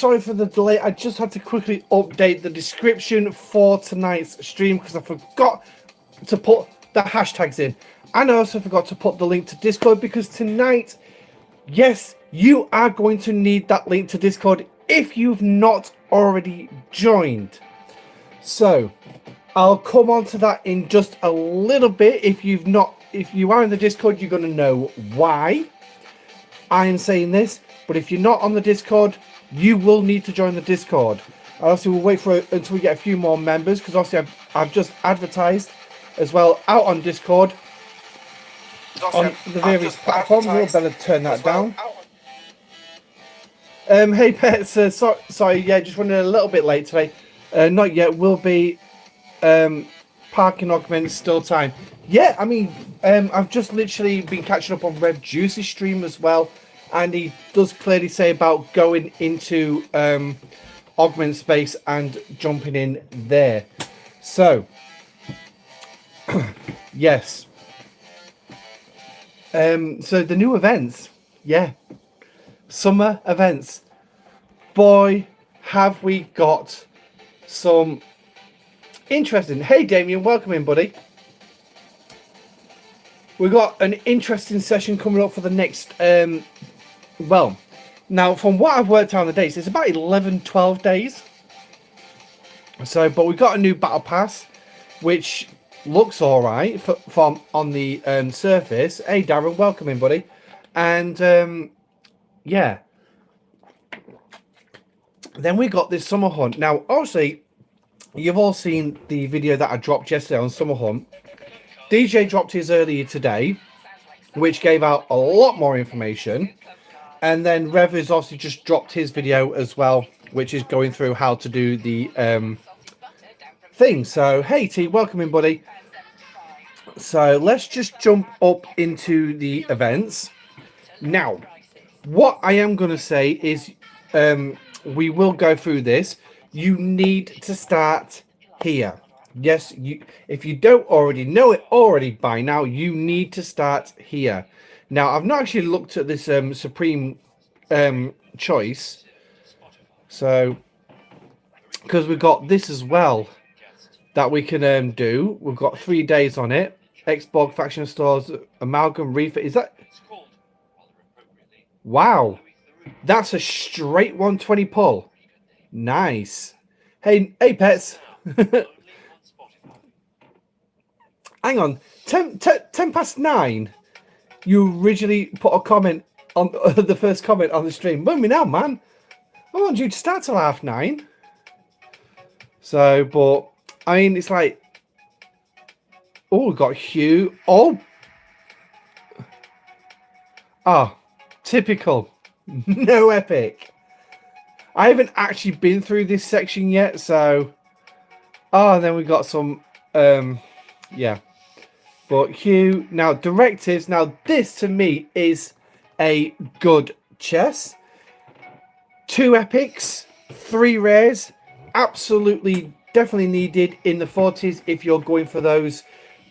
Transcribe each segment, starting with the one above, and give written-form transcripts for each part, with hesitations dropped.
sorry for the delay. I just had to quickly update the description for tonight's stream because I forgot to put the hashtags in. And I also forgot to put the link to Discord because tonight, yes, you are going to need that link to Discord if you've not already joined. So I'll come on to that in just a little bit. If you are in the Discord, you're going to know why I'm saying this. But if you're not on the Discord, you will need to join the Discord. Also, we'll wait until we get a few more members because obviously I've just advertised as well out on Discord on the various platforms. We'll better turn that down. Hey Pets, sorry, yeah, just running a little bit late today. Not yet. Will be parking augments still time. Yeah, I mean, I've just literally been catching up on Red Juice's stream as well, and he does clearly say about going into augment space and jumping in there. So yes. So the new events, yeah, summer events. Boy, have we got some interesting. Hey Damien, welcome in, buddy. We've got an interesting session coming up for the next well, now from what I've worked out on the days, it's about 11-12 days. So but we've got a new battle pass which looks all right from on the surface. Hey Darren, welcome in, buddy. And yeah, then we got this summer hunt. Now obviously you've all seen the video that I dropped yesterday on summer hunt. DJ dropped his earlier today, which gave out a lot more information, and then Rev has obviously just dropped his video as well, which is going through how to do the thing. So hey T, welcome in, buddy. So let's just jump up into the events. Now, what I am going to say is we will go through this. You need to start here. Yes, if you don't already know it already by now, you need to start here. Now, I've not actually looked at this Supreme choice. So, because we've got this as well that we can do. We've got 3 days on it. Xbox faction stores, amalgam refit. Is that? Wow, that's a straight 120 pull. Nice. Hey Pets. Hang on, 10 past 9. You originally put a comment on the first comment on the stream. Move me now, man. I want you to start till 9:30. So, but I mean, it's like, oh, we've got Hugh. Oh, typical. No epic. I haven't actually been through this section yet, so. Oh, and then we got some, yeah. But Hugh, now directives. Now this to me is a good chess. 2 epics, 3 rares, absolutely, definitely needed in the 40s if you're going for those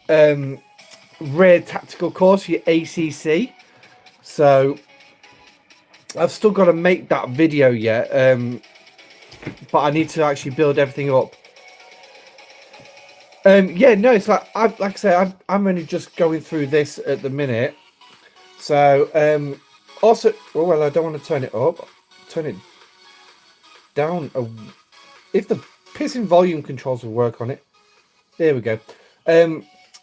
rare tactical cores for your ACC. So I've still got to make that video yet, but I need to actually build everything up. Yeah, no, it's like I say, I'm only just going through this at the minute. So also, oh well, I don't want to turn it up. Turn it down. If the pissing volume controls will work on it. There we go.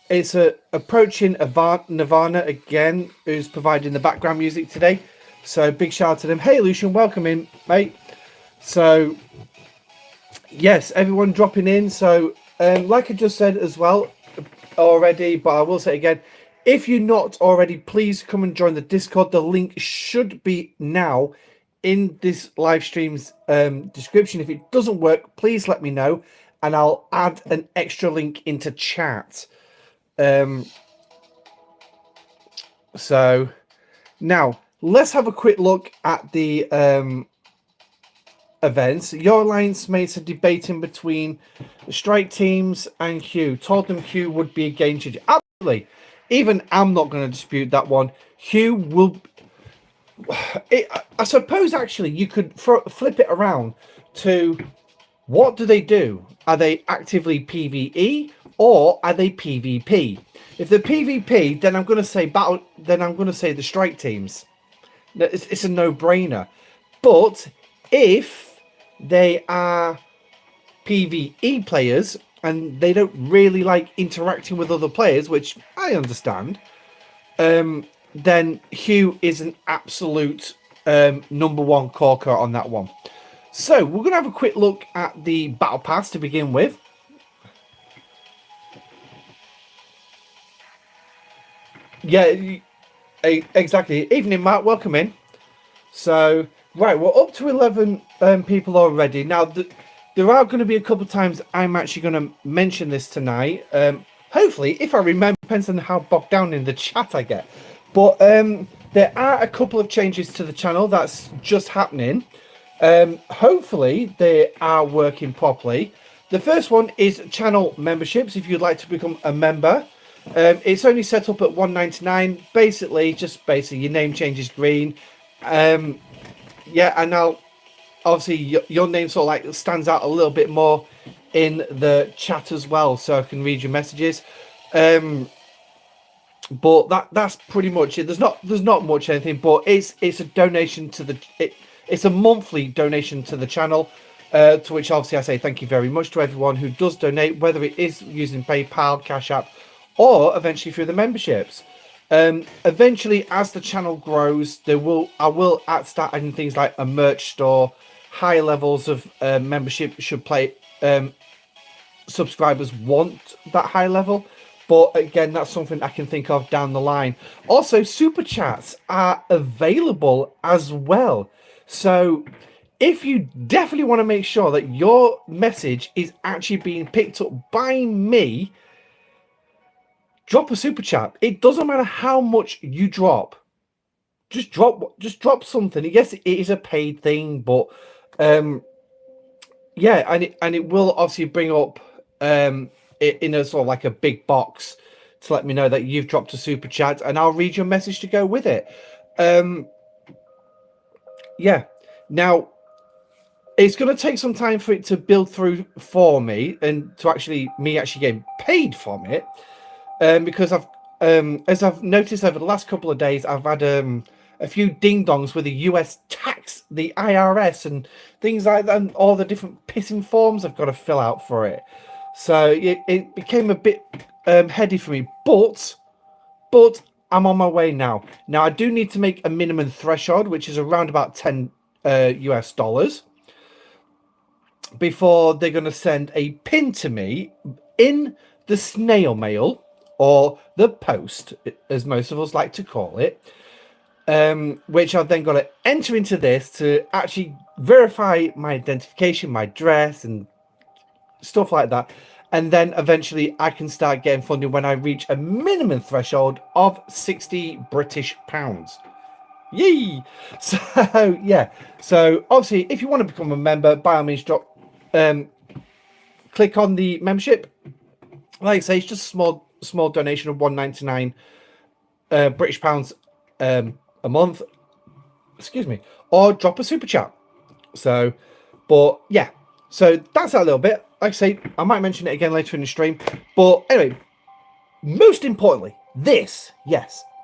It's approaching Nirvana again, who's providing the background music today. So big shout out to them. Hey Lucian, welcome in, mate. So yes, everyone dropping in. So like I just said as well already, but I will say it again. If you're not already, please come and join the Discord. The link should be now in this live stream's description. If it doesn't work, please let me know, and I'll add an extra link into chat. So now let's have a quick look at the events. Your alliance mates are debating between the strike teams and Hugh. Told them Hugh would be a game changer. Absolutely. Even I'm not going to dispute that one. Hugh will. I suppose actually you could flip it around to what do they do? Are they actively PvE or are they PvP? If they're PvP, then I'm going to say battle. Then I'm going to say the strike teams. It's a no-brainer. But if they are PvE players and they don't really like interacting with other players, which I understand, then Hugh is an absolute number one corker on that one. So we're going to have a quick look at the battle pass to begin with. Yeah, exactly. Evening, Matt. Welcome in. So, right, we're up to 11 people already. Now, there are going to be a couple of times I'm actually going to mention this tonight. Hopefully, if I remember, depends on how bogged down in the chat I get. But there are a couple of changes to the channel that's just happening. Hopefully, they are working properly. The first one is channel memberships. If you'd like to become a member, it's only set up at $1.99. Basically, your name changes green. Yeah, and now obviously your name sort of like stands out a little bit more in the chat as well, so I can read your messages. But that's pretty much it. There's not much anything, but it's a donation to it's a monthly donation to the channel. To which obviously I say thank you very much to everyone who does donate, whether it is using PayPal, Cashapp, or eventually through the memberships. Eventually, as the channel grows, I will start adding things like a merch store. High levels of membership should subscribers want that high level, but again, that's something I can think of down the line. Also, super chats are available as well, so if you definitely want to make sure that your message is actually being picked up by me, drop a super chat. It doesn't matter how much you drop. Just drop something. Yes, it is a paid thing, but yeah, and it will obviously bring up it in a sort of like a big box to let me know that you've dropped a super chat, and I'll read your message to go with it. Yeah. Now, it's going to take some time for it to build through for me and to actually getting paid from it. Because as I've noticed over the last couple of days, I've had a few ding dongs with the US tax, the IRS, and things like that, and all the different pissing forms I've got to fill out for it. So it became a bit heady for me, but I'm on my way now. Now I do need to make a minimum threshold, which is around about $10 US before they're going to send a pin to me in the snail mail, or the post, as most of us like to call it, which I've then got to enter into this to actually verify my identification, my address, and stuff like that. And then eventually I can start getting funding when I reach a minimum threshold of 60 British pounds. Yee! So, yeah. So, obviously, if you want to become a member, by all means, click on the membership. Like I say, it's just a small donation of $1.99 British pounds a month. Excuse me. Or drop a super chat. So, but yeah. So, that's that a little bit. Like I say, I might mention it again later in the stream. But anyway, most importantly, this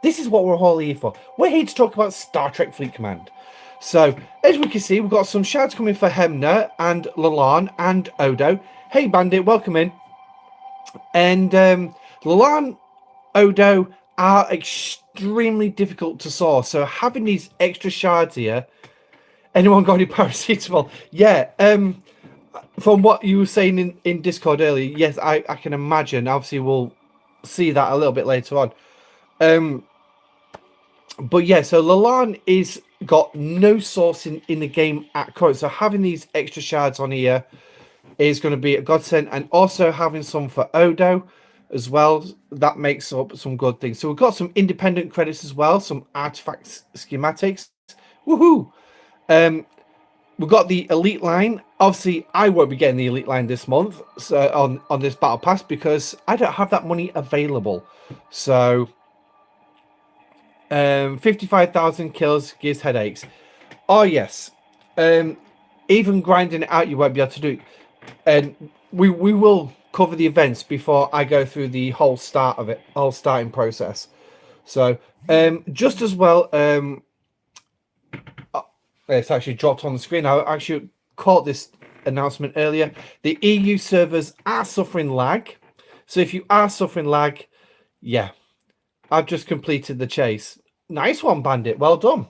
is what we're all here for. We're here to talk about Star Trek Fleet Command. So, as we can see, we've got some shouts coming for Hemner and Lalan and Odo. Hey, Bandit, welcome in. And Lalan, Odo are extremely difficult to source. So, having these extra shards here, anyone got any paracetamol? Yeah, from what you were saying in Discord earlier, yes, I can imagine. Obviously, we'll see that a little bit later on. But yeah, so Lalan is got no source in the game at current. So having these extra shards on here is going to be a godsend, and also having some for Odo as well. That makes up some good things. So we've got some independent credits as well, some artifacts schematics. Woohoo! We've got the elite line. Obviously, I won't be getting the elite line this month, so on this battle pass, because I don't have that money available. So 55,000 kills gives headaches. Oh yes. Even grinding it out, you won't be able to do it. And we will cover the events before I go through the whole starting process. So just as well, it's actually dropped on the screen. I actually caught this announcement earlier. The EU servers are suffering lag. So if you are suffering lag, yeah, I've just completed the chase. Nice one, Bandit. Well done.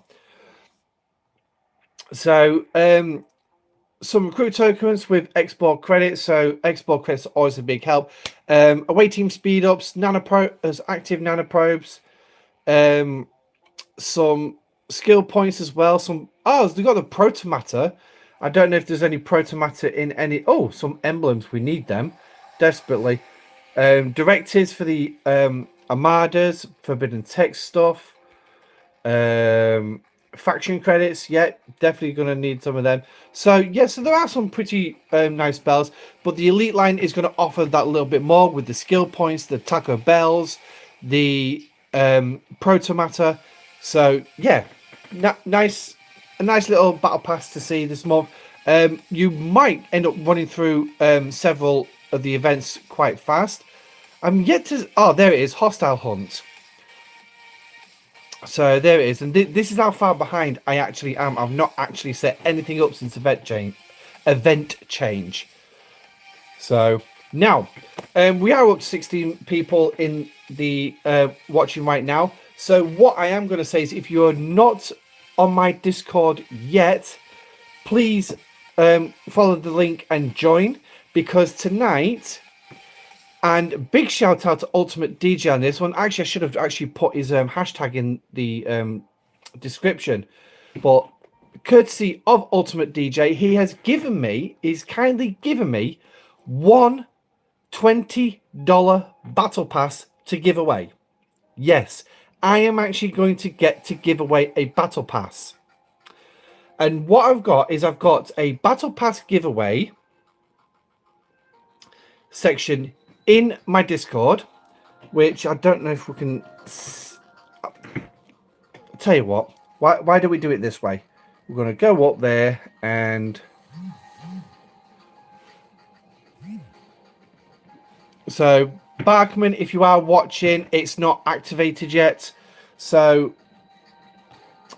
So some recruit tokens with export credits. So export credits are always a big help. Away team speed ups, as active nanoprobes, some skill points as well. They've got the protomatter. I don't know if there's any protomatter in any. Oh, some emblems. We need them desperately. Directives for the armadas, forbidden text stuff. Faction credits, yeah, definitely going to need some of them. So yeah, so there are some pretty nice spells, but the elite line is going to offer that a little bit more with the skill points, the Taco Bells, the protomatter. So yeah, a nice little battle pass to see this month. You might end up running through several of the events quite fast. I'm yet to. Oh, there it is, hostile hunt. So there it is, and this is how far behind I actually am. I've not actually set anything up since event change. So now we are up to 16 people in the watching right now. So what I am going to say is, if you're not on my Discord yet, please follow the link and join, because tonight. And big shout out to Ultimate DJ on this one. Actually, I should have actually put his hashtag in the description. But courtesy of Ultimate DJ, he's kindly given me one $20 battle pass to give away. Yes, I am actually going to get to give away a battle pass. And what I've got a battle pass giveaway section in my Discord, which I don't know if we can. I'll tell you what, why do we do it this way? We're going to go up there and so Barkman, if you are watching, it's not activated yet. So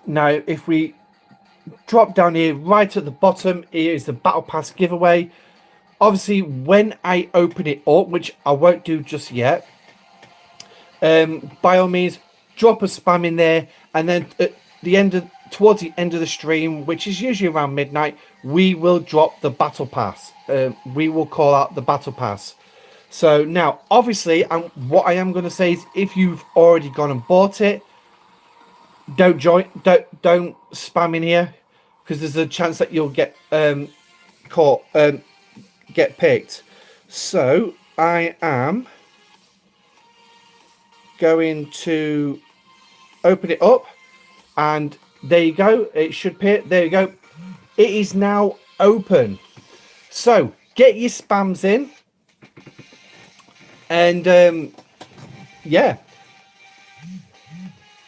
now if we drop down here, right at the bottom, here is the battle pass giveaway. Obviously, when I open it up, which I won't do just yet, by all means, drop a spam in there, and then at towards the end of the stream, which is usually around midnight, we will drop the battle pass. We will call out the battle pass. So now, obviously, what I am going to say is, if you've already gone and bought it, don't spam in here, because there's a chance that you'll get caught. Get picked. So I am going to open it up, and there you go. It should appear. There you go. It is now open. So get your spams in, and yeah,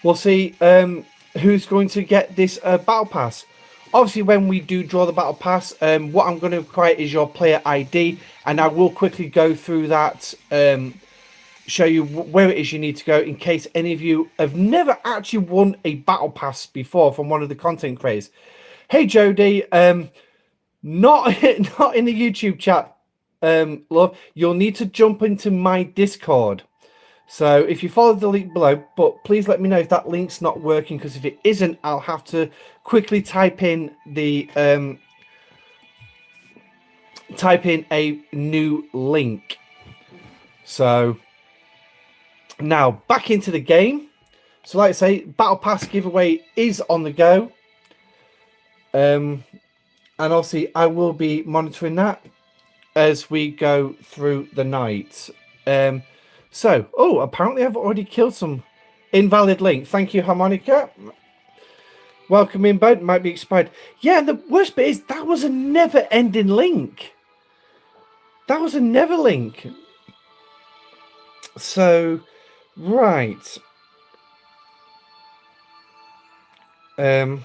we'll see who's going to get this battle pass. Obviously, when we do draw the battle pass, what I'm going to require is your player ID, and I will quickly go through that, show you where it is you need to go, in case any of you have never actually won a battle pass before from one of the content creators. Hey, Jody, not in the YouTube chat, love. You'll need to jump into my Discord. So if you follow the link below, but please let me know if that link's not working, because if it isn't, I'll have to quickly type in a new link. So now back into the game. So like I say, battle pass giveaway is on the go. And obviously I will be monitoring that as we go through the night. So, apparently I've already killed some invalid link. Thank you, Harmonica. Welcome in, boat. Might be expired. Yeah, and the worst bit is that was a never-ending link. That was a never link. So, right. Let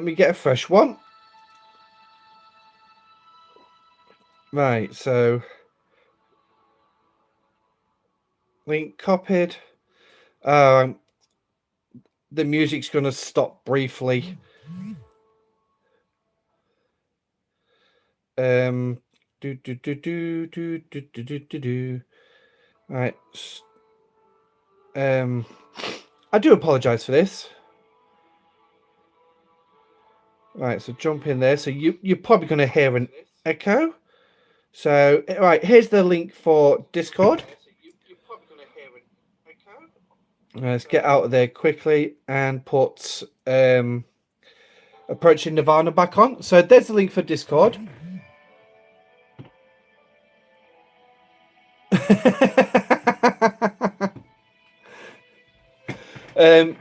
me get a fresh one. Right, so link copied. The music's going to stop briefly. Right. I do apologize for this. Right, so jump in there. So you're probably going to hear an echo. So, right, here's the link for Discord. Let's get out of there quickly and put Approaching Nirvana back on. So there's the link for Discord.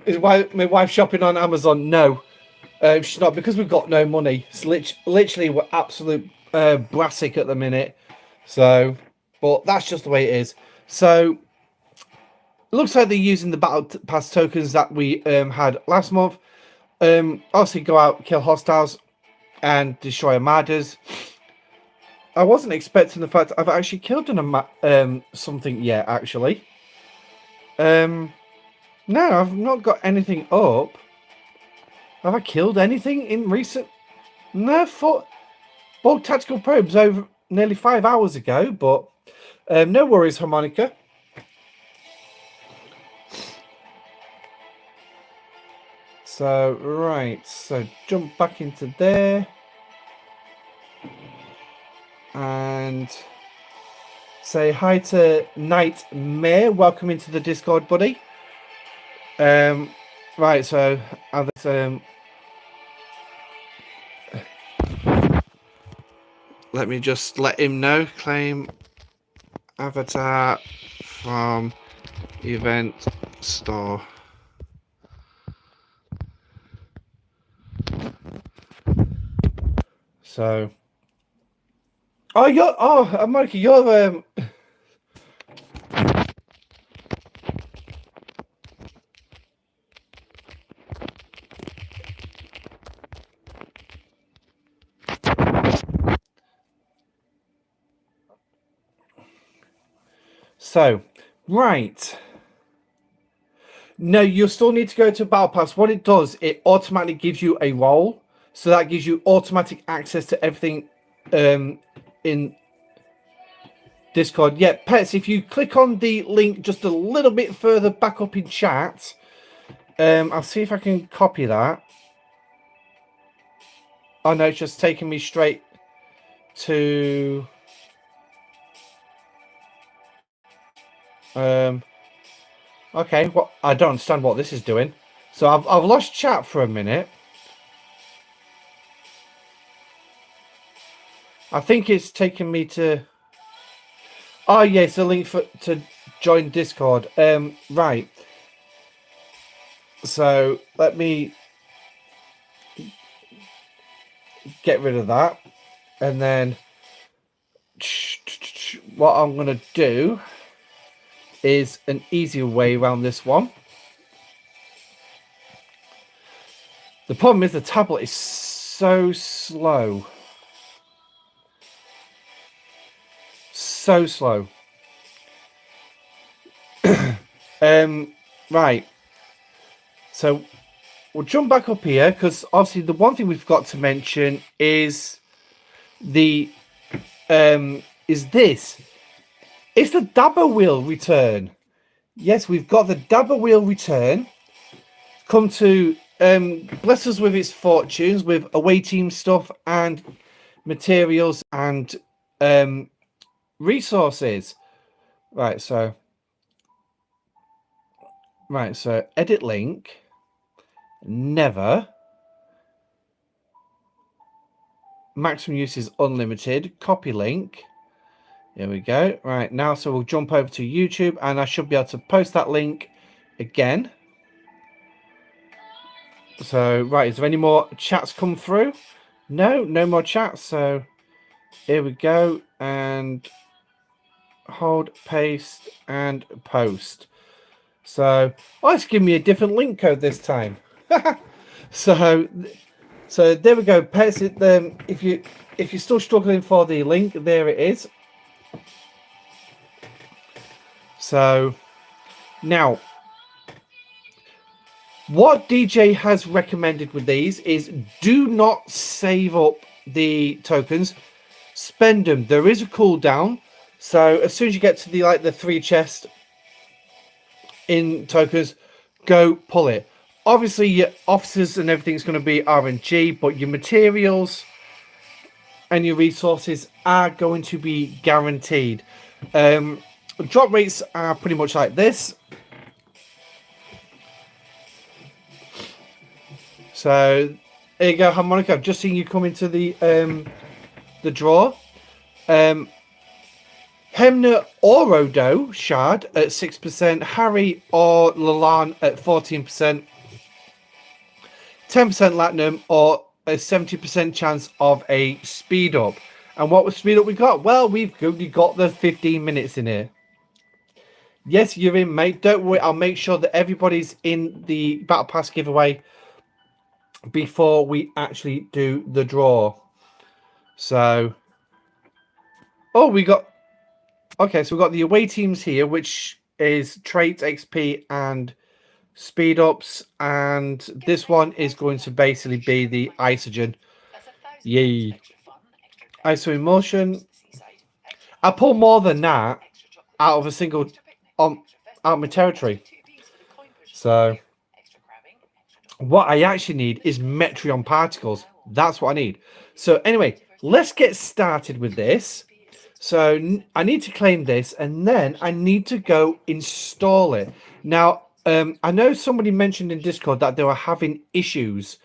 Is my wife shopping on Amazon? No, she's not, because we've got no money. It's literally we're absolute brassic at the minute. So, but that's just the way it is. So, it looks like they're using the Battle Pass tokens that we had last month. Obviously, go out, kill hostiles, and destroy armadas. I wasn't expecting the fact I've actually killed something yet. Actually, no, I've not got anything up. Have I killed anything in recent? No, bought tactical probes over nearly 5 hours ago, but no worries, Harmonica. So, right, so jump back into there. And say hi to Nightmare. Welcome into the Discord, buddy. Right, so let me just let him know. Claim avatar from event store. So, Mikey, you're So, right. No, you still need to go to Battle Pass. What it does, it automatically gives you a role. So that gives you automatic access to everything in Discord. Yeah, Pets, if you click on the link just a little bit further back up in chat, I'll see if I can copy that. Oh, no, it's just taking me straight to... Okay, well, I don't understand what this is doing. So I've lost chat for a minute. I think it's taking me to... Oh, yes, the link to join Discord. Right. So let me get rid of that. And then what I'm going to do is an easier way around this one. The problem is the tablet is so slow. So slow. Right. So we'll jump back up here, because obviously the one thing we've got to mention is the is this. It's the Dabber Wheel return. Yes, we've got the Dabber Wheel return. Come to bless us with its fortunes, with away team stuff and materials and resources. Right, so edit link. Never. Maximum use is unlimited. Copy link. Here we go. Right, now so we'll jump over to YouTube, and I should be able to post that link again. So, right, is there any more chats come through? No more chats. So here we go, and hold, paste, and post. So, oh, it's giving me a different link code this time. so there we go. Pets. If you're still struggling for the link, there it is. So now, what DJ has recommended with these is do not save up the tokens, spend them. There is a cooldown, so as soon as you get to the 3 chest in tokens, go pull it. Obviously, your officers and everything's going to be RNG, but your materials and your resources are going to be guaranteed. Drop rates are pretty much like this. So there you go, Harmonica. I've just seen you come into the draw. Hemner or Odo Shard at 6%, Harry or Lalan at 14%, 10% Latinum, or a 70% chance of a speed up. And what was speed up we got? Well, we've only got the 15 minutes in here. Yes, you're in, mate. Don't worry. I'll make sure that everybody's in the Battle Pass giveaway before we actually do the draw. So, oh, we got... Okay, so we've got the away teams here, which is traits, XP, and speed ups. And this one is going to basically be the Isogen. Yay. ISO Emotion. I pull more than that out of a single... out of my territory. So, what I actually need is Metreon Particles. That's what I need. So, anyway, let's get started with this. So I need to claim this, and then I need to go install it. Now, I know somebody mentioned in Discord that they were having issues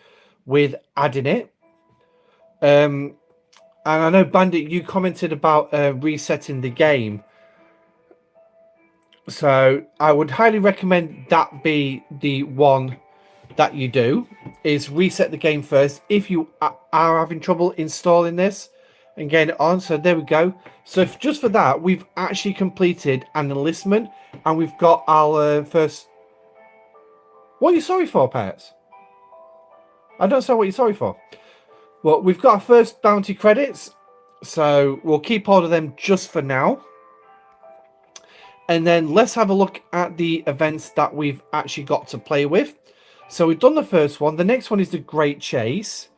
with adding it. And I know, Bandit, you commented about resetting the game. So I would highly recommend that be the one that you do, is reset the game first if you are having trouble installing this and getting it on. So there we go. So just for that, we've actually completed an enlistment, and we've got our first... What are you sorry for, Pets? I don't know what you're sorry for. Well, we've got our first bounty credits, so we'll keep all of them just for now. And then let's have a look at the events that we've actually got to play with. So we've done the first one. The next one is the Great Chase.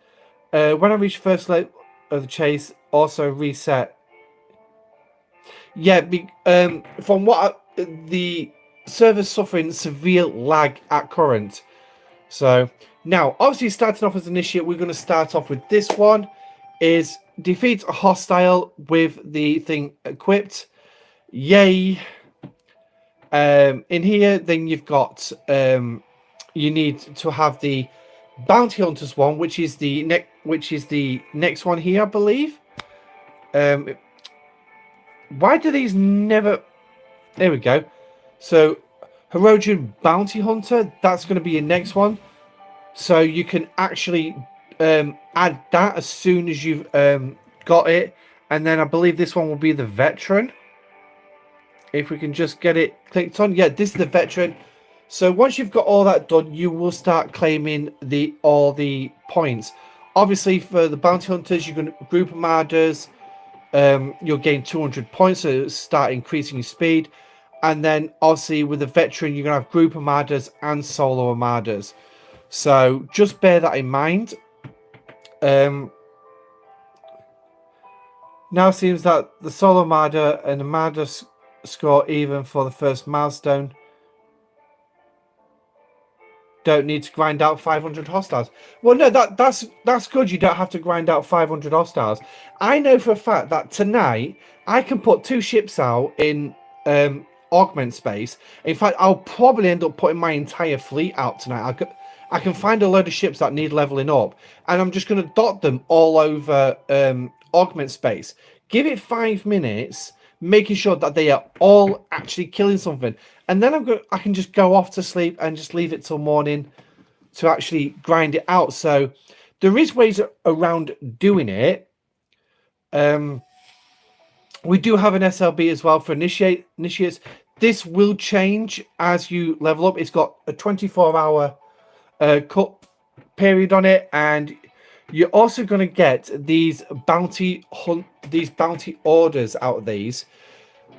When I reach first leg of the chase, also reset. Yeah, from what the server's suffering severe lag at current. So now, obviously, starting off as initiate, we're going to start off with this one: is defeat a hostile with the thing equipped. Yay! In here, then you've got you need to have the bounty hunters one, which is the next one here, I believe. Why do these never... There we go. So, Herodian Bounty Hunter, that's going to be your next one. So, you can actually add that as soon as you've got it. And then I believe this one will be the Veteran. If we can just get it clicked on. Yeah, this is the Veteran. So, once you've got all that done, you will start claiming all the points. Obviously, for the Bounty Hunters, you're going to group armadas. You'll gain 200 points, so start increasing your speed. And then obviously with the Veteran, you're going to have group armadas and solo armadas. So just bear that in mind. Now it seems that the solo armada and armada score even for the first milestone. Don't need to grind out 500 hostiles. Well, no, that's good. You don't have to grind out 500 hostiles. I know for a fact that tonight I can put 2 ships out in augment space. In fact, I'll probably end up putting my entire fleet out tonight. I can find a load of ships that need leveling up, and I'm just going to dot them all over augment space. Give it 5 minutes, making sure that they are all actually killing something. And then I can just go off to sleep and just leave it till morning to actually grind it out. So there is ways around doing it. We do have an SLB as well for initiates. this will change as you level up. It's got a 24-hour cut period on it, and you're also going to get these bounty orders out of these.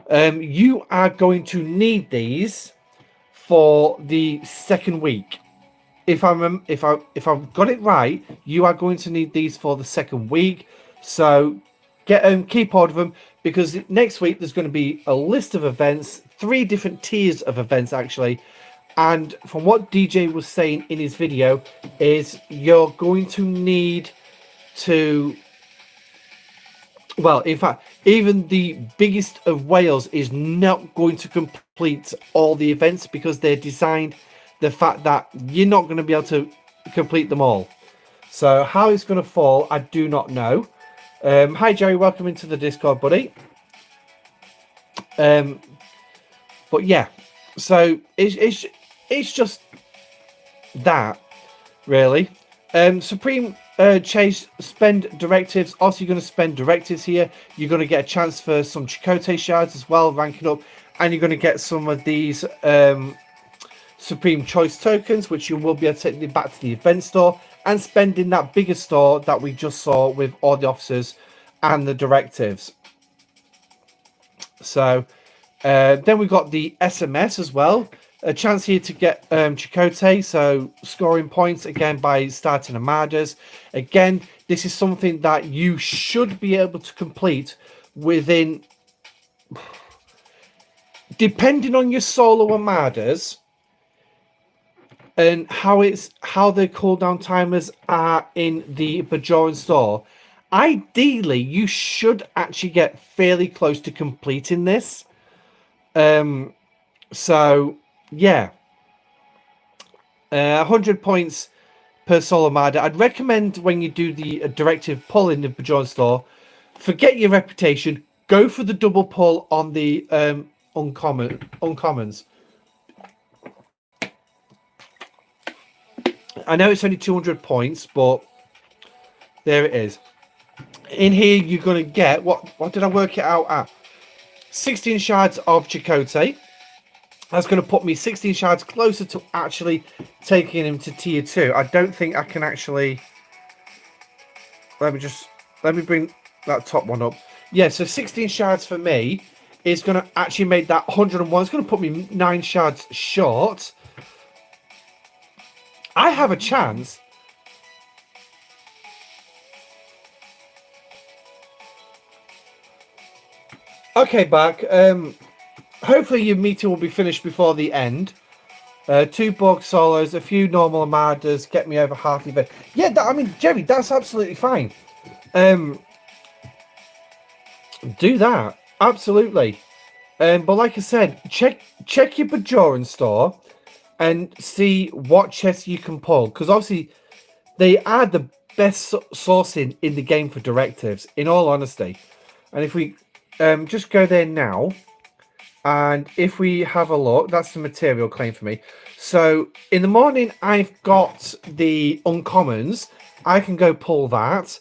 You are going to need these for the second week. If I've got it right, you are going to need these for the second week. So keep hold of them, because next week there's going to be a list of events, 3 different tiers of events actually. And from what DJ was saying in his video, is you're going to need to, well, in fact, even the biggest of whales is not going to complete all the events, because they're designed the fact that you're not going to be able to complete them all. So how it's going to fall, I do not know. Hi Jerry, welcome into the Discord, buddy. But yeah, so it's just that, really. Supreme Chase spend directives. Also, you're going to spend directives here. You're going to get a chance for some Chakotay shards as well, ranking up, and you're going to get some of these Supreme Choice tokens, which you will be able to take back to the event store and spend in that bigger store that we just saw with all the officers and the directives. So then we've got the SMS as well. A chance here to get Chakotay, so scoring points again by starting Armadas. Again, this is something that you should be able to complete within, depending on your solo Armadas and how the cooldown timers are in the Bajoran store. Ideally, you should actually get fairly close to completing this. So yeah, 100 points per solo Armada. I'd recommend when you do the directive pull in the Bajoran store, forget your reputation, go for the double pull on the uncommons. I know it's only 200 points, but there it is. In here, you're going to get, what did I work it out at? 16 shards of Chakotay. That's going to put me 16 shards closer to actually taking him to tier 2. I don't think I can actually... Let me bring that top one up. Yeah, so 16 shards for me is going to actually make that 101. It's going to put me 9 shards short. I have a chance. Okay, back. Hopefully your meeting will be finished before the end. 2 bug solos, a few normal Armadas, get me over half the event. Yeah, I mean, Jerry, that's absolutely fine. Do that. Absolutely. But like I said, check your Bajoran store and see what chests you can pull. Because obviously, they are the best sourcing in the game for directives, in all honesty. And if we just go there now, and if we have a look, that's the material claim for me. So in the morning, I've got the uncommons. I can go pull that.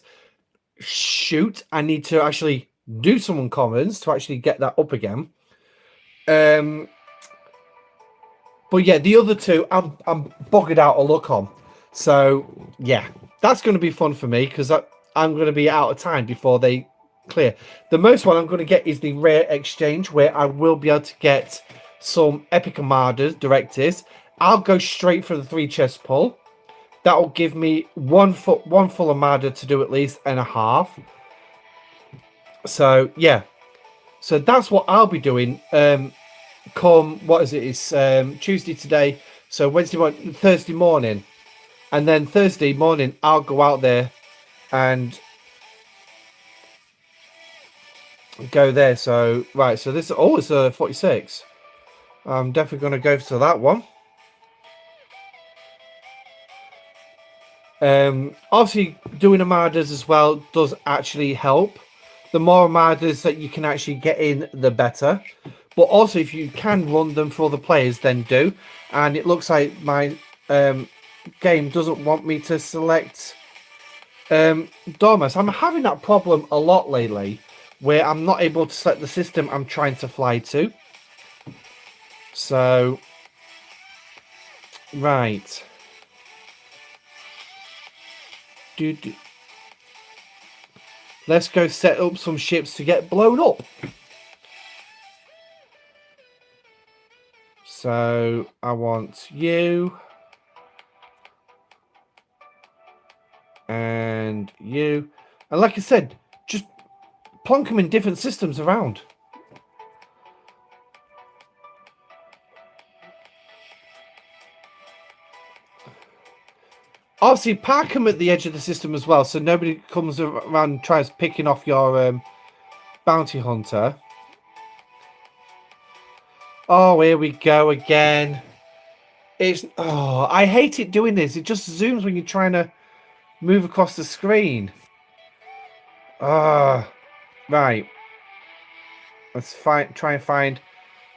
Shoot, I need to actually do some uncommons to actually get that up again. But yeah, the other 2, I'm buggered out a look on. So yeah, that's going to be fun for me, because I'm going to be out of time before they clear. The most one I'm going to get is the rare exchange, where I will be able to get some epic Armadas directives. I'll go straight for the 3 chest pull. That will give me one full Armada to do at least, and a half. So yeah, so that's what I'll be doing. Come, what is it? It's Tuesday today, so Thursday morning, and then Thursday morning I'll go out there and go there. So right, so this it's a 46. I'm definitely going to go to that one. Obviously doing Armadas as well does actually help. The more Armadas that you can actually get in, the better. But also, if you can run them for other players, then do. And it looks like my game doesn't want me to select Dormouse. I'm having that problem a lot lately, where I'm not able to select the system I'm trying to fly to. So, right. Let's go set up some ships to get blown up. So, I want you. And you. And like I said, just plonk them in different systems around. Obviously, park them at the edge of the system as well, so nobody comes around and tries picking off your bounty hunter. Oh, here we go again. I hate it doing this. It just zooms when you're trying to move across the screen. Right. Let's try and find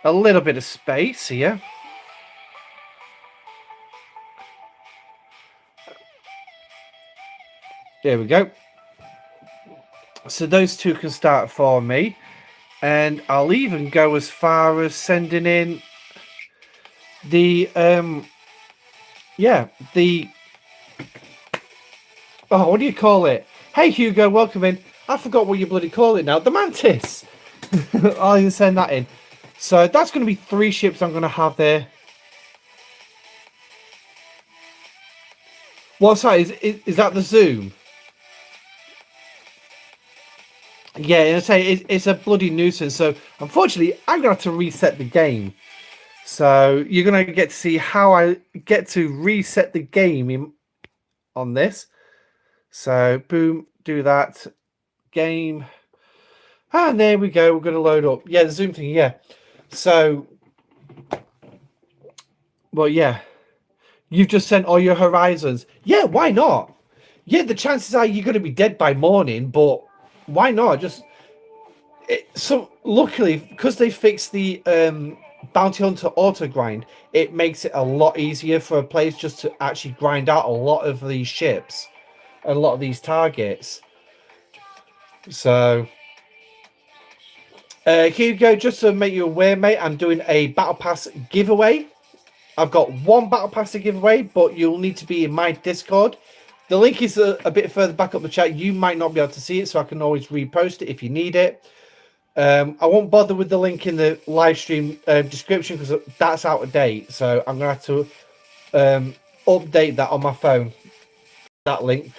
a little bit of space here. There we go. So those two can start for me. And I'll even go as far as sending in the what do you call it? Hey Hugo, welcome in. I forgot what you bloody call it now. The Mantis. I'll even send that in. So that's going to be 3 ships I'm going to have there. What's that? Is that the zoom? Yeah, I say it's a bloody nuisance. So unfortunately, I'm gonna have to reset the game. So you're gonna get to see how I get to reset the game on this. So boom, do that game, and there we go. We're gonna load up. Yeah, the zoom thing. Yeah. So, well, yeah, you've just sent all your horizons. Yeah, why not? Yeah, the chances are you're gonna be dead by morning, but why not? So luckily, because they fixed the bounty hunter auto grind, it makes it a lot easier for players just to actually grind out a lot of these ships, a lot of these targets. So Hugo, just to make you aware, mate, I'm doing a battle pass giveaway. I've got 1 battle pass to give away, but you'll need to be in my Discord. The link is a bit further back up the chat. You might not be able to see it, so I can always repost it if you need it. I won't bother with the link in the live stream description because that's out of date. So I'm going to have to update that on my phone. That link.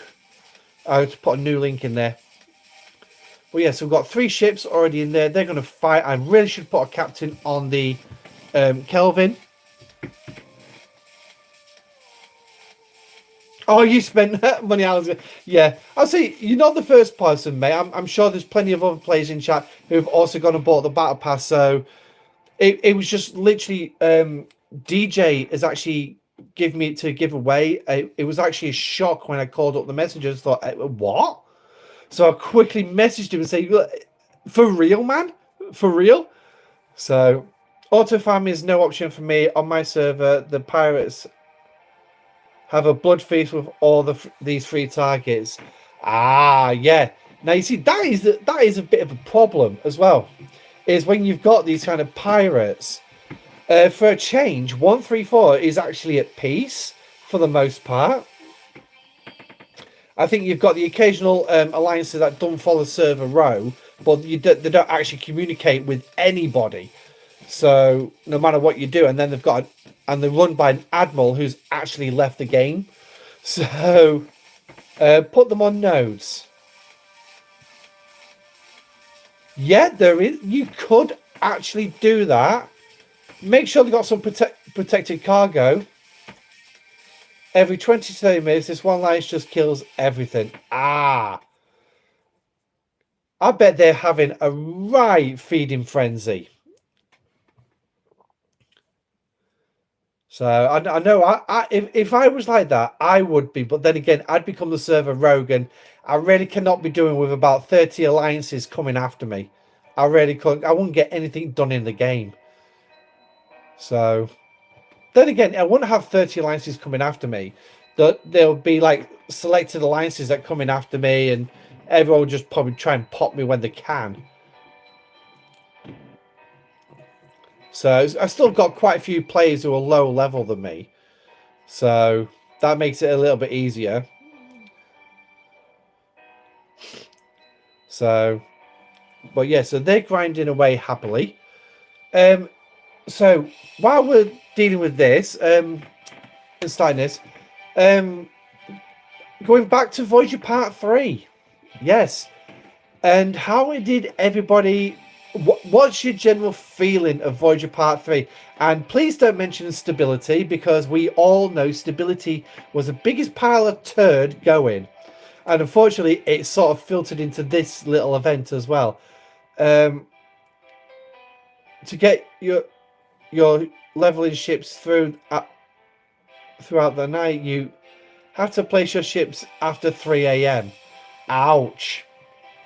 I'll just put a new link in there. But yeah, so we've got 3 ships already in there. They're going to fight. I really should put a captain on the Kelvin. Oh, you spent money, Alex. Yeah. I'll say, you're not the first person, mate. I'm sure there's plenty of other players in chat who've also gone and bought the Battle Pass. So it was just literally DJ has actually given me to give away. It was actually a shock when I called up the messengers. Thought, what? So I quickly messaged him and said, for real, man? For real? So auto farm is no option for me on my server. The pirates have a blood feast with all these 3 targets. Yeah. Now you see that is a bit of a problem as well. Is when you've got these kind of pirates. For a change, 134 is actually at peace for the most part. I think you've got the occasional alliances that don't follow server row, but they don't actually communicate with anybody. So no matter what you do, and then they're run by an admiral who's actually left the game. So put them on nodes. Yeah, there is. You could actually do that. Make sure they've got some protected cargo. Every 20 to 30 minutes, this one line just kills everything. I bet they're having a right feeding frenzy. So I know if I was like that, I would be. But then again, I'd become the server rogue, and I really cannot be doing with about 30 alliances coming after me. I really couldn't. I wouldn't get anything done in the game. So then again, I wouldn't have 30 alliances coming after me. There'll be like selected alliances that come in after me, and everyone will just probably try and pop me when they can. So I've still got quite a few players who are lower level than me. So that makes it a little bit easier. So, but yeah, so they're grinding away happily. So while we're dealing with this, and starting this, going back to Voyager Part 3. Yes. And how did everybody... What's your general feeling of Voyager Part 3? And please don't mention stability, because we all know stability was the biggest pile of turd going. And unfortunately, it sort of filtered into this little event as well. To get your leveling ships throughout the night, you have to place your ships after 3 a.m. Ouch.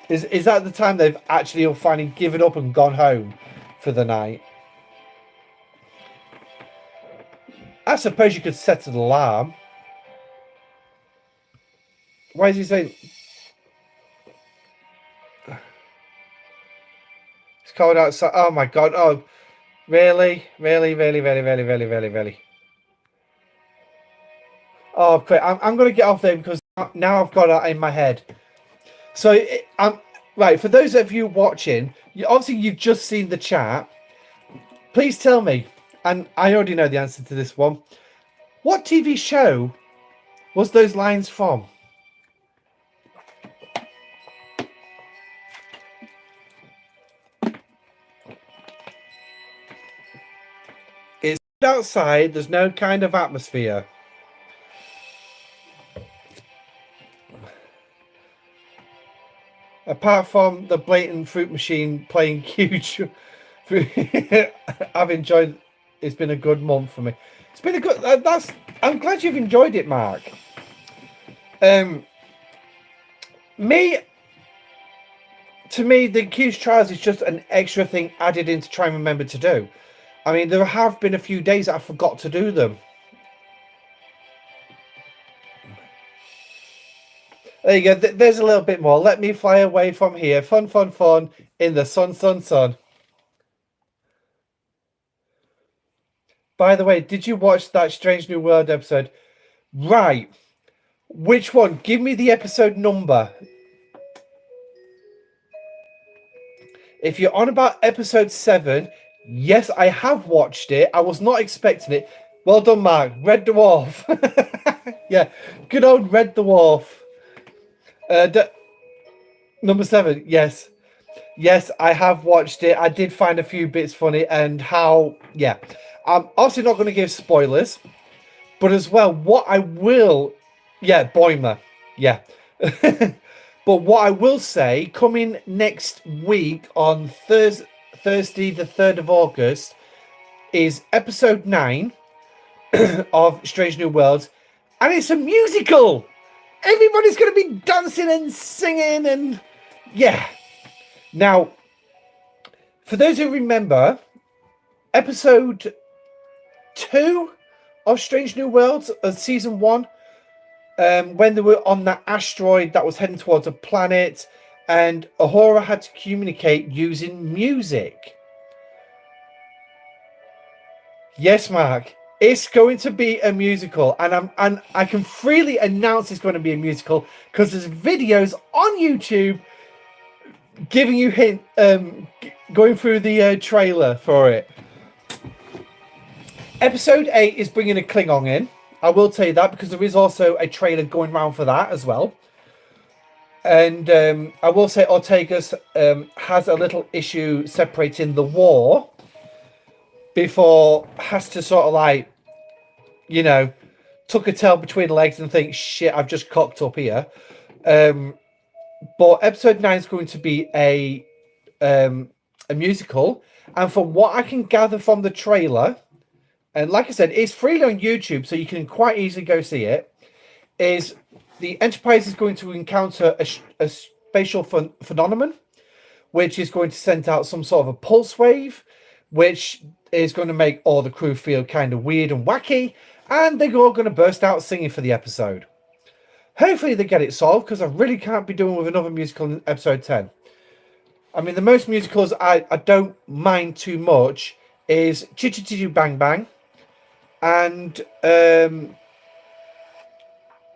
Is that the time they've actually all finally given up and gone home for the night? I suppose you could set an alarm. Why is he saying... It's cold outside. Oh my god. Oh, really? Really, really, really, really, really, really, really. Oh, quick. I'm going to get off there because now I've got that in my head. So, right, for those of you watching, obviously you've just seen the chat. Please tell me, and I already know the answer to this one. What TV show was those lines from? It's outside, there's no kind of atmosphere. Apart from the blatant fruit machine playing huge... I've enjoyed... It's been a good month for me. It's been a good... I'm glad you've enjoyed it, Mark. To me, the Q's Trials is just an extra thing added in to try and remember to do. I mean, there have been a few days that I forgot to do them. There you go. There's a little bit more. Let me fly away from here. Fun, fun, fun in the sun, sun, sun. By the way, did you watch that Strange New World episode? Right. Which one? Give me the episode number. If you're on about episode 7, yes, I have watched it. I was not expecting it. Well done, Mark. Red Dwarf. Yeah, good old Red Dwarf. Number 7, yes. Yes, I have watched it. I did find a few bits funny and how... Yeah. I'm obviously not going to give spoilers. But as well, what I will... Yeah, Boimler. Yeah. But what I will say, coming next week on Thursday, the 3rd of August, is episode 9 of Strange New Worlds. And it's a musical! Everybody's going to be dancing and singing and... Yeah. Now, for those who remember, episode 2 of Strange New Worlds of season 1, when they were on that asteroid that was heading towards a planet, and Uhura had to communicate using music. Yes, Mark, it's going to be a musical, and I can freely announce it's going to be a musical because there's videos on YouTube giving you hint, going through the trailer for it. Episode 8 is bringing a Klingon in. I will tell you that because there is also a trailer going around for that as well. And I will say Ortegas has a little issue separating the war before has to sort of like, you know, tuck a tail between legs and think, shit, I've just cocked up here. But episode 9 is going to be a musical. And from what I can gather from the trailer, and like I said, it's free on YouTube, so you can quite easily go see it, is the Enterprise is going to encounter a spatial phenomenon, which is going to send out some sort of a pulse wave, which is going to make all the crew feel kind of weird and wacky, and they're all going to burst out singing for the episode. Hopefully they get it solved, because I really can't be doing with another musical in episode 10. I mean, the most musicals I don't mind too much is Chitty Chitty Bang Bang and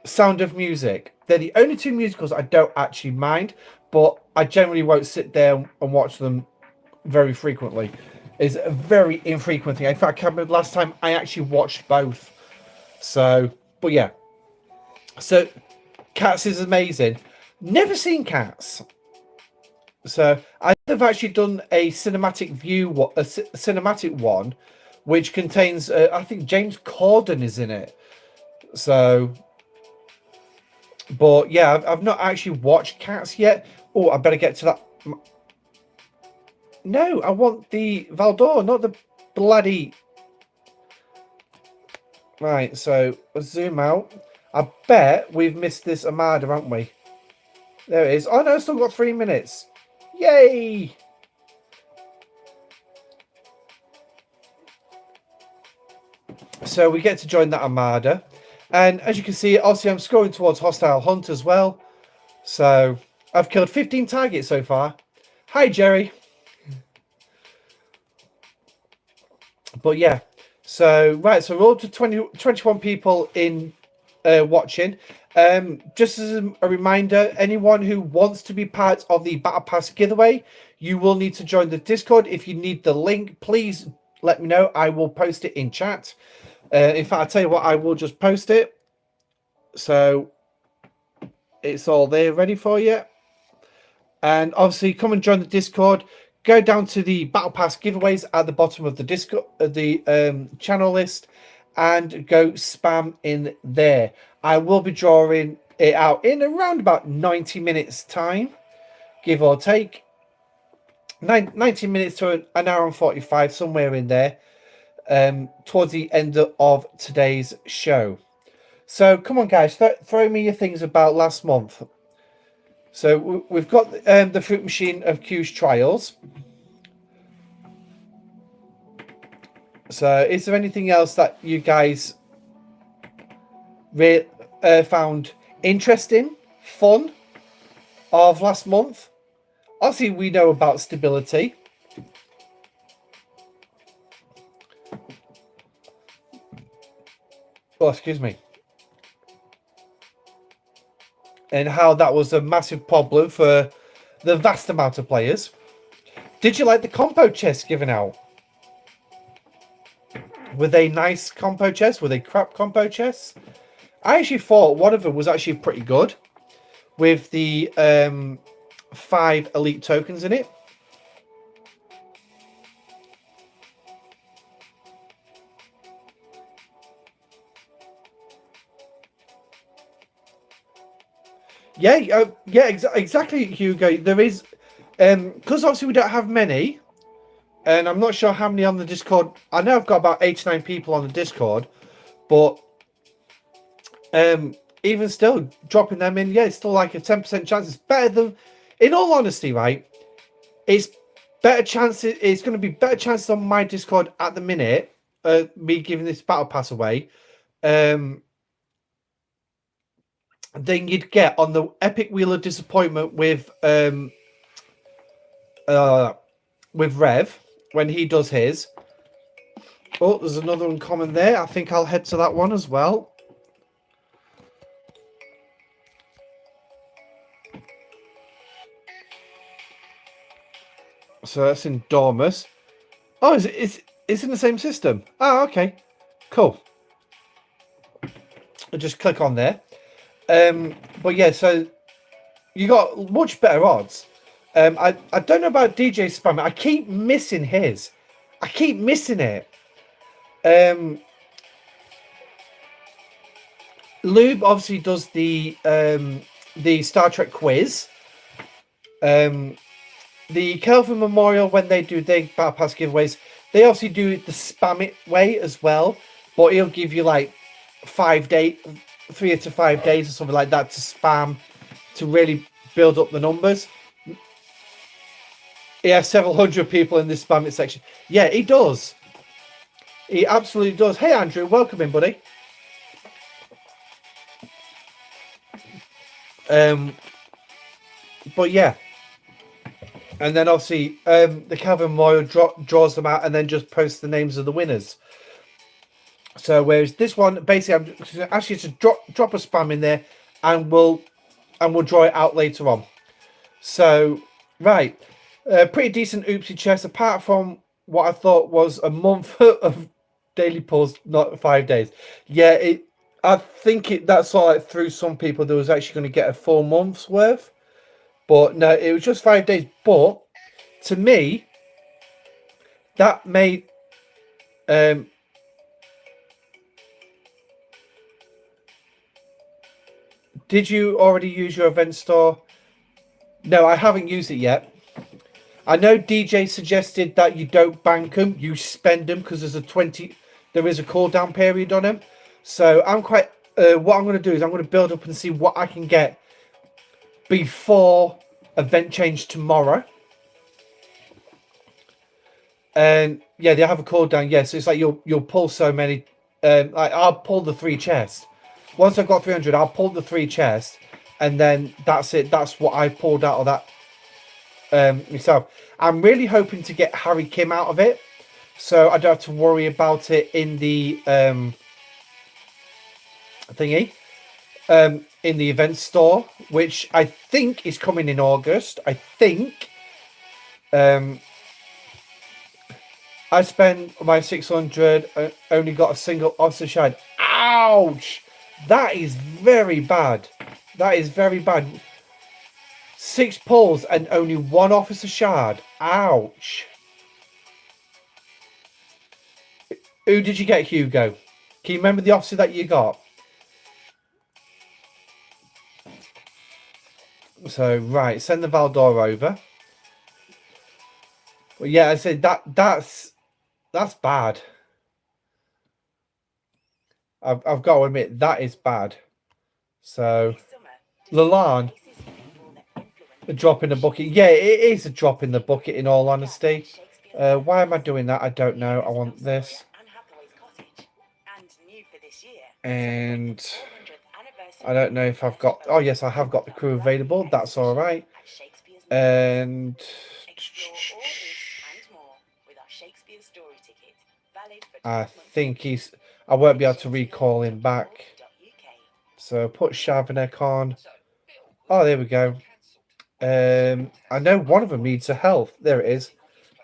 Sound of Music. They're the only two musicals I don't actually mind, but I generally won't sit there and watch them very frequently. It's a very infrequent thing. In fact, I remember last time I actually watched both. So, but yeah. So, Cats is amazing. Never seen Cats. So, I've actually done a cinematic view, a cinematic one, which contains, I think James Corden is in it. So, but yeah, I've not actually watched Cats yet. Oh, I better get to that. No, I want the Valdor, not the bloody. Right, so let's zoom out. I bet we've missed this Armada, haven't we? There it is. Oh no, still got 3 minutes. Yay! So we get to join that Armada. And as you can see, obviously I'm scoring towards Hostile Hunt as well. So I've killed 15 targets so far. Hi, Jerry. But yeah, so right, so we're up to 21 people in watching. Just as a reminder, anyone who wants to be part of the Battle Pass giveaway, you will need to join the Discord. If you need the link, please let me know. I will post it in chat. In fact, I'll tell you what, I will just post it. So it's all there ready for you. And obviously, come and join the Discord. Go down to the Battle Pass giveaways at the bottom of the Discord, the channel list, and go spam in there. I will be drawing it out in around about 90 minutes time, give or take. 90 minutes to an hour and 45, somewhere in there, towards the end of today's show. So come on, guys, throw me your things about last month. So we've got the Fruit Machine of Q's Trials. So is there anything else that you guys found interesting, fun of last month? Obviously, we know about stability. Oh, excuse me. And how that was a massive problem for the vast amount of players. Did you like the compo chests given out? Were they nice compo chests? Were they crap compo chests? I actually thought one of them was actually pretty good, with the 5 elite tokens in it. Yeah, exactly, Hugo. There is, because obviously we don't have many, and I'm not sure how many on the Discord. I know I've got about 89 people on the Discord, but even still, dropping them in, yeah, it's still like a 10% chance. It's better than, in all honesty, right? It's better chances. It's going to be better chances on my Discord at the minute, me giving this battle pass away, than you'd get on the Epic Wheel of Disappointment with Rev when he does his. Oh, there's another uncommon there. I think I'll head to that one as well. So that's in Dormus. Oh, it's in the same system. Oh, okay. Cool. I'll just click on there. But yeah, so you got much better odds. I don't know about DJ Spam. I keep missing his. I keep missing it. Lube obviously does the Star Trek quiz. The Kelvin Memorial, when they do their Battle Pass giveaways, they obviously do it the spam it way as well. But he'll give you like 3 to 5 days or something like that to spam to really build up the numbers. He has several hundred people in this spam it section. Yeah, he does. He absolutely does. Hey, Andrew, welcome in, buddy. But yeah. And then obviously the Calvin Royal draws them out and then just posts the names of the winners. So whereas this one, basically, I'm actually to drop a spam in there, and we'll draw it out later on. So right, pretty decent oopsie chest, apart from what I thought was a month of daily pulls, not 5 days. Yeah, I think that's all like through some people there was actually going to get a full month's worth, but no, it was just 5 days. But to me, that made did you already use your event store? No, I haven't used it yet. I know DJ suggested that you don't bank them, you spend them because there is a cooldown period on them. So I'm quite. What I'm going to do is I'm going to build up and see what I can get before event change tomorrow. And yeah, they have a cooldown. Yeah, so it's like you'll pull so many. Like I'll pull the 3 chests. Once I've got 300, I'll pull the 3 chests, and then that's it. That's what I pulled out of that myself. I'm really hoping to get Harry Kim out of it, so I don't have to worry about it in the thingy, in the event store, which I think is coming in August. I think. I spent my 600, only got a single officer shine. Ouch! That is very bad. That is very bad. 6 pulls and only 1 officer shard. Ouch. Who did you get, Hugo? Can you remember the officer that you got? So, right, send the Valdor over. Well, yeah, I said that's bad. I've got to admit, that is bad. So, Lalane, a drop in the bucket. Yeah, it is a drop in the bucket, in all honesty. Why am I doing that? I don't know. I want this. And I don't know if I've got... Oh, yes, I have got the crew available. That's all right. And... I think he's... I won't be able to recall him back. So put Shavnek on. Oh, there we go. I know one of them needs a health. There it is.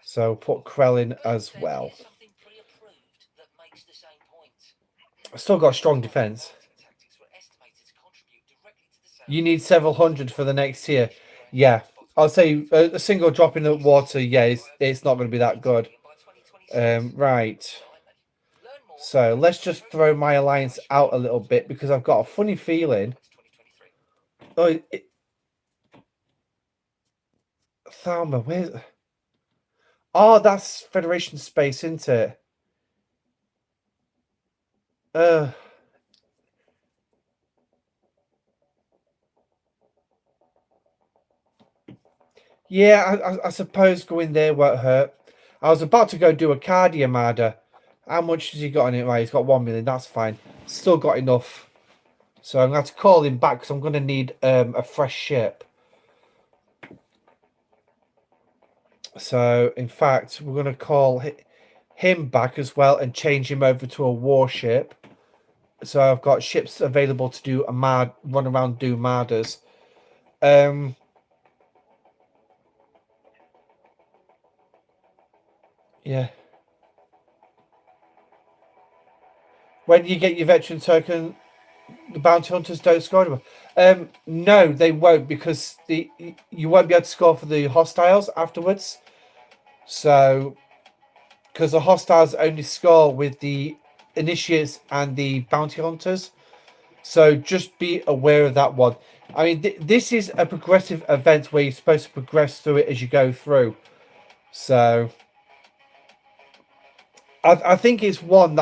So put Krellin as well. I still got strong defense. You need several hundred for the next tier. Yeah, I'll say a single drop in the water. Yeah, it's not going to be that good. Right. So let's just throw my alliance out a little bit because I've got a funny feeling. Oh, Thalma, where's... Oh, that's Federation space, isn't it? Yeah, I suppose going there won't hurt. I was about to go do a Cardia Armada. How much has he got on it? Right, he's got 1 million. That's fine. Still got enough. So I'm going to have to call him back because I'm going to need a fresh ship. So, in fact, we're going to call him back as well and change him over to a warship. So I've got ships available to do run around, do Armadas. Yeah. When you get your veteran token, the bounty hunters don't score anymore. No, they won't, because you won't be able to score for the hostiles afterwards. So, because the hostiles only score with the initiates and the bounty hunters. So just be aware of that one. I mean, this is a progressive event where you're supposed to progress through it as you go through. So I think it's one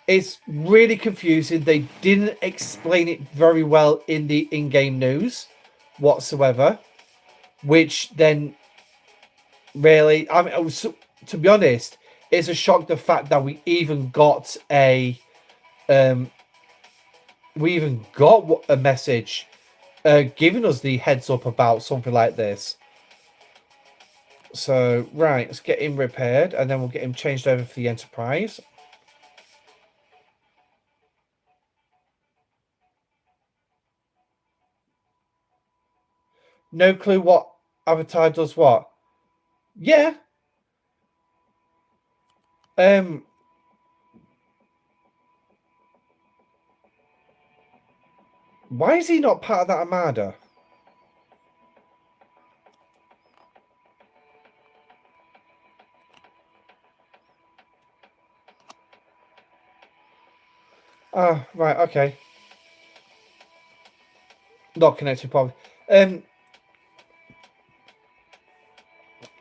it's really confusing. They didn't explain it very well in the in-game news whatsoever, which then really, I mean, to be honest, it's a shock the fact that we even got a message giving us the heads up about something like this. So, right, let's get him repaired, and then we'll get him changed over for the Enterprise. No clue what avatar does what. Yeah. Why is he not part of that Armada? Ah, right, okay. Not connected, probably.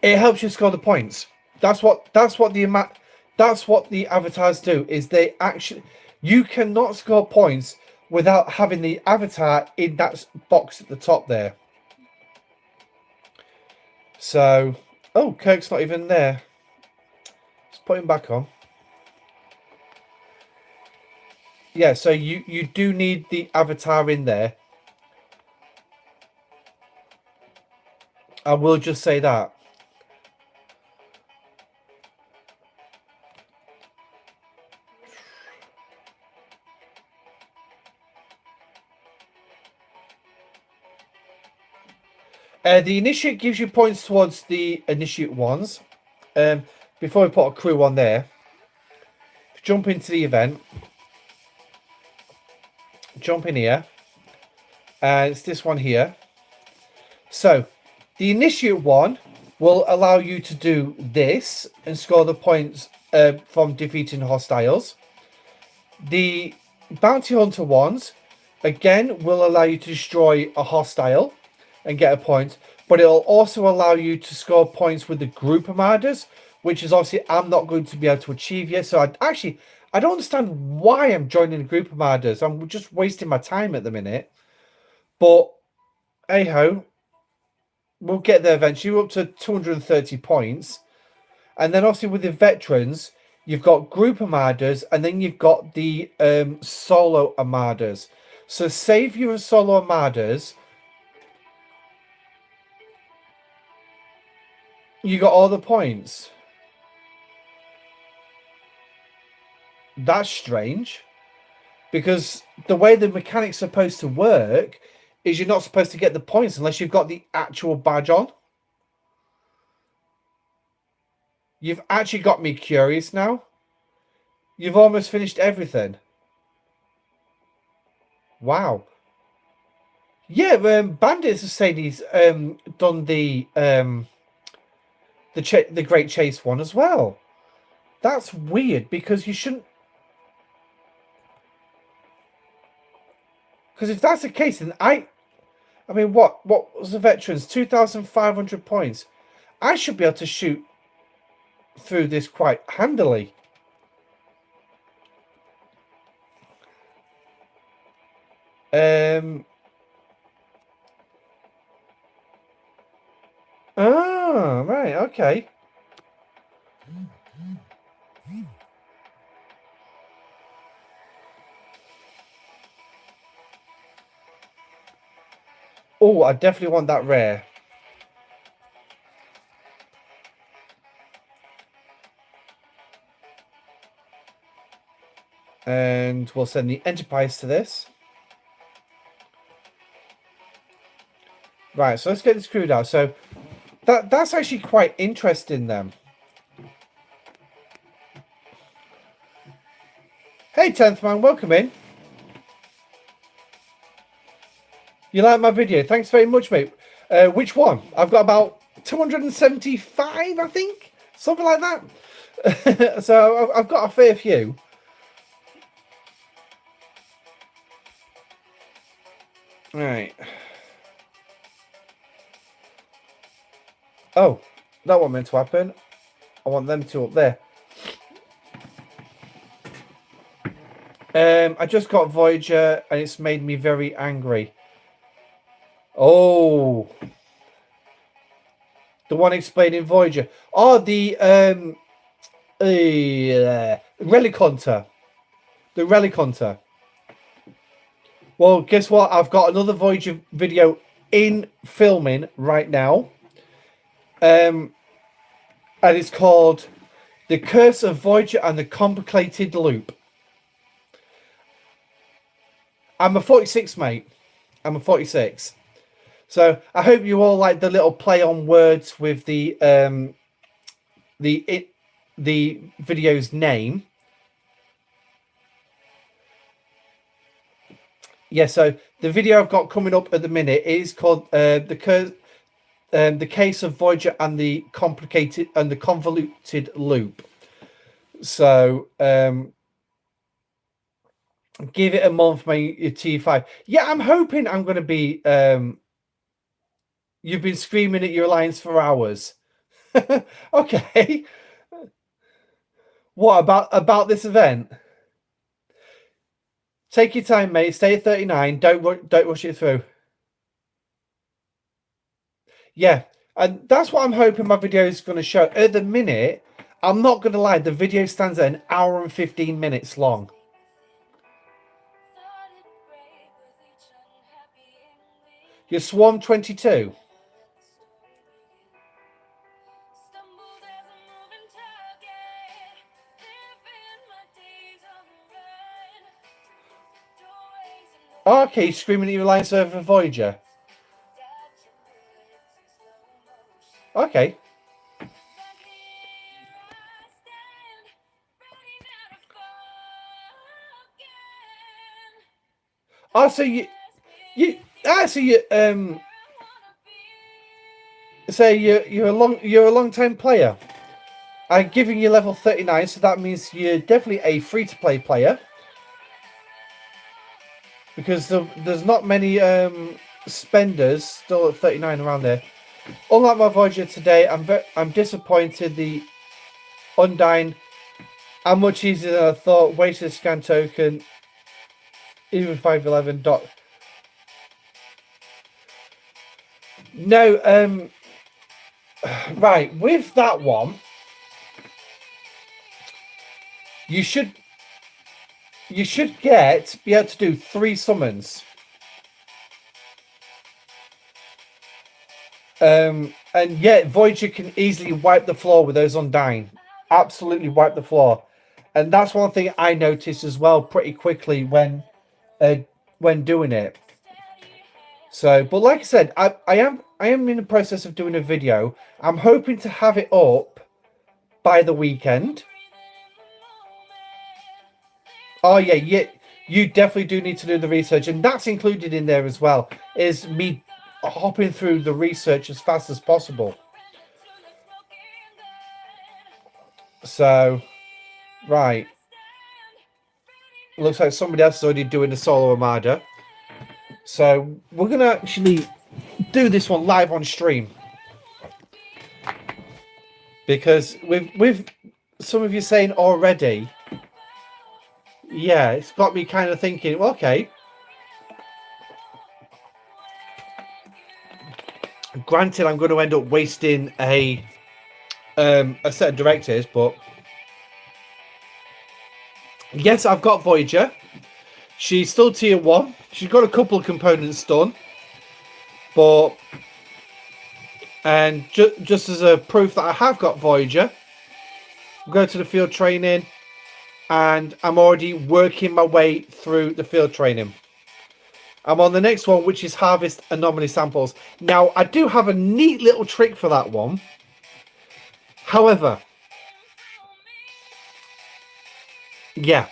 It helps you score the points. That's what the avatars do. Is they actually, you cannot score points without having the avatar in that box at the top there. So, oh, Kirk's not even there. Let's put him back on. Yeah, so you do need the avatar in there. I will just say that. The initiate gives you points towards the initiate ones. Before we put a crew on there, jump into the event. Jump in here. And it's this one here. So, the initiate one will allow you to do this and score the points from defeating hostiles. The bounty hunter ones, again, will allow you to destroy a hostile and get a point, but it'll also allow you to score points with the group armadas, which is obviously I'm not going to be able to achieve yet. So I don't understand why I'm joining the group armadas. I'm just wasting my time at the minute. But hey ho, we'll get there eventually. We're up to 230 points. And then obviously with the veterans, you've got group armadas, and then you've got the solo armadas. So save your solo armadas. You got all the points. That's strange. Because the way the mechanic's supposed to work is you're not supposed to get the points unless you've got the actual badge on. You've actually got me curious now. You've almost finished everything. Wow. Yeah, Bandits are saying he's done the Great Chase one as well. That's weird because you shouldn't. Because if that's the case, then I mean, what was the veterans? 2,500 points. I should be able to shoot through this quite handily. Oh, right, okay. Oh, I definitely want that rare. And we'll send the Enterprise to this. Right, so let's get this crewed out. So that's actually quite interesting then. Hey, 10th man, welcome in. You like my video? Thanks very much, mate. Which one? I've got about 275, I think. Something like that. So I've got a fair few. Right. Oh, that wasn't meant to happen. I want them two up there. I just got Voyager and it's made me very angry. Oh. The one explaining Voyager. Oh, the Relic Hunter. The Relic Hunter. Well, guess what? I've got another Voyager video in filming right now. And it's called The Curse of Voyager and the Complicated Loop. I'm a 46, mate. I'm a 46. So I hope you all like the little play on words with the video's name. Yeah, so the video I've got coming up at the minute is called the Case of Voyager and the Complicated and the Convoluted Loop. So give it a month, mate. Your T5. Yeah, I'm hoping I'm going to be. You've been screaming at your alliance for hours. Okay. What about this event? Take your time, mate. Stay at 39. Don't rush it through. Yeah, and that's what I'm hoping my video is going to show. At the minute, I'm not going to lie, the video stands at 1 hour and 15 minutes long. Your Swarm 22. Oh, okay, screaming at your alliance over Voyager. Okay. Oh, so you you're a long time player. I'm giving you level 39, so that means you're definitely a free-to-play player. Because there's not many spenders still at 39 around there. Unlike my Voyager today, I'm disappointed. The Undyne are much easier than I thought. Wasted scan token, even 511 dot. No, right, with that one, you should be able to do 3 summons. And yet Voyager can easily wipe the floor with those Undyne. Absolutely wipe the floor. And that's one thing I noticed as well pretty quickly when doing it. So, but like I said, I am in the process of doing a video. I'm hoping to have it up by the weekend. Oh yeah, you definitely do need to do the research, and that's included in there as well. Is me hopping through the research as fast as possible. So, right. Looks like somebody else is already doing the solo Armada. So we're gonna actually do this one live on stream, because with some of you saying already, yeah, it's got me kind of thinking, well, okay, granted I'm going to end up wasting a set of directives, but yes, I've got Voyager. She's still tier 1. She's got a couple of components done, but and just as a proof that I have got Voyager, go to the field training, and I'm already working my way through the field training. I'm on the next one, which is harvest anomaly samples. Now, I do have a neat little trick for that one. However, yeah,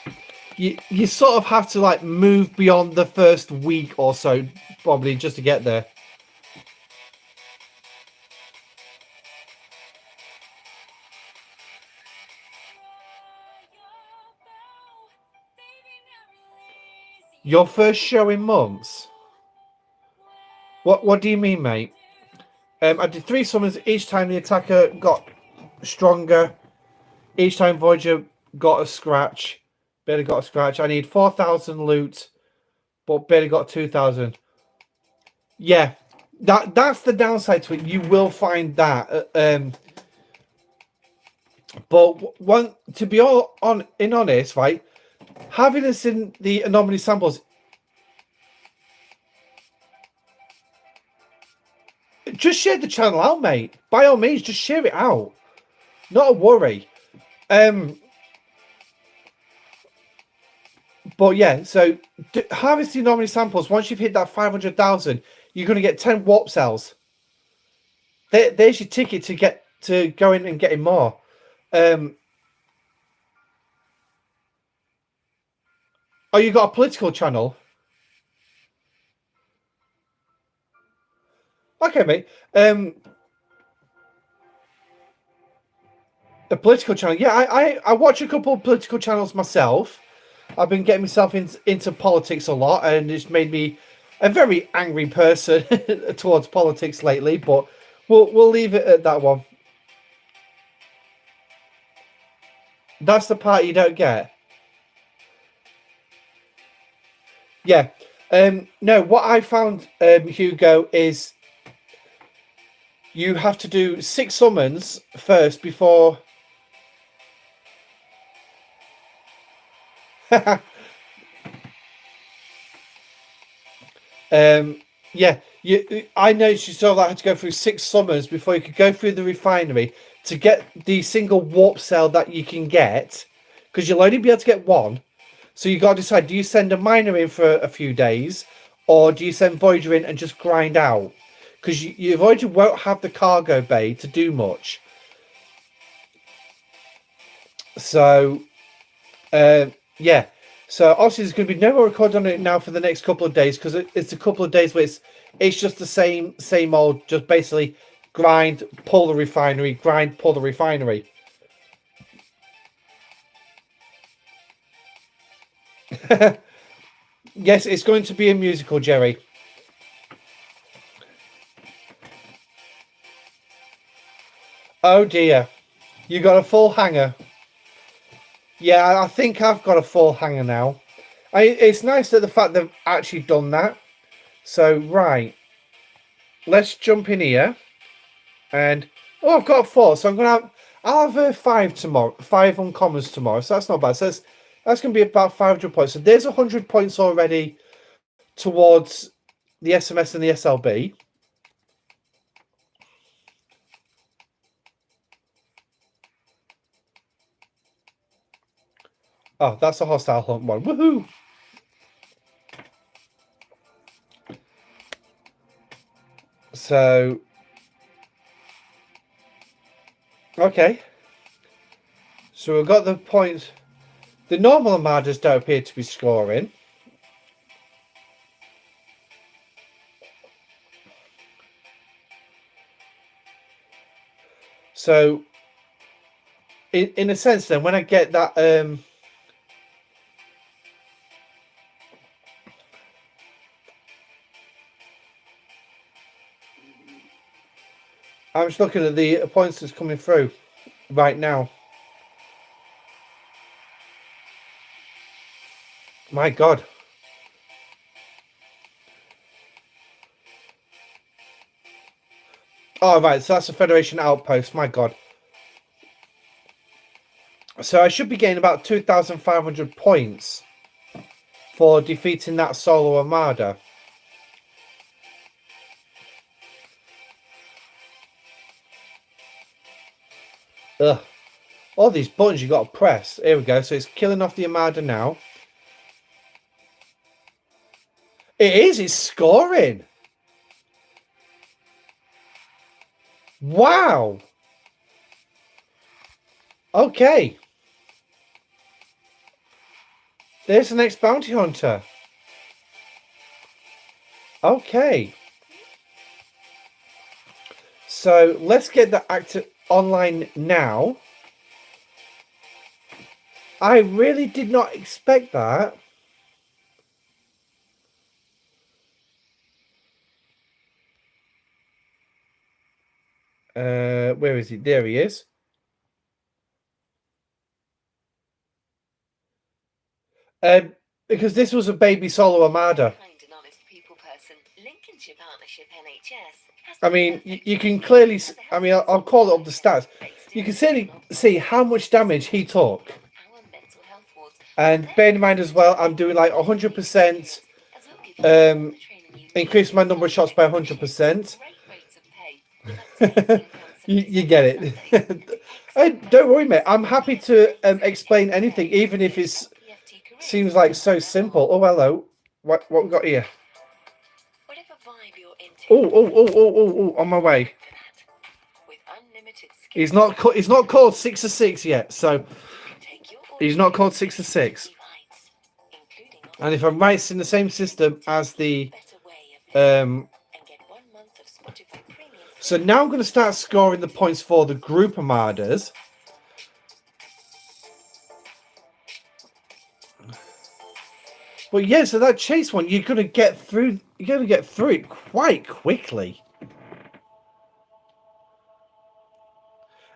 you sort of have to like move beyond the first week or so, probably, just to get there. Your first show in months? What do you mean, mate? I did 3 summons. Each time the attacker got stronger. Each time Voyager got a scratch. Barely got a scratch. I need 4,000 loot, but barely got 2,000. Yeah, that's the downside to it. You will find that. But to be honest, right? Having this in the anomaly samples, just share the channel out, mate. By all means, just share it out. Not a worry. But yeah, so harvesting normally samples, once you've hit that 500,000, you're going to get 10 warp cells. There's your ticket to get to go in and getting more. Oh, you got a political channel? Okay, mate. A political channel. Yeah, I watch a couple of political channels myself. I've been getting myself into politics a lot, and it's made me a very angry person towards politics lately. But we'll leave it at that one. That's the part you don't get. Yeah. No, what I found, Hugo, is you have to do 6 summons first before. Yeah, I noticed you still had to go through 6 summons before you could go through the refinery to get the single warp cell that you can get, because you'll only be able to get one. So you got to decide: do you send a miner in for a few days, or do you send Voyager in and just grind out? Because you Voyager won't have the cargo bay to do much. So, yeah. So obviously there's going to be no more recording on it now for the next couple of days, because it's a couple of days where it's just the same old, just basically grind, pull the refinery, grind, pull the refinery. Yes, it's going to be a musical, Jerry. Oh dear, you got a full hanger. Yeah, I think I've got a full hanger now. It's nice that the fact they've actually done that. So, right. Let's jump in here. And, oh, I've got a 4. So I'll have 5 tomorrow. 5 uncommons tomorrow. So that's not bad. So that's going to be about 500 points. So there's 100 points already towards the SMS and the SLB. Oh, that's a hostile hunt one. Woohoo! So, okay. So we've got the points. The normal Armadas don't appear to be scoring. So, in a sense, then, when I get that, I'm just looking at the points that's coming through right now. My God. Oh, right. So that's a Federation outpost. My God. So I should be getting about 2,500 points for defeating that solo armada. Ugh. All these buttons you got to press. Here we go. So it's killing off the armada now. It is. It's scoring. Wow. Okay. There's the next bounty hunter. Okay. So let's get that active online now. I really did not expect that. Where is he? There he is. Because this was a baby solo armada. I mean, you can clearly. I mean, I'll call it up the stats. You can clearly see how much damage he took. And bear in mind as well, I'm doing like 100%. Increase my number of shots by 100%. You get it. Hey, don't worry, mate. I'm happy to explain anything, even if it seems like so simple. Oh, hello. What we got here? Oh, on my way. He's not called 6 of 6 yet, so he's not called 6 of 6. And if I'm right, it's in the same system as the so now I'm going to start scoring the points for the group armadas. But yeah, so that chase one, you're going to get through. You're going to get through it quite quickly.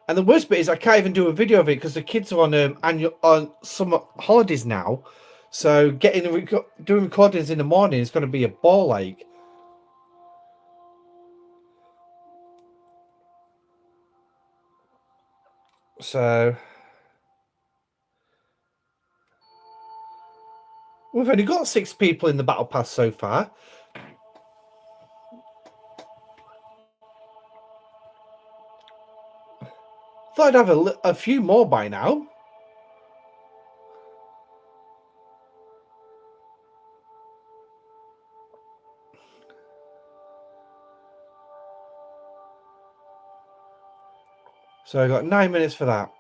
And the worst bit is I can't even do a video of it because the kids are on summer holidays now. So doing recordings in the morning is going to be a ball ache. So we've only got 6 people in the battle pass so far. Thought I'd have a few more by now. So I got 9 minutes for that.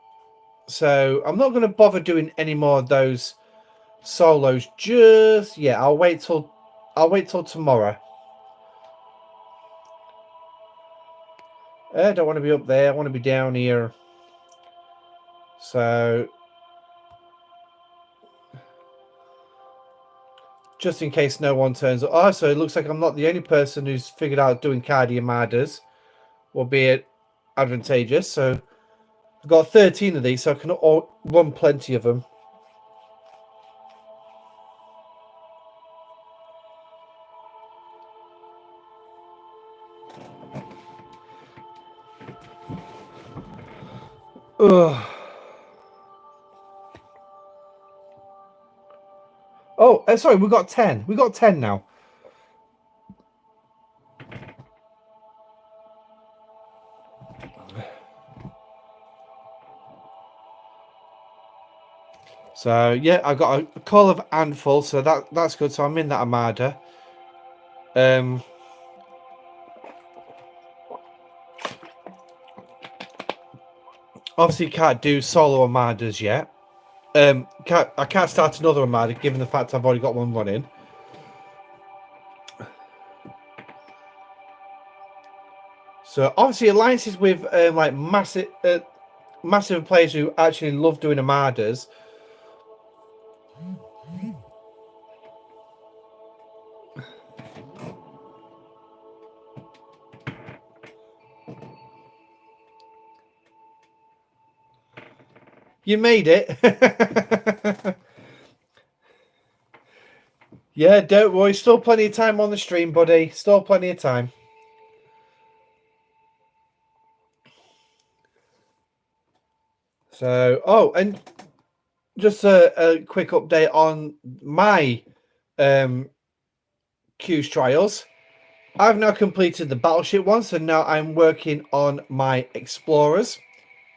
So I'm not going to bother doing any more of those solos just yet. I'll wait till tomorrow. I don't want to be up there. I want to be down here. So just in case no one turns up. Oh, so it looks like I'm not the only person who's figured out doing cardio matters will be advantageous. So I've got 13 of these, so I can run plenty of them. Ugh. Oh, sorry, we got 10. We got 10 now. So yeah, I got a call of handful, so that's good. So I'm in that armada. Obviously can't do solo armadas yet. I can't start another armada given the fact I've already got one running. So obviously alliances with like massive players who actually love doing armadas. You made it. Yeah, don't worry. Still plenty of time on the stream, buddy. Still plenty of time. So, oh, and just a quick update on my Q's trials. I've now completed the battleship one, so now I'm working on my explorers.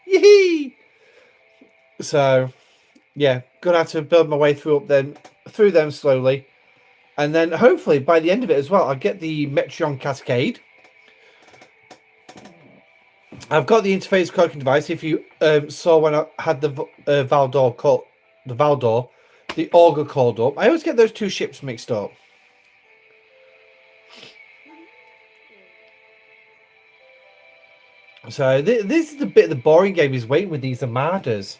Yee! So, yeah, gonna have to build my way through them slowly, and then hopefully by the end of it as well, I'll get the Metreon Cascade. I've got the interface cloaking device. If you saw when I had the Valdor the Augur called up. I always get those two ships mixed up. So this is the bit of the boring game is waiting with these armadas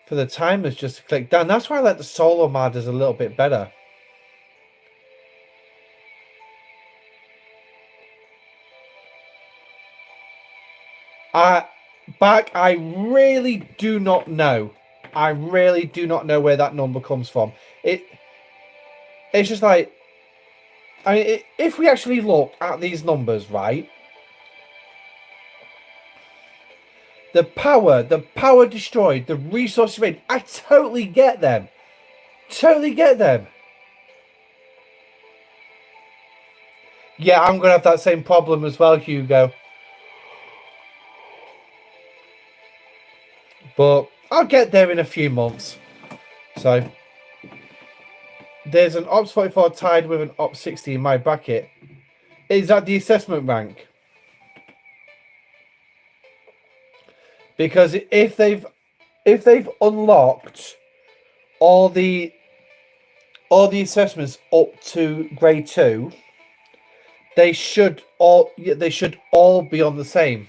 for the timers just to click down. That's why I like the solo armadas a little bit better. I really do not know. I really do not know where that number comes from. It's just like, I mean, if we actually look at these numbers, right? The power destroyed, the resources made. I totally get them. Totally get them. Yeah, I'm going to have that same problem as well, Hugo. But I'll get there in a few months. So there's an Ops 44 tied with an Ops 60 in my bracket. Is that the assessment rank? Because if they've unlocked all the assessments up to grade 2, they should all be on the same.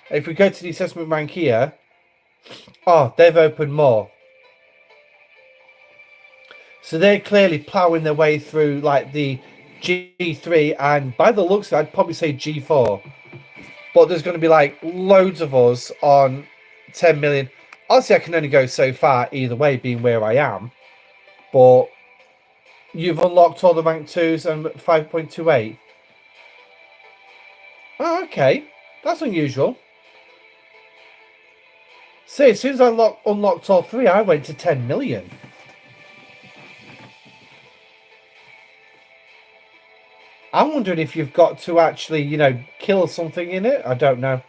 If we go to the assessment rank here, they've opened more. So they're clearly ploughing their way through like the G3, and by the looks of it, I'd probably say G4. But there's going to be like loads of us on 10 million. Obviously, I can only go so far either way, being where I am. But you've unlocked all the rank 2s and 5.28. Oh, okay. That's unusual. See, as soon as I unlocked all 3, I went to 10 million. I'm wondering if you've got to actually, kill something in it. I don't know.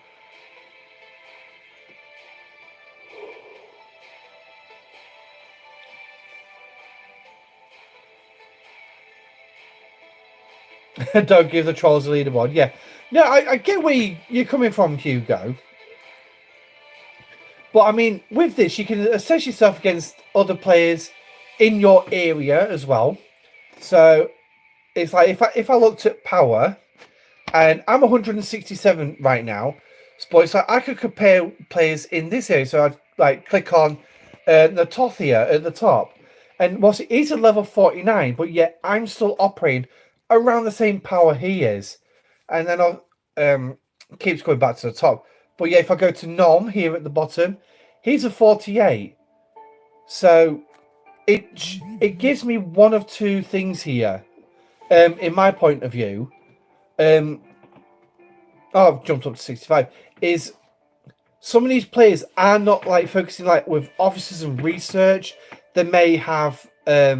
Don't give the trolls a leaderboard. Yeah. No, I get where you're coming from, Hugo. But, I mean, with this, you can assess yourself against other players in your area as well. So, it's like if I looked at power, and I'm 167 right now, but it's like I could compare players in this area. So I'd like click on the Tothia at the top, and he's a level 49, but yet I'm still operating around the same power he is, and then I'll keeps going back to the top. But yeah, if I go to Nom here at the bottom, he's a 48. So it gives me one of two things here. In my point of view, I've jumped up to 65. Is some of these players are not like focusing like with officers and research. They may have they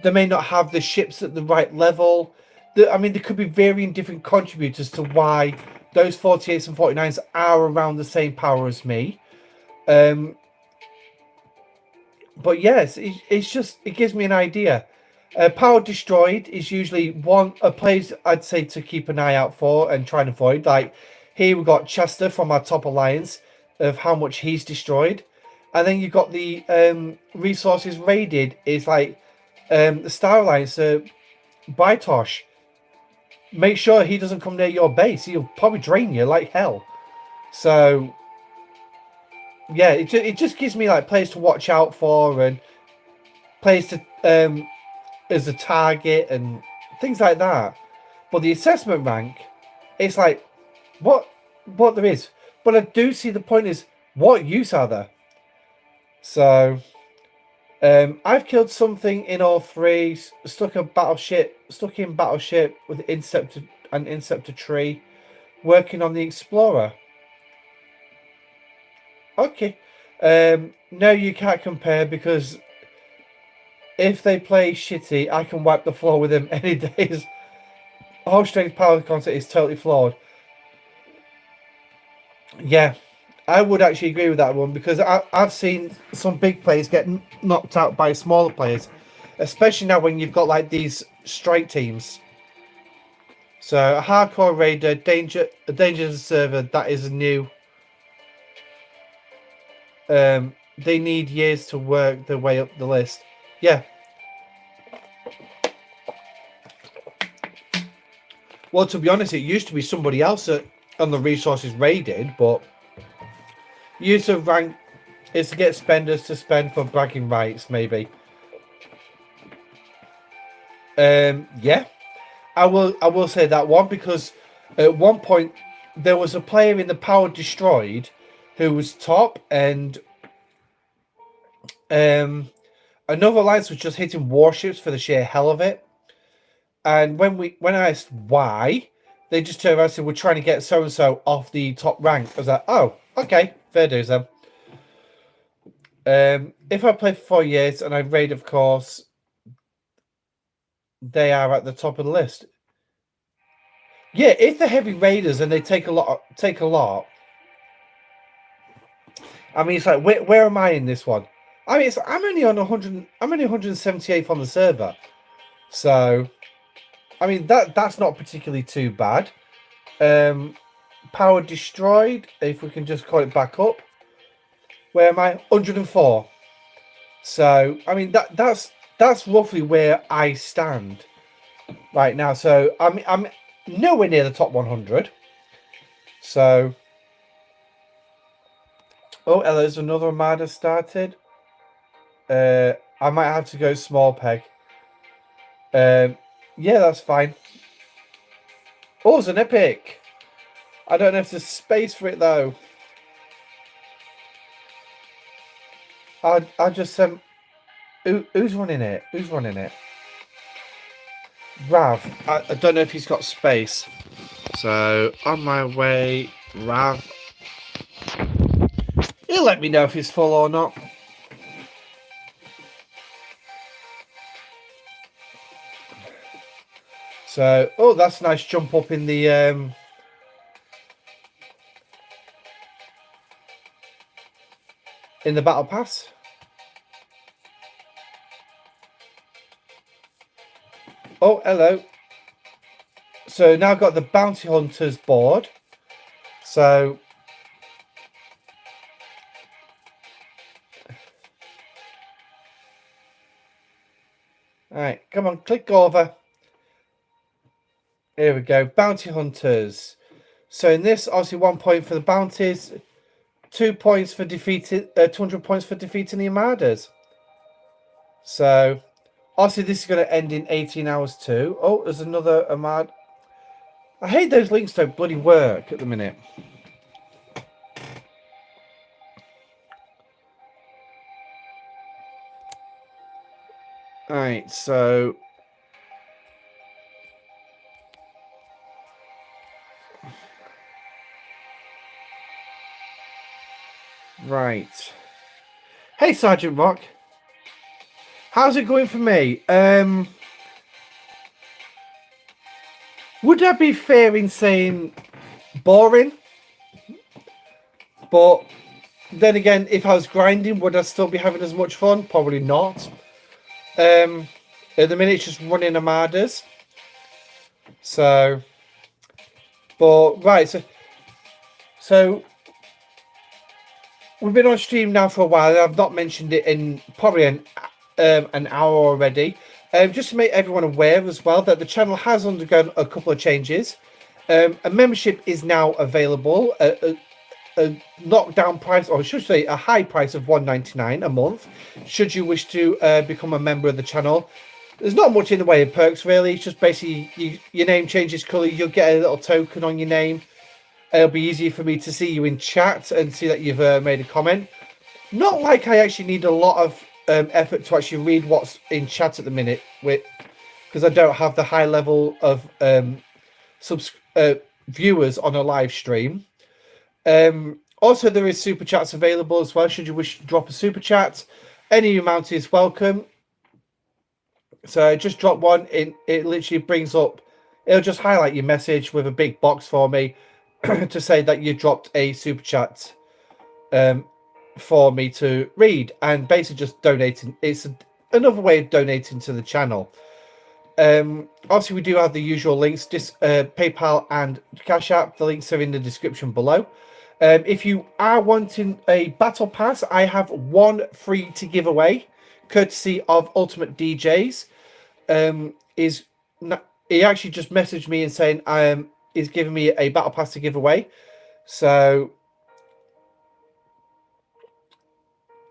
may not have the ships at the right level. I mean, there could be varying different contributors to why those 48s and 49s are around the same power as me. But yes, it's just, it gives me an idea. Power destroyed is usually a place I'd say to keep an eye out for and try and avoid. Like here we've got Chester from our top alliance of how much he's destroyed. And then you've got the resources raided is like the Star Alliance, Baitosh. Make sure he doesn't come near your base. He'll probably drain you like hell. So yeah, it just gives me like players to watch out for and players to as a target and things like that. But the assessment rank, it's like what there is. But I do see the point is what use are there? So I've killed something in all 3, stuck in battleship with an interceptor tree, working on the explorer. Okay. No, you can't compare because if they play shitty, I can wipe the floor with them any days. Whole strength power concept is totally flawed. Yeah, I would actually agree with that one because I've seen some big players get knocked out by smaller players, especially now when you've got like these strike teams. So a hardcore raider, a dangerous server that is new. They need years to work their way up the list. Yeah. Well, to be honest, it used to be somebody else on the resources raided, but use of rank is to get spenders to spend for bragging rights, maybe. Yeah, I will say that one because at one point there was a player in the Power Destroyed who was top, and another alliance was just hitting warships for the sheer hell of it. And when I asked why, they just turned around and said, we're trying to get so-and-so off the top rank. I was like, oh, okay, fair dues then. If I play for 4 years and I raid, of course, they are at the top of the list. Yeah, if they're heavy raiders and they take a lot. I mean, it's like, where am I in this one? I mean, I'm only on 100. I'm only 178th on the server, so I mean that's not particularly too bad. Power destroyed. If we can just call it back up. Where am I? 104. So I mean that's roughly where I stand right now. So I'm nowhere near the top 100. So oh, there's another Armada started. I might have to go small peg. Yeah, that's fine. Oh, it's an epic. I don't know if there's space for it though. I just who's running it? Who's running it? Rav. I don't know if he's got space. So on my way, Rav. He'll let me know if he's full or not. So, oh, that's a nice jump up in the battle pass. Oh, hello. So now I've got the bounty hunters board. So all right, come on, click over. Here we go, bounty hunters. So in this, obviously 1 point for the bounties, 2 points for defeating, 200 points for defeating the Armadas. So obviously this is going to end in 18 hours too. Oh, there's another Armada. I hate those links don't bloody work at the minute. All right, so right. Hey, Sergeant Rock. How's it going for me? Would I be fair in saying boring? But then again, if I was grinding, would I still be having as much fun? Probably not. At the minute, it's just running Armadas. So, but right, so we've been on stream now for a while. I've not mentioned it in probably an hour already. Just to make everyone aware as well that the channel has undergone a couple of changes. A membership is now available at a knockdown price, or I should say a high price of $1.99 a month, should you wish to become a member of the channel. There's not much in the way of perks, really. It's just basically your name changes colour. You'll get a little token on your name. It'll be easier for me to see you in chat and see that you've made a comment. Not like I actually need a lot of effort to actually read what's in chat at the minute, because I don't have the high level of viewers on a live stream. Also, there is super chats available as well. Should you wish to drop a super chat, any amount is welcome. So just drop one. It literally brings up. It'll just highlight your message with a big box for me to say that you dropped a super chat for me to read, and basically just donating. It's another way of donating to the channel. Obviously, we do have the usual links, PayPal and Cashapp. The links are in the description below. If you are wanting a battle pass, I have one free to give away, courtesy of Ultimate DJs. He actually just messaged me and saying he's giving me a battle pass to give away. So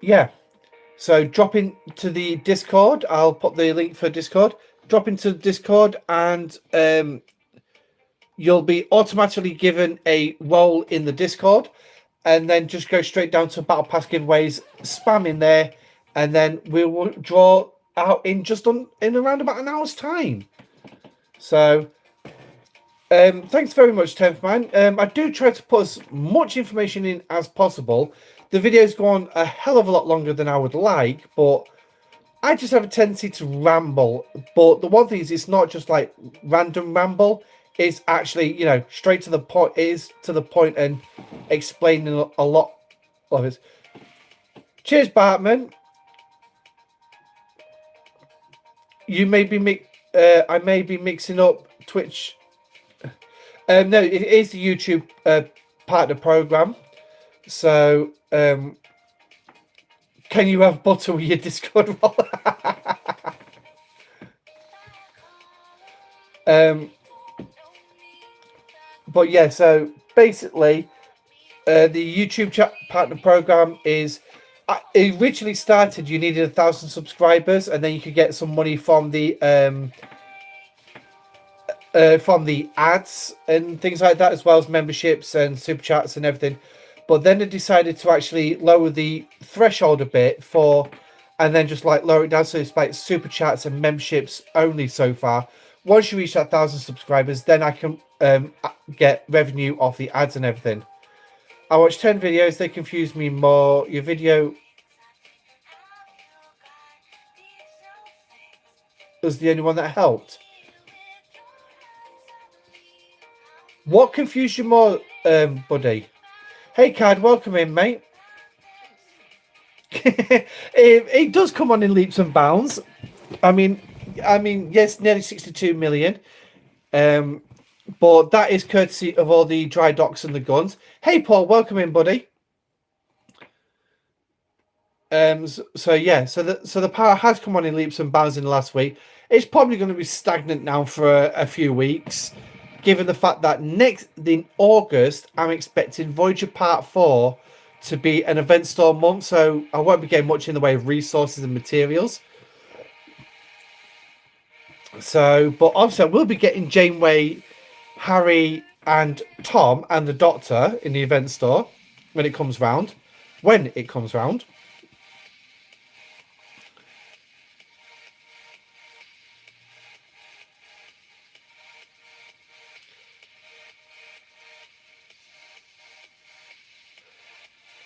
yeah, so drop into the Discord. I'll put the link for Discord. Drop into Discord and you'll be automatically given a role in the Discord, and then just go straight down to Battle Pass giveaways, spam in there, and then we will draw out in around about an hour's time. So thanks very much, 10th Man. I do try to put as much information in as possible. The videos go on a hell of a lot longer than I would like, but I just have a tendency to ramble. But the one thing is, it's not just like random ramble. It's actually, straight to the point. It is to the point and explaining a lot of it. Cheers, Bartman. You may be I may be mixing up Twitch. No, it is the YouTube partner program. So, can you have butter with your Discord wallet? But yeah, so basically, the YouTube chat partner program is. It originally started. You needed 1,000 subscribers, and then you could get some money from the ads and things like that, as well as memberships and super chats and everything. But then they decided to actually lower the threshold a bit and then just like lower it down, so it's like super chats and memberships only so far. Once you reach that 1,000 subscribers, then I can get revenue off the ads and everything. I watched 10 videos. They confused me more. Your video was the only one that helped. What confused you more, buddy? Hey, Cad, welcome in, mate. It does come on in leaps and bounds. I mean, yes, nearly 62 million. But that is courtesy of all the dry docks and the guns. Hey, Paul, welcome in, buddy. So yeah, so the power has come on in leaps and bounds in the last week. It's probably going to be stagnant now for a few weeks, given the fact that in August I'm expecting Voyager Part 4 to be an event store month, so I won't be getting much in the way of resources and materials. So, but obviously I will be getting Janeway, Harry, and Tom and the Doctor in the event store when it comes round.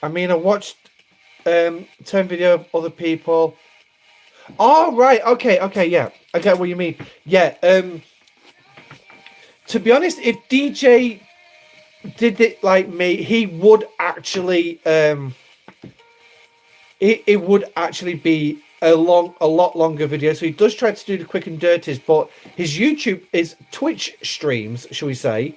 I mean, I watched 10 video of other people. Oh, right. Okay. Yeah. I get what you mean. Yeah. To be honest, if DJ did it like me, he would actually it would actually be a lot longer video. So he does try to do the quick and dirties, but his Twitch streams, shall we say,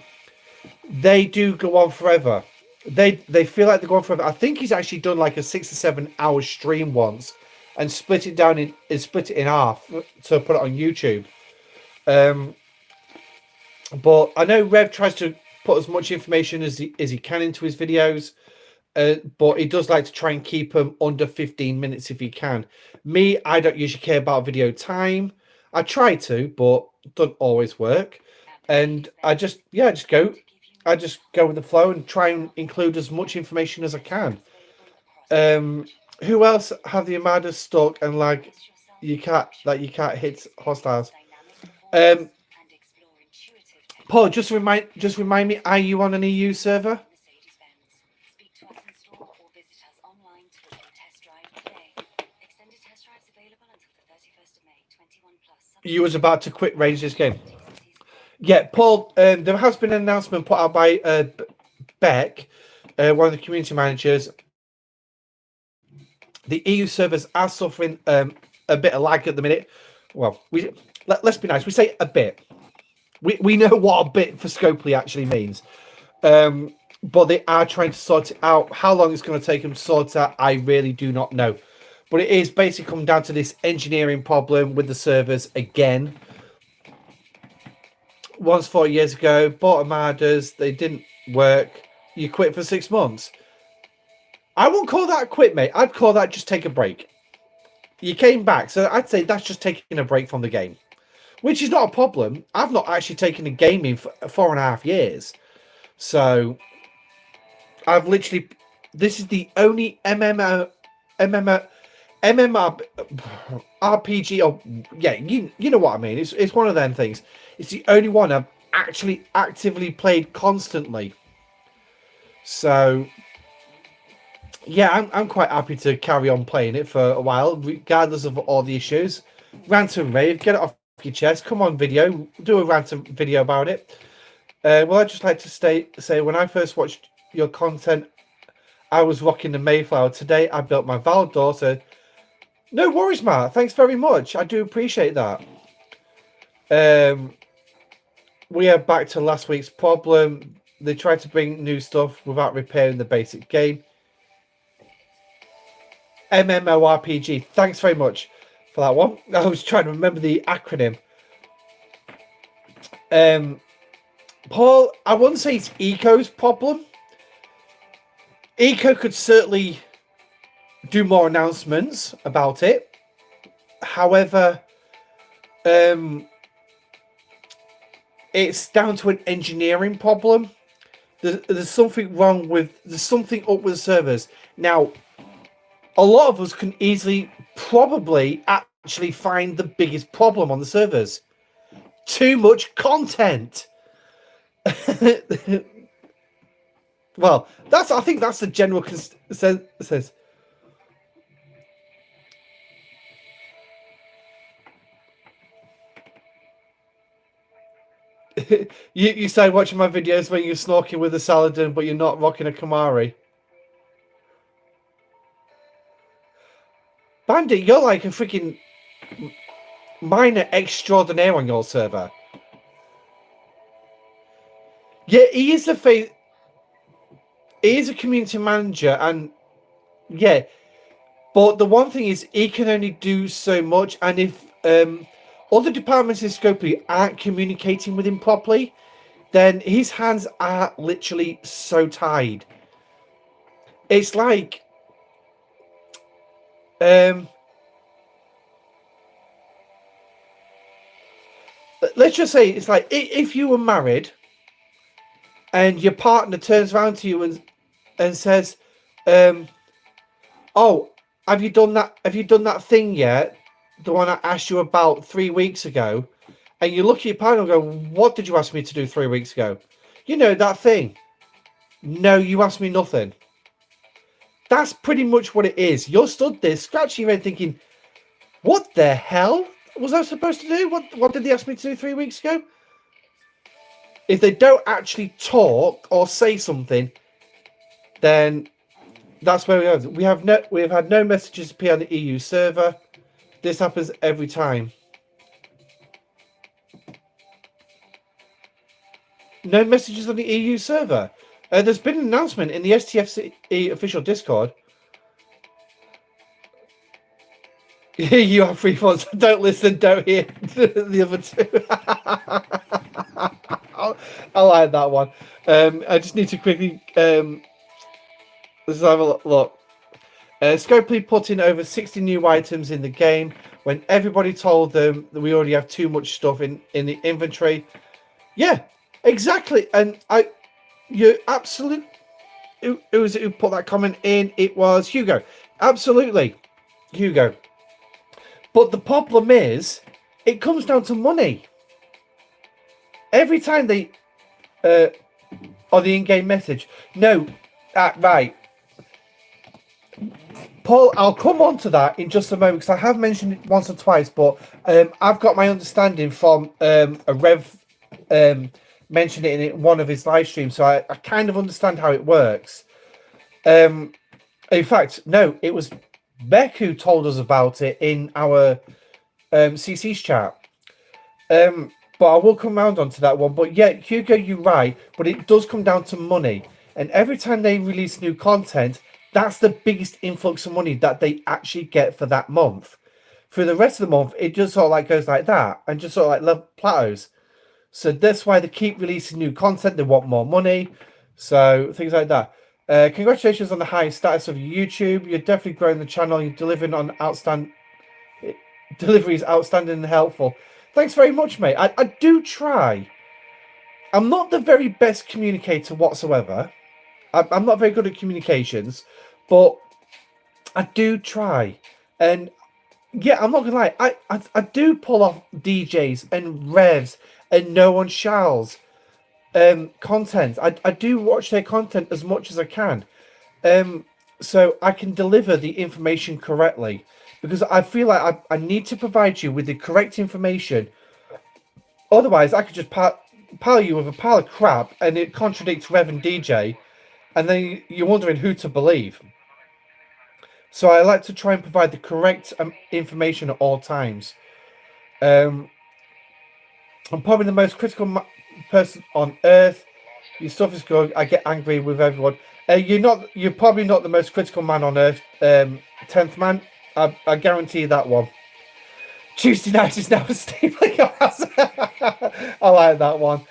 they do go on forever. They feel like they go on forever. I think he's actually done like a 6 or 7 hour stream once and split it in half to put it on YouTube. But I know Rev tries to put as much information as he can into his videos, but he does like to try and keep them under 15 minutes if he can. Me, I don't usually care about video time. I try to, but it doesn't always work. And I just go with the flow and try and include as much information as I can. Who else have the Armada stuck and like you can't hit hostiles? Paul, just remind me, are you on an EU server? You was about to quit Rage this game. Yeah, Paul, there has been an announcement put out by Beck, one of the community managers. The EU servers are suffering a bit of lag at the minute. Well, let's be nice. We say a bit. We know what a bit for Scopely actually means. But they are trying to sort it out. How long it's going to take them to sort it out, I really do not know. But it is basically come down to this engineering problem with the servers again. Once 4 years ago, bought Armadas, they didn't work. You quit for 6 months. I won't call that quit, mate. I'd call that just take a break. You came back, so I'd say that's just taking a break from the game, which is not a problem. I've not actually taken a game in for 4.5 years. So I've literally, this is the only MMR RPG, or yeah, you know what I mean. It's one of them things. It's the only one I've actually actively played constantly. So yeah, I'm quite happy to carry on playing it for a while, regardless of all the issues. Rant and rave, get it off your chest. Come on, video, do a rant and video about it. Well, I'd just like to say when I first watched your content, I was rocking the Mayflower. Today I built my Val daughter. No worries, Matt. Thanks very much. I do appreciate that. We are back to last week's problem. They tried to bring new stuff without repairing the basic game. MMORPG. Thanks very much for that one. I was trying to remember the acronym. Paul, I wouldn't say it's Eco's problem. Eco could certainly do more announcements about it. However, it's down to an engineering problem. There's something wrong with... There's something up with the servers. Now, a lot of us can easily probably actually find the biggest problem on the servers. Too much content. Well, I think that's the general consensus. You say watching my videos when you're snorking with a Saladin, but you're not rocking a Kamari. Bandit, you're like a freaking miner extraordinaire on your server. Yeah, he is He is a community manager, and yeah, but the one thing is he can only do so much, and if other departments in Scopely aren't communicating with him properly, then his hands are literally so tied. It's like let's just say it's like if you were married and your partner turns around to you and says, oh, have you done that thing yet? The one I asked you about 3 weeks ago. And you look at your partner and go, what did you ask me to do 3 weeks ago? You know, that thing. No, you asked me nothing. That's pretty much what it is. You're stood there scratching your head thinking, what the hell was I supposed to do? What did they ask me to do 3 weeks ago? If they don't actually talk or say something, then that's where we are. We have had no messages appear on the EU server. This happens every time. No messages on the EU server. There's been an announcement in the Stfc official Discord. You have free funds. Don't listen, don't hear the other two. I like that one. I just need to quickly let's have a look. Scopely put in over 60 new items in the game when everybody told them that we already have too much stuff in the inventory. Yeah, exactly. And you're absolute. Who was it who put that comment in? It was Hugo. Absolutely, Hugo. But the problem is, it comes down to money. Every time they, or the in-game message. No, right. Paul, I'll come on to that in just a moment because I have mentioned it once or twice, but I've got my understanding from a Rev mentioned it in one of his live streams, so I kind of understand how it works. In fact, no, it was Beck who told us about it in our CC's chat. But I will come round onto that one. But yeah, Hugo, you're right, but it does come down to money. And every time they release new content, that's the biggest influx of money that they actually get for that month. For the rest of the month, it just sort of like goes like that and just sort of like level plateaus. So that's why they keep releasing new content. They want more money. So things like that. Congratulations on the high status of YouTube. You're definitely growing the channel. You're delivering on deliveries outstanding and helpful. Thanks very much, mate. I do try. I'm not the very best communicator whatsoever. I'm not very good at communications, but I do try. And yeah, I'm not gonna lie. I do pull off DJs and revs and no one shalls content. I do watch their content as much as I can, so I can deliver the information correctly, because I feel like I need to provide you with the correct information. Otherwise, I could just pile you with a pile of crap and it contradicts Rev and DJ. and then you're wondering who to believe. So I like to try and provide the correct information at all times. I'm probably the most critical person on earth. Your stuff is good. I get angry with everyone. You're not. You're probably not the most critical man on earth. 10th man. I guarantee that one. Tuesday night is now a staple. I like that one.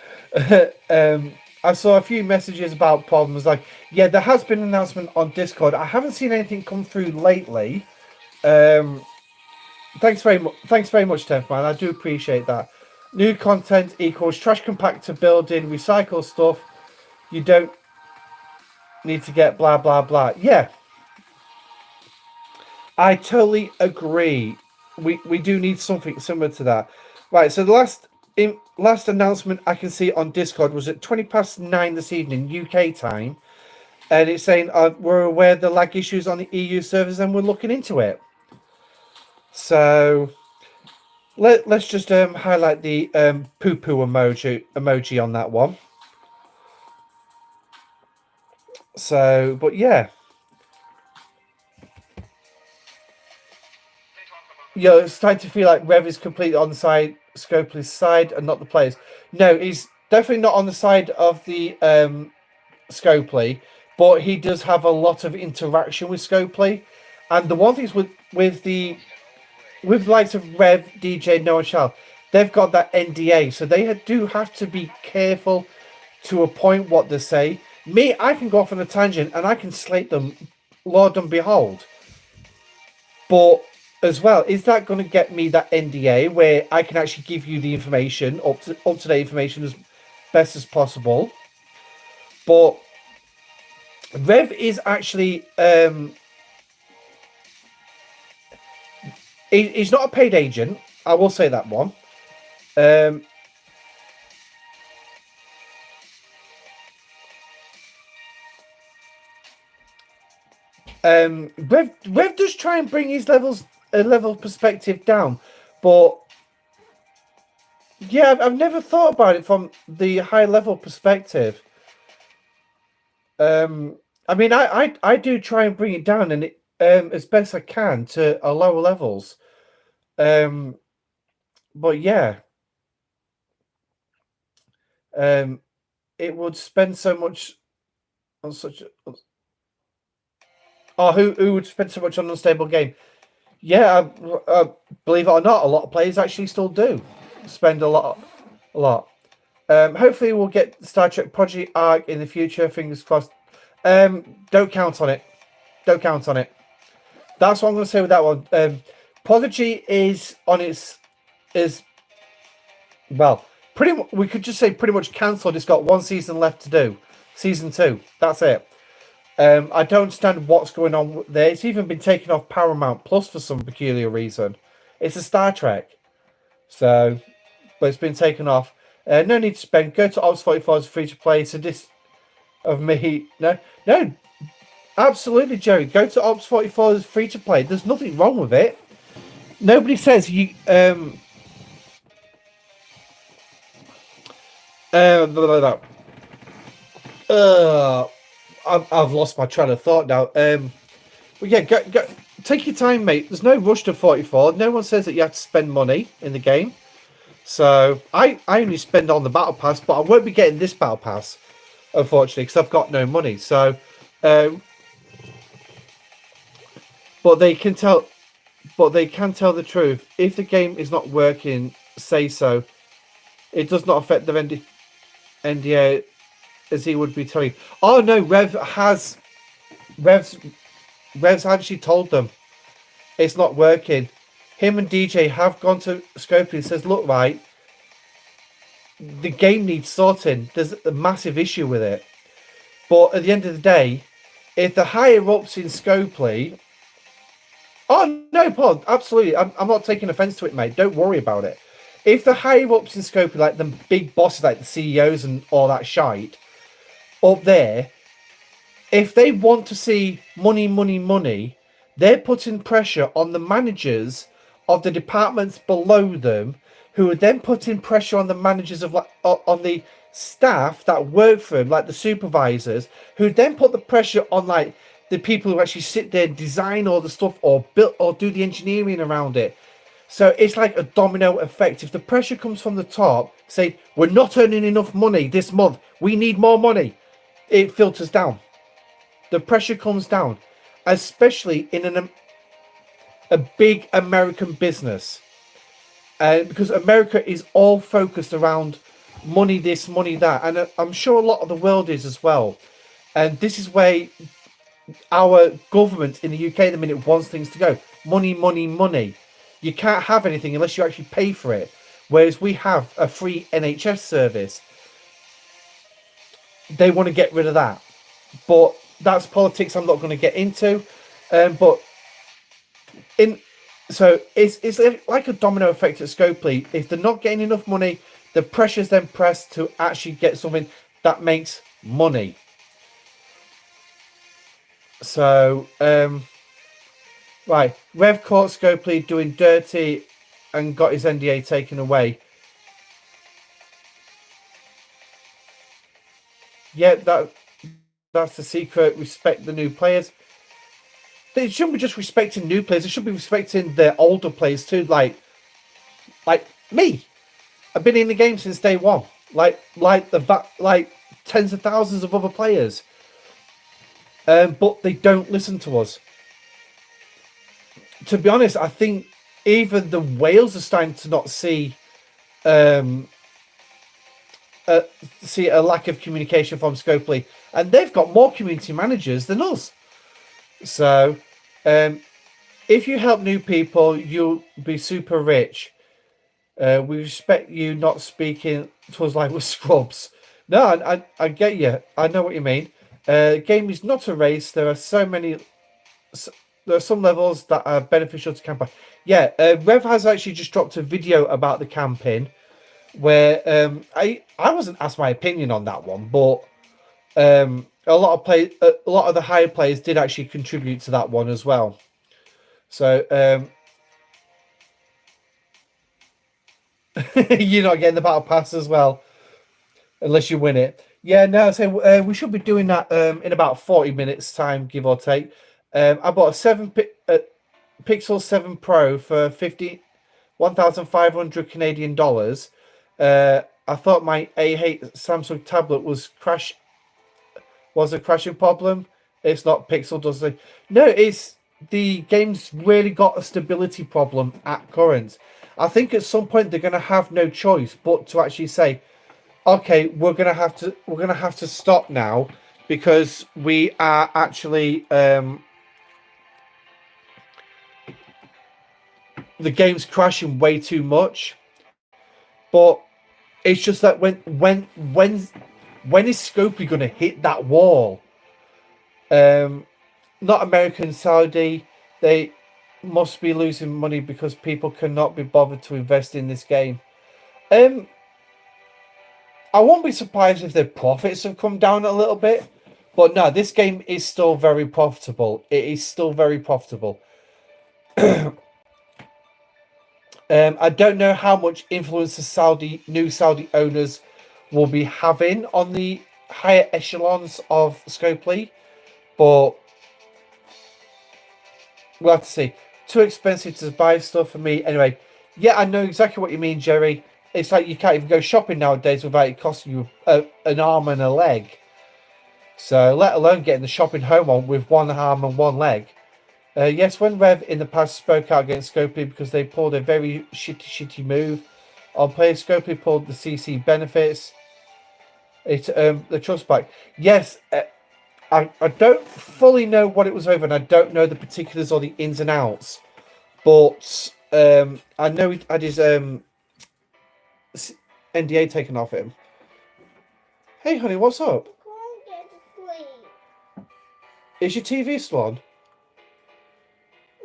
I saw a few messages about problems. Like, yeah, there has been an announcement on Discord. I haven't seen anything come through lately. Thanks very much. Thanks very much, 10th man. I do appreciate that. New content equals trash compactor building, recycle stuff. You don't need to get blah blah blah. Yeah, I totally agree. We do need something similar to that. Right. So the last announcement I can see on Discord was at 9:20 this evening UK time, and it's saying we're aware of the lag issues on the EU servers and we're looking into it. So let's just highlight the poo poo emoji on that one. So, but yeah. Yeah, it's starting to feel like Rev is completely on the side, Scopely's side, and not the players. No, he's definitely not on the side of the Scopely, but he does have a lot of interaction with Scopely. And the one thing is with the likes of Rev, DJ, Noah Shell, they've got that NDA, so they do have to be careful to a point what they say. Me, I can go off on a tangent and I can slate them, Lord and behold. But as well, is that going to get me that NDA where I can actually give you the information, up to date information as best as possible? But Rev is actually he's not a paid agent. I will say that one. Rev does try and bring his level perspective down, but yeah, I've never thought about it from the high level perspective. I mean, I do try and bring it down, and it as best I can to lower levels. But yeah, it would spend so much on such. Oh, who would spend so much on an unstable game? Yeah, believe it or not, a lot of players actually still do spend a lot. Hopefully, we'll get Star Trek Prodigy Arc in the future. Fingers crossed. Don't count on it. Don't count on it. That's what I'm going to say with that one. Prodigy is on its well, we could just say pretty much cancelled. It's got one season left to do. Season 2. That's it. I don't understand what's going on there. It's even been taken off Paramount Plus for some peculiar reason. It's a Star Trek. So, but it's been taken off. No need to spend. Go to Ops 44 as free to play. So this of me. No. Absolutely, Jerry. Go to Ops 44 as free to play. There's nothing wrong with it. Nobody says you. I've lost my train of thought now. Well, yeah, go, take your time, mate. There's no rush to 44. No one says that you have to spend money in the game. So I only spend on the battle pass, but I won't be getting this battle pass, unfortunately, because I've got no money. So, but they can tell the truth. If the game is not working, say so. It does not affect the NDA. As he would be telling. Oh no, Rev's actually told them it's not working. Him and DJ have gone to Scopely and says, look, right, the game needs sorting. There's a massive issue with it. But at the end of the day, if the higher ups in Scopely, oh no, Paul, absolutely, I'm not taking offense to it, mate. Don't worry about it. If the higher ups in Scopely, like the big bosses, like the CEOs and all that shite, up there, if they want to see money, they're putting pressure on the managers of the departments below them, who are then putting pressure on the managers of on the staff that work for him, like the supervisors, who then put the pressure on like the people who actually sit there and design all the stuff or build or do the engineering around it. So it's like a domino effect. If the pressure comes from the top, say we're not earning enough money this month, we need more money, it filters down. The pressure comes down, especially in a big American business, because America is all focused around money this, money that, and I'm sure a lot of the world is as well. And this is where our government in the UK at the minute wants things to go. Money, money, money. You can't have anything unless you actually pay for it. Whereas we have a free NHS service. They want to get rid of that. But that's politics I'm not going to get into. But in so it's like a domino effect at Scopely. If they're not getting enough money, the pressure's then pressed to actually get something that makes money. So right, Rev caught Scopely doing dirty and got his NDA taken away. Yeah, that's the secret. Respect the new players. They shouldn't be just respecting new players. They should be respecting the older players too. Like me, I've been in the game since day one. Like tens of thousands of other players, but they don't listen to us. To be honest, I think even the Wales are starting to not see see a lack of communication from Scopely, and they've got more community managers than us. So, if you help new people, you'll be super rich. We respect you not speaking to us like we're scrubs. No, I get you. I know what you mean. Game is not a race. There are some levels that are beneficial to campaign. Yeah, Rev has actually just dropped a video about the campaign where I wasn't asked my opinion on that one, but a lot of the higher players did actually contribute to that one as well. So you're not getting the battle pass as well unless you win it. Yeah, no. So we should be doing that in about 40 minutes time, give or take. I bought a Pixel 7 Pro for 1,500 Canadian dollars. I thought my A8 Samsung tablet was a crashing problem. It's not. Pixel does it. No, it's the game's really got a stability problem at current. I think at some point they're going to have no choice but to actually say, okay, we're going to have to stop now because we are actually the game's crashing way too much. But it's just that when is Scopely going to hit that wall? Not American, Saudi. They must be losing money because people cannot be bothered to invest in this game. I won't be surprised if their profits have come down a little bit. But no, this game is still very profitable. It is still very profitable. I don't know how much influence the new Saudi owners will be having on the higher echelons of Scopely, but we'll have to see. Too expensive to buy stuff for me. Anyway, yeah, I know exactly what you mean, Jerry. It's like you can't even go shopping nowadays without it costing you an arm and a leg. So let alone getting the shopping home on with one arm and one leg. Yes, when Rev in the past spoke out against Scopely because they pulled a very shitty move on players, Scopely pulled the CC benefits. It the trust back. Yes, I don't fully know what it was over, and I don't know the particulars or the ins and outs. But I know he had his NDA taken off him. Hey, honey, what's up? Is your TV still on?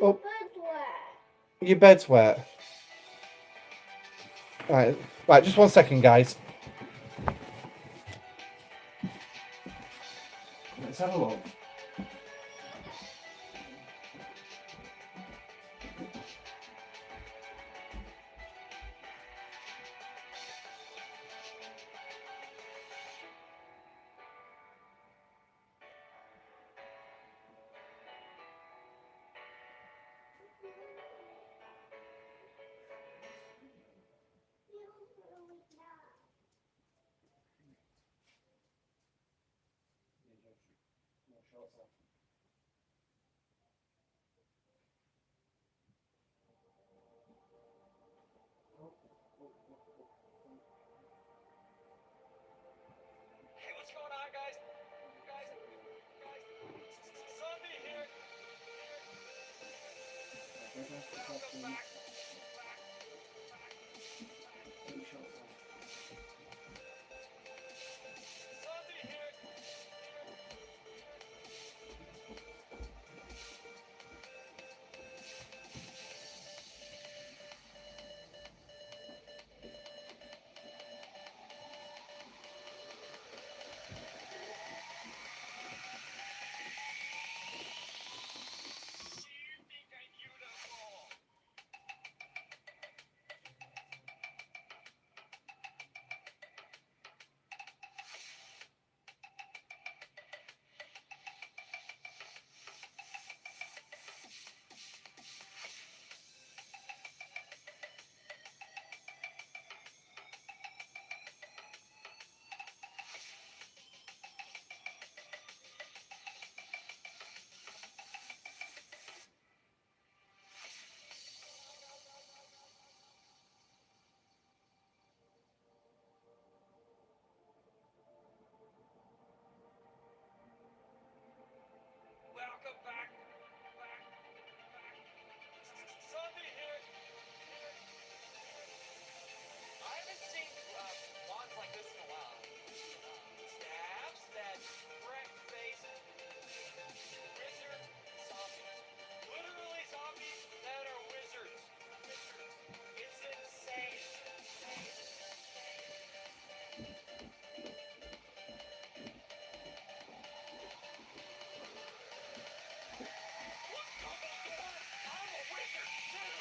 Oh, your bed's wet. Right, just 1 second, guys. Let's have a look. Hey, what's going on, guys? Guys, Zombie here. Welcome back. Zombie here. You think I'm beautiful? Welcome back. Zombie here. I haven't seen wands like this in a while. Stabs that wreck-faced wizard zombies. Literally zombies that are wizards. It's insane. What? Oh my God! I'm a wizard too!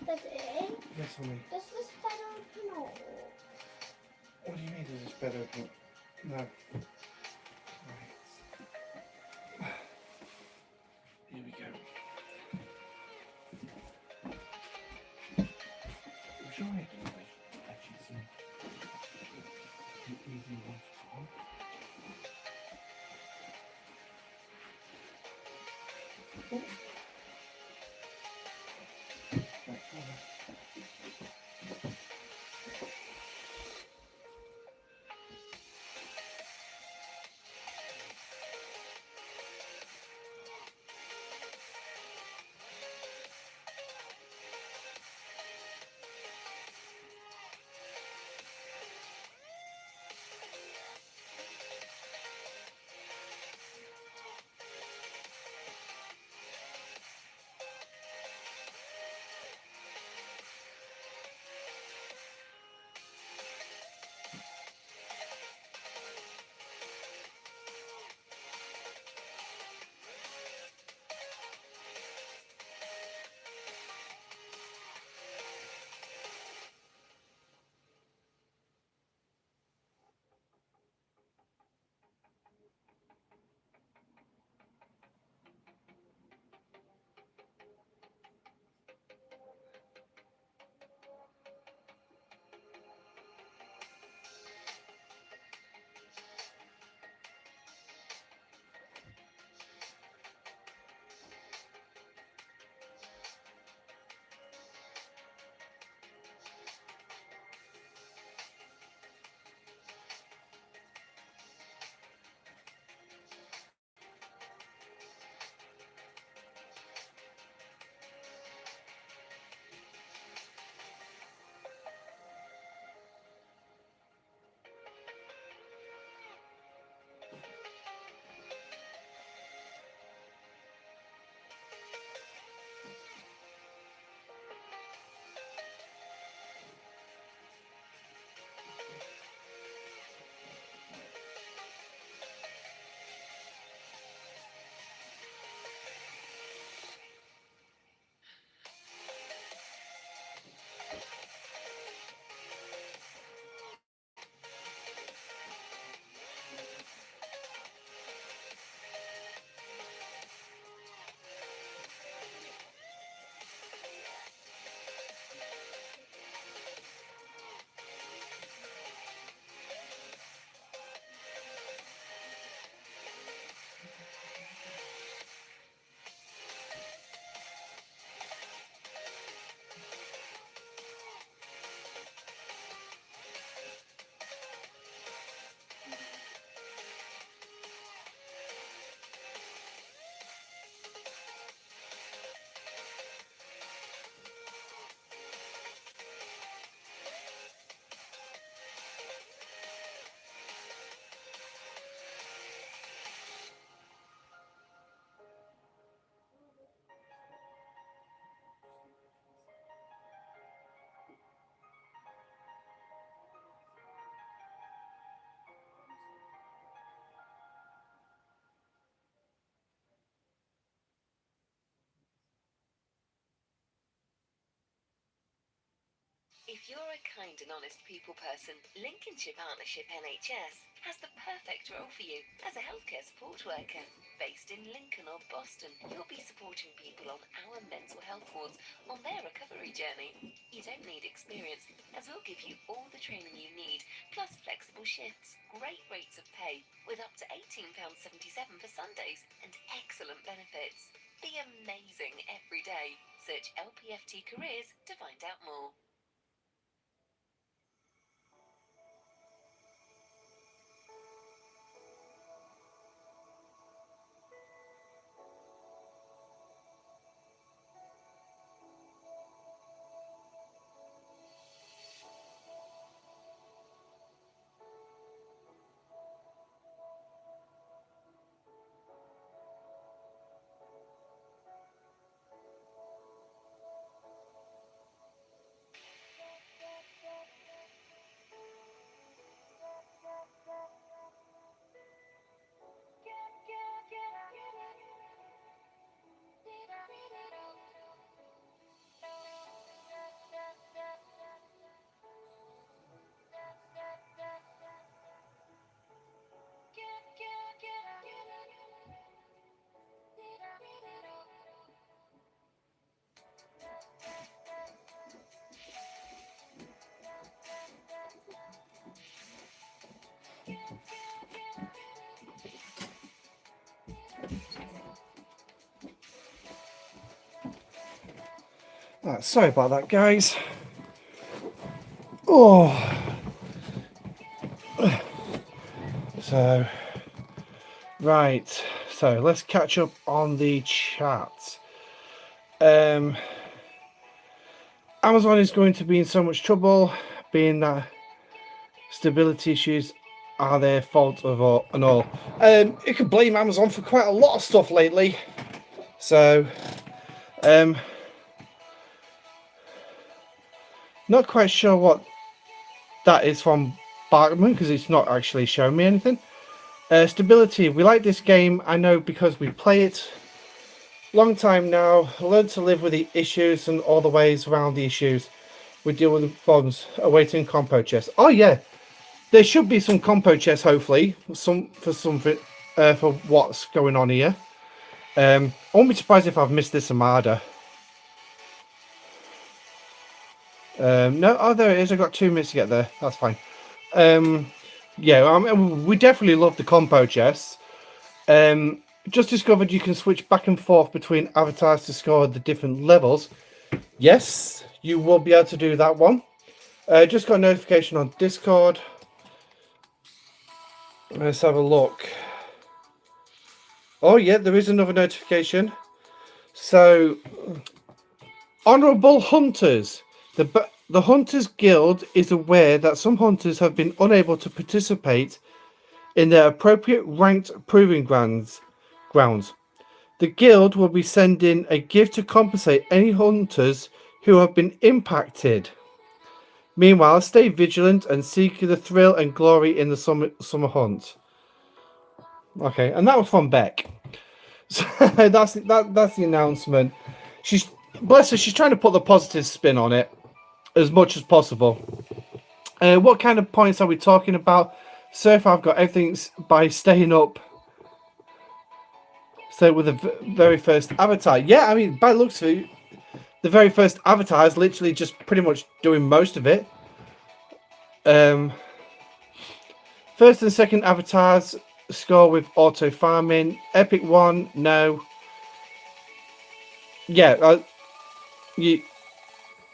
Daddy, Yes, honey. does this bed open up? What do you mean? Does this bed open? No. Right. Here we go. Would you like actually some easy ones on? If you're a kind and honest people person, Lincolnshire Partnership NHS has the perfect role for you as a healthcare support worker. Based in Lincoln or Boston, you'll be supporting people on our mental health wards on their recovery journey. You don't need experience, as we'll give you all the training you need, plus flexible shifts, great rates of pay, with up to £18.77 for Sundays, and excellent benefits. Be amazing every day. Search LPFT Careers to find out more. Sorry about that, guys. Oh, so right. So let's catch up on the chat. Amazon is going to be in so much trouble, being that stability issues are their fault of all and all. You can blame Amazon for quite a lot of stuff lately. So, not quite sure what that is from Barkman because it's not actually showing me anything. Stability. We like this game. I know because we play it long time now. Learn to live with the issues and all the ways around the issues. We deal with the problems. Awaiting compo chest. Oh yeah, there should be some compo chest. Hopefully, for what's going on here. I won't be surprised if I've missed this Armada. No, oh there it is. I've got 2 minutes to get there. That's fine. Yeah, we definitely love the compo chests. Just discovered you can switch back and forth between avatars to score the different levels. Yes, you will be able to do that one. Just got a notification on Discord. Let's have a look. Oh yeah, there is another notification. So, Honourable Hunters. The Hunters Guild is aware that some hunters have been unable to participate in their appropriate ranked proving grounds. The guild will be sending a gift to compensate any hunters who have been impacted. Meanwhile, stay vigilant and seek the thrill and glory in the summer hunt. Okay, and that was from Beck. So that's the announcement. Bless her, she's trying to put the positive spin on it as much as possible. What kind of points are we talking about? So far, I've got everything by staying up. So with the very first avatar, yeah, I mean, by the looks of it, the very first avatar is literally just pretty much doing most of it. First and second avatars score with auto farming. Epic one, no. Yeah,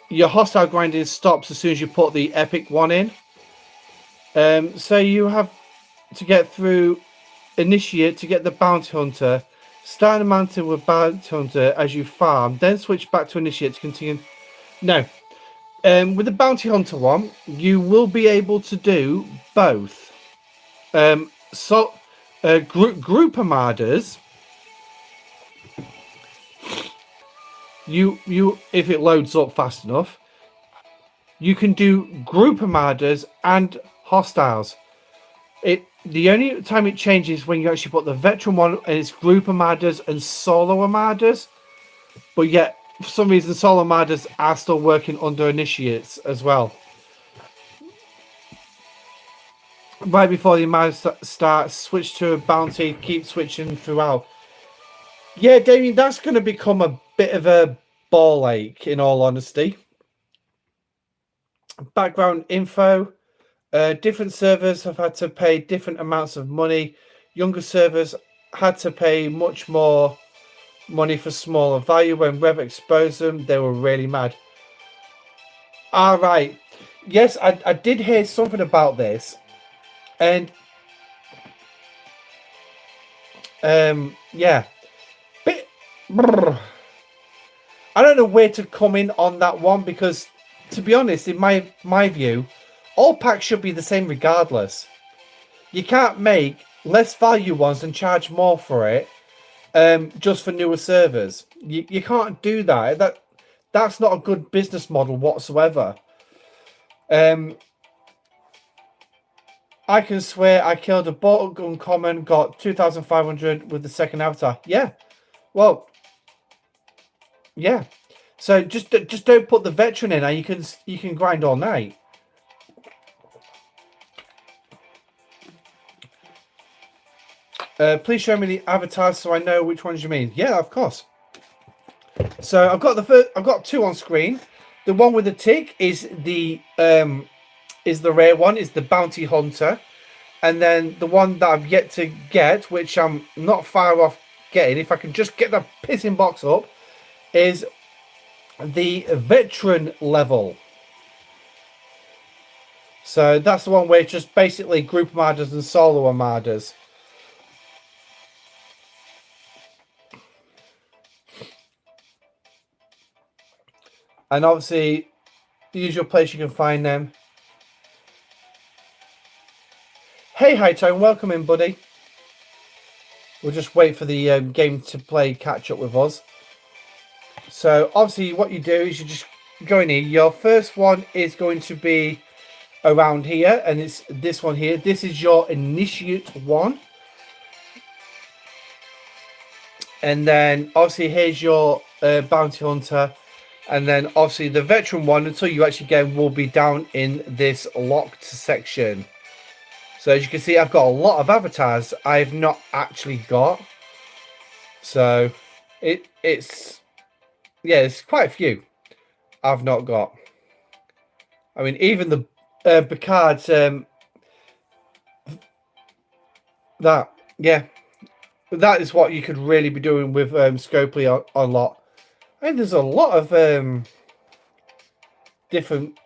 your hostile grinding stops as soon as you put the epic one in. So you have to get through Initiate to get the Bounty Hunter. Start a mountain with Bounty Hunter as you farm, then switch back to Initiate to continue. No. With the Bounty Hunter one, you will be able to do both. Group armadas. You if it loads up fast enough, you can do group armadas and hostiles. The only time it changes when you actually put the veteran one and it's group armadas and solo armadas. But yet for some reason, solo Armadas are still working under initiates as well. Right before the Armada starts, switch to a bounty, keep switching throughout. Yeah, Damien, that's going to become a bit of a ball ache, in all honesty. Background info. Different servers have had to pay different amounts of money. Younger servers had to pay much more money for smaller value. When Rev exposed them, they were really mad. All right. Yes, I did hear something about this. And yeah. Bit, I don't know where to come in on that one because, to be honest, in my view, all packs should be the same regardless. You can't make less value ones and charge more for it just for newer servers. You can't do that. That's not a good business model whatsoever. I can swear I killed a bot uncommon, got 2,500 with the second avatar. Yeah. Well, yeah. So just don't put the veteran in and you can grind all night. Please show me the avatars so I know which ones you mean. Yeah, of course. So I've got two on screen. The one with the tick is the rare one, is the bounty hunter, and then the one that I've yet to get, which I'm not far off getting, if I can just get the pissing box up, is the veteran level. So that's the one where it's just basically group armadas and solo armadas. And obviously, the usual place you can find them. Hey, Hightone, welcome in, buddy. We'll just wait for the game to play catch up with us. So, obviously, what you do is you just go in here. Your first one is going to be around here, and it's this one here. This is your initiate one. And then, obviously, here's your bounty hunter. And then, obviously, the veteran one, until you actually get, will be down in this locked section. So, as you can see, I've got a lot of avatars I've not actually got. So, it's quite a few I've not got. I mean, even the Picard's, that is what you could really be doing with Scopely a lot. And there's a lot of different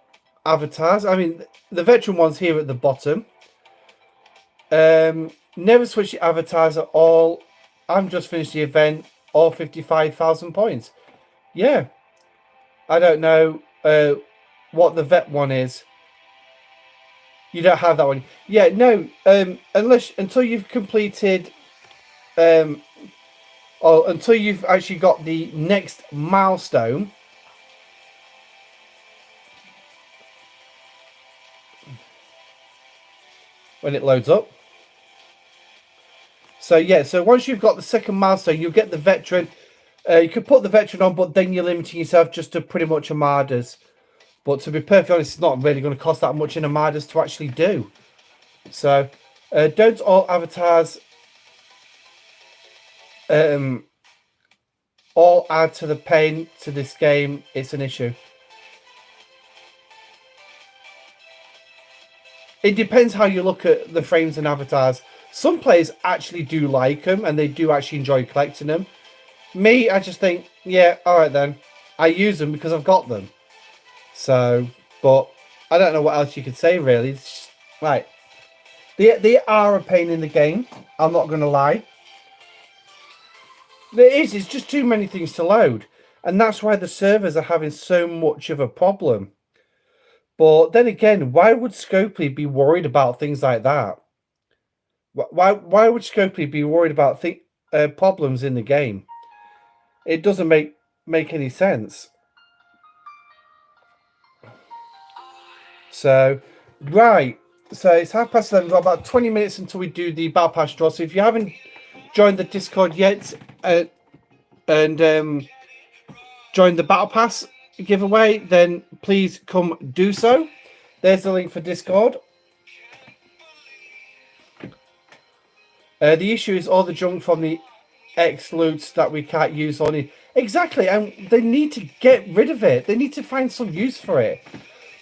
avatars. I mean, the veteran one's here at the bottom. Never switch the avatars at all. I'm just finished the event. All 55,000 points. Yeah. I don't know what the vet one is. You don't have that one. Yeah, no. Until you've completed... until you've actually got the next milestone. When it loads up. So yeah, so once you've got the second milestone, you'll get the veteran. You could put the veteran on, but then you're limiting yourself just to pretty much armadas. But to be perfectly honest, it's not really going to cost that much in armadas to actually do. So don't all avatars all add to the pain to this game. It's an issue. It depends how you look at the frames and avatars. Some players actually do like them and they do actually enjoy collecting them. Me, I just think, yeah, all right then. I use them because I've got them. So, but I don't know what else you could say really. It's just, right. They are a pain in the game. I'm not going to lie. It's just too many things to load. And that's why the servers are having so much of a problem. But then again, why would Scopely be worried about things like that? Why would Scopely be worried about problems in the game? It doesn't make any sense. So, right. So it's 11:30. We've got about 20 minutes until we do the Battle Pass draw. So if you haven't joined the Discord yet, and join the Battle Pass giveaway, then please come do so. There's the link for Discord. The issue is all the junk from the X loots that we can't use on it. Exactly, and they need to get rid of it. They need to find some use for it.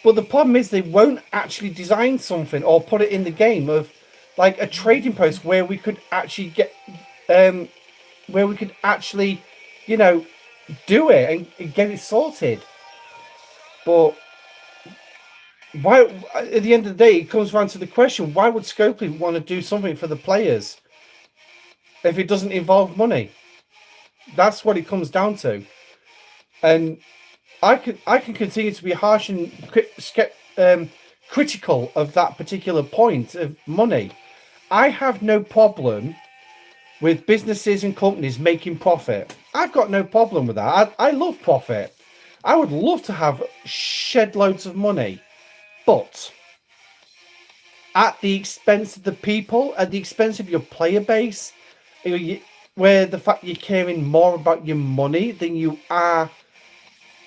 But the problem is they won't actually design something or put it in the game of like a trading post where we could actually get where we could actually, you know, do it and get it sorted. But why, at the end of the day, it comes down to the question, why would Scopely want to do something for the players if it doesn't involve money? That's what it comes down to. And I can continue to be harsh and critical of that particular point of money. I have no problem with businesses and companies making profit. I've got no problem with that. I love profit. I would love to have shed loads of money, but at the expense of the people, at the expense of your player base, where the fact you're caring more about your money than you are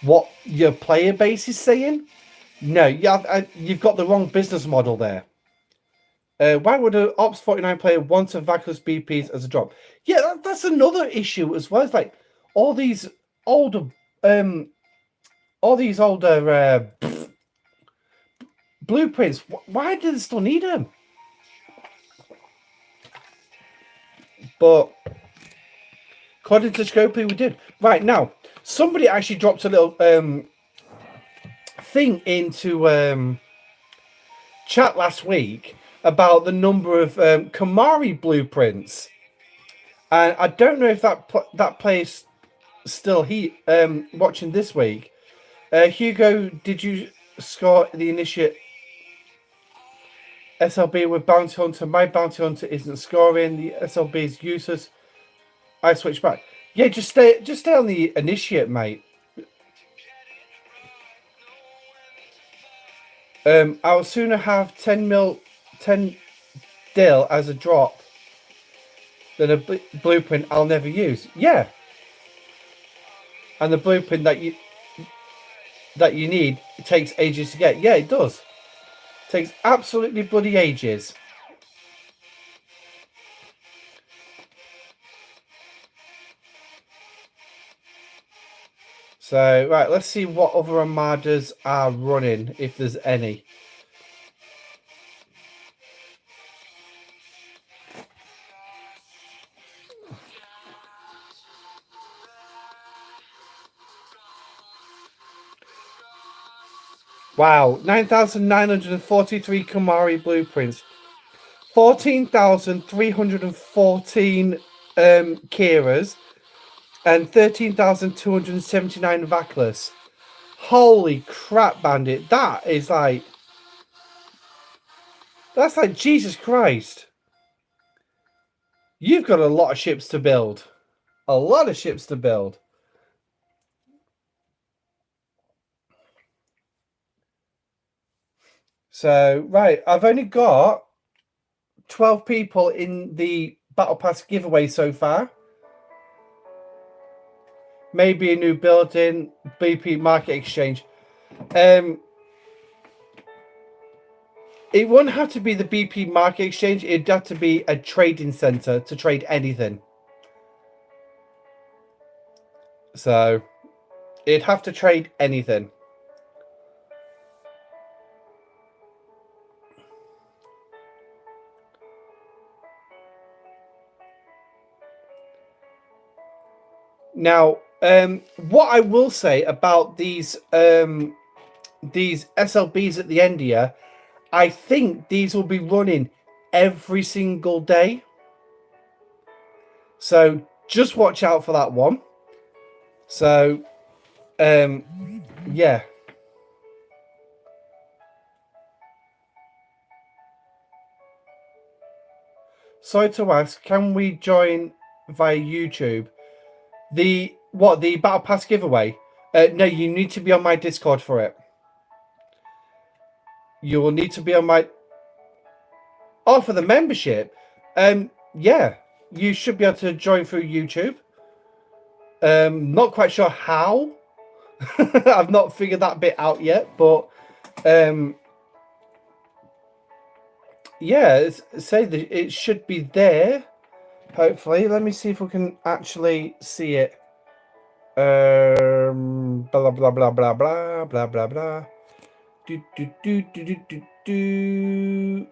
what your player base is saying. No, you've got the wrong business model there. Why would an Ops 49 player want a Vacuous BPs as a drop? Yeah, that's another issue as well. It's like all these older blueprints. Why do they still need them? But according to Scopely, we did. Right now, somebody actually dropped a little thing into chat last week about the number of Kamari blueprints, and I don't know if that player's still watching this week. Hugo, did you score the initiate SLB with Bounty Hunter? My Bounty Hunter isn't scoring. The SLB is useless. I switch back. Yeah, just stay on the initiate, mate. I will sooner have 10 dill as a drop than a blueprint I'll never use. Yeah, and the blueprint that you need, it takes ages to get. Yeah, it does. It takes absolutely bloody ages. So, right, let's see what other armadas are running, if there's any. Wow, 9,943 Kamari blueprints. 14,314 Kiras. And 13,279 Vaclus. Holy crap, Bandit. That's like Jesus Christ. You've got a lot of ships to build. A lot of ships to build. So, right, I've only got 12 people in the Battle Pass giveaway so far. Maybe a new building, BP Market Exchange. It wouldn't have to be the BP Market Exchange. It'd have to be a trading center to trade anything. So, it'd have to trade anything. Now, what I will say about these SLBs at the end here, I think these will be running every single day. So just watch out for that one. So, yeah. Sorry to ask, can we join via YouTube? The Battle Pass giveaway? No, you need to be on my Discord for it. You will need to be on my... Oh, for the membership? Yeah, you should be able to join through YouTube. Not quite sure how I've not figured that bit out yet, but yeah, say that it should be there. Hopefully, let me see if we can actually see it. Blah blah blah blah blah blah blah blah. Do do do do do do do.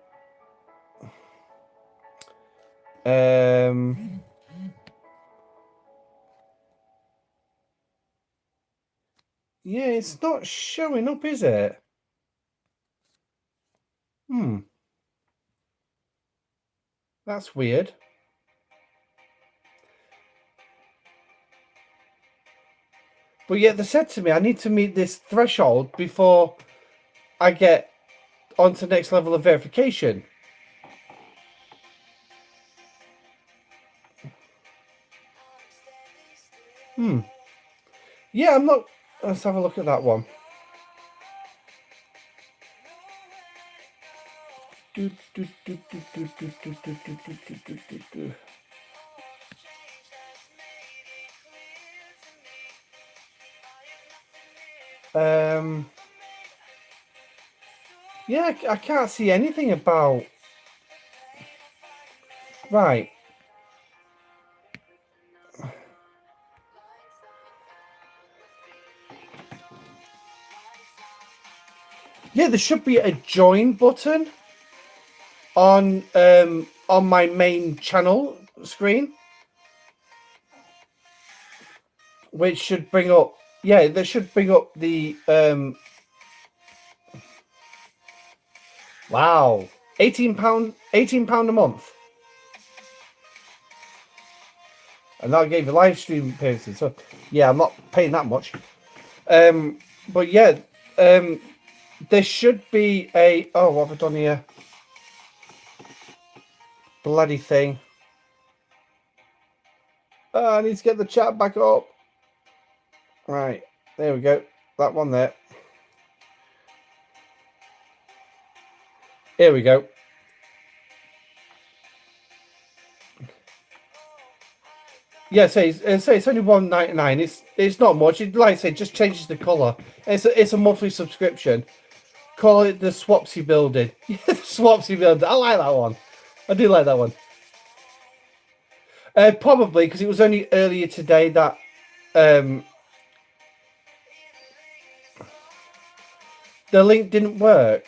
Yeah, it's not showing up, is it? That's weird. But yet they said to me, I need to meet this threshold before I get onto the next level of verification. Yeah, I'm not. Let's have a look at that one. Yeah, I can't see anything about. Right. Yeah, there should be a join button on my main channel screen, which should bring up. Yeah, they should bring up the wow, £18 a month, and that gave you live stream appearances. So yeah, I'm not paying that much. But yeah, there should be a. Oh, what have I done here? Bloody thing. Oh, I need to get the chat back up. Right, there we go. That one there. Here we go. Yeah, say it's only £1.99. It's not much. It, like I say, just changes the colour. It's a monthly subscription. Call it the Swapsy building. The Swapsy building. I like that one. I do like that one. Probably because it was only earlier today that the link didn't work.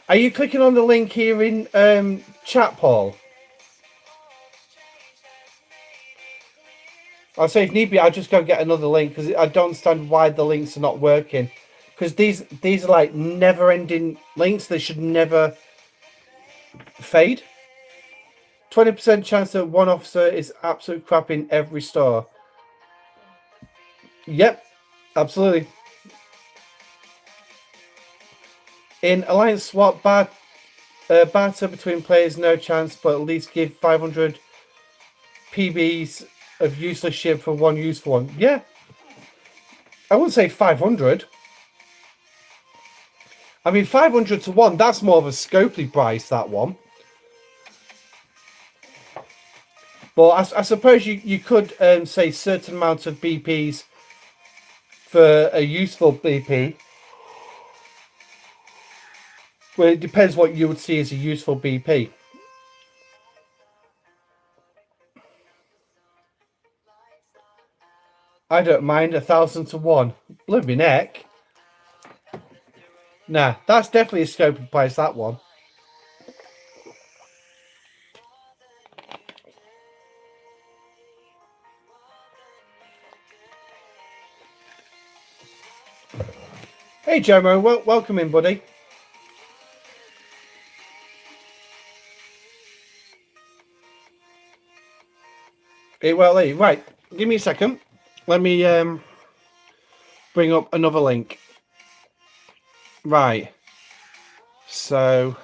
Are you clicking on the link here in chat, Paul? I'll say if need be, I'll just go get another link because I don't understand why the links are not working. Because these are like never-ending links. They should never fade. 20% chance that one officer is absolute crap in every store. Yep, absolutely. In Alliance Swap, barter between players, no chance, but at least give 500 PBs of useless ship for one useful one. Yeah. I wouldn't say 500. I mean, 500 to 1, that's more of a scopely price, that one. But I suppose you could say certain amount of BPs for a useful BP. Well, it depends what you would see as a useful BP. I don't mind 1,000 to 1. Blooming heck. Nah, that's definitely a scopely price, that one. Hey, Jomo, welcome in, buddy. Hey, well, hey, right. Give me a second. Let me bring up another link. Right. So,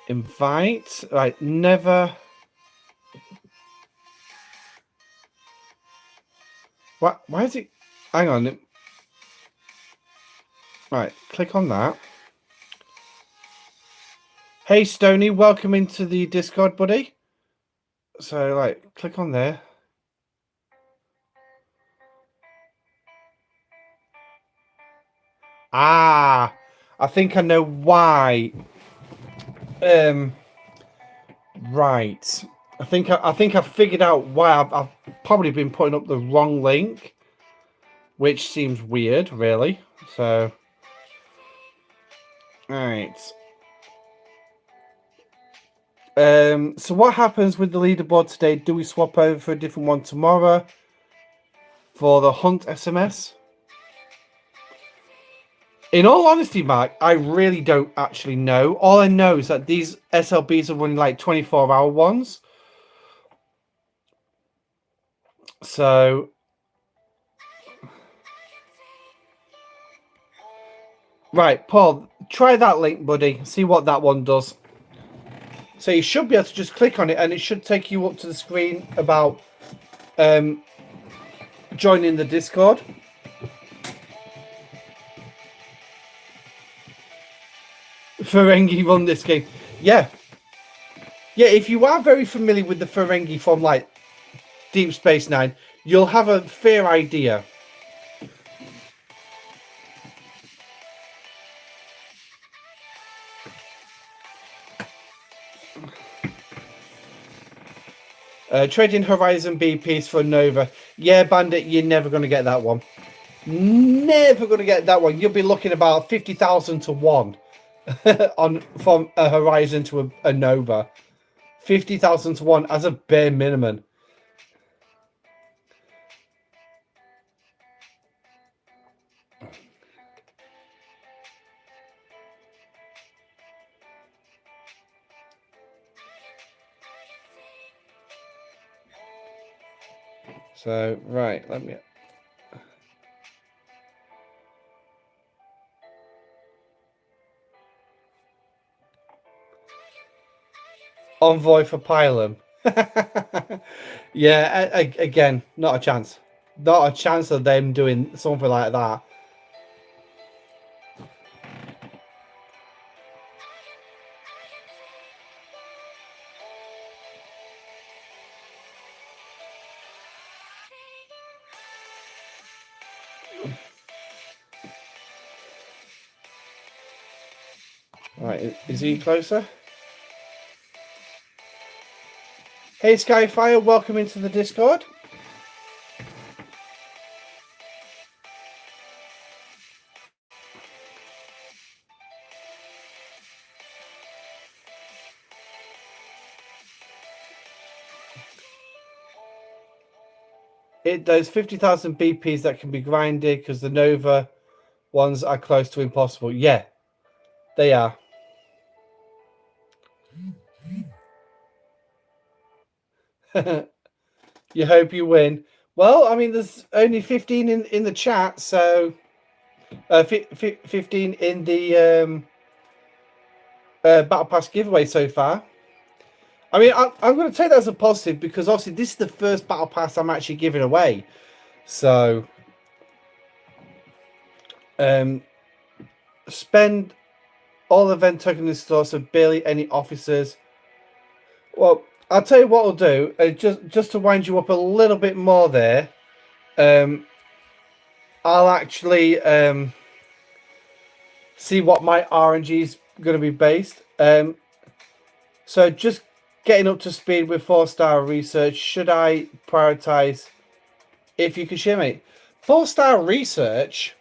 invite. Right, never. What? Why is it? Hang on. Right, click on that. Hey, Stony, welcome into the Discord, buddy. So, click on there. Ah, I think I know why. Right. I think I figured out why I've probably been putting up the wrong link, which seems weird, really. So, right. So what happens with the leaderboard today? Do we swap over for a different one tomorrow for the Hunt SMS? In all honesty, Mark, I really don't actually know. All I know is that these SLBs are running like 24-hour ones. So, right, Paul, try that link, buddy. See what that one does. So you should be able to just click on it and it should take you up to the screen about joining the Discord. Ferengi run this game. Yeah. Yeah, if you are very familiar with the Ferengi from like Deep Space Nine, you'll have a fair idea. Trading Horizon BPs for Nova. Yeah, Bandit, you're never going to get that one. Never going to get that one. You'll be looking about 50,000 to 1 on from a Horizon to a Nova. 50,000 to 1 as a bare minimum. So, right, let me... Envoy for Pylum. Yeah, again, not a chance. Not a chance of them doing something like that. Right, is he closer? Hey Skyfire, welcome into the Discord. There's 50,000 BPs that can be grinded because the Nova ones are close to impossible. Yeah, they are. You hope you win. Well, I mean, there's only 15 in the chat, so 15 in the Battle Pass giveaway so far. I mean, I'm going to take that as a positive because obviously this is the first Battle Pass I'm actually giving away. So, spend all event token in store, so barely any officers. Well, I'll tell you what I'll do. Just to wind you up a little bit more there, I'll actually see what my RNG is going to be based. So just getting up to speed with 4-star research. Should I prioritize? If you could share me 4-star research,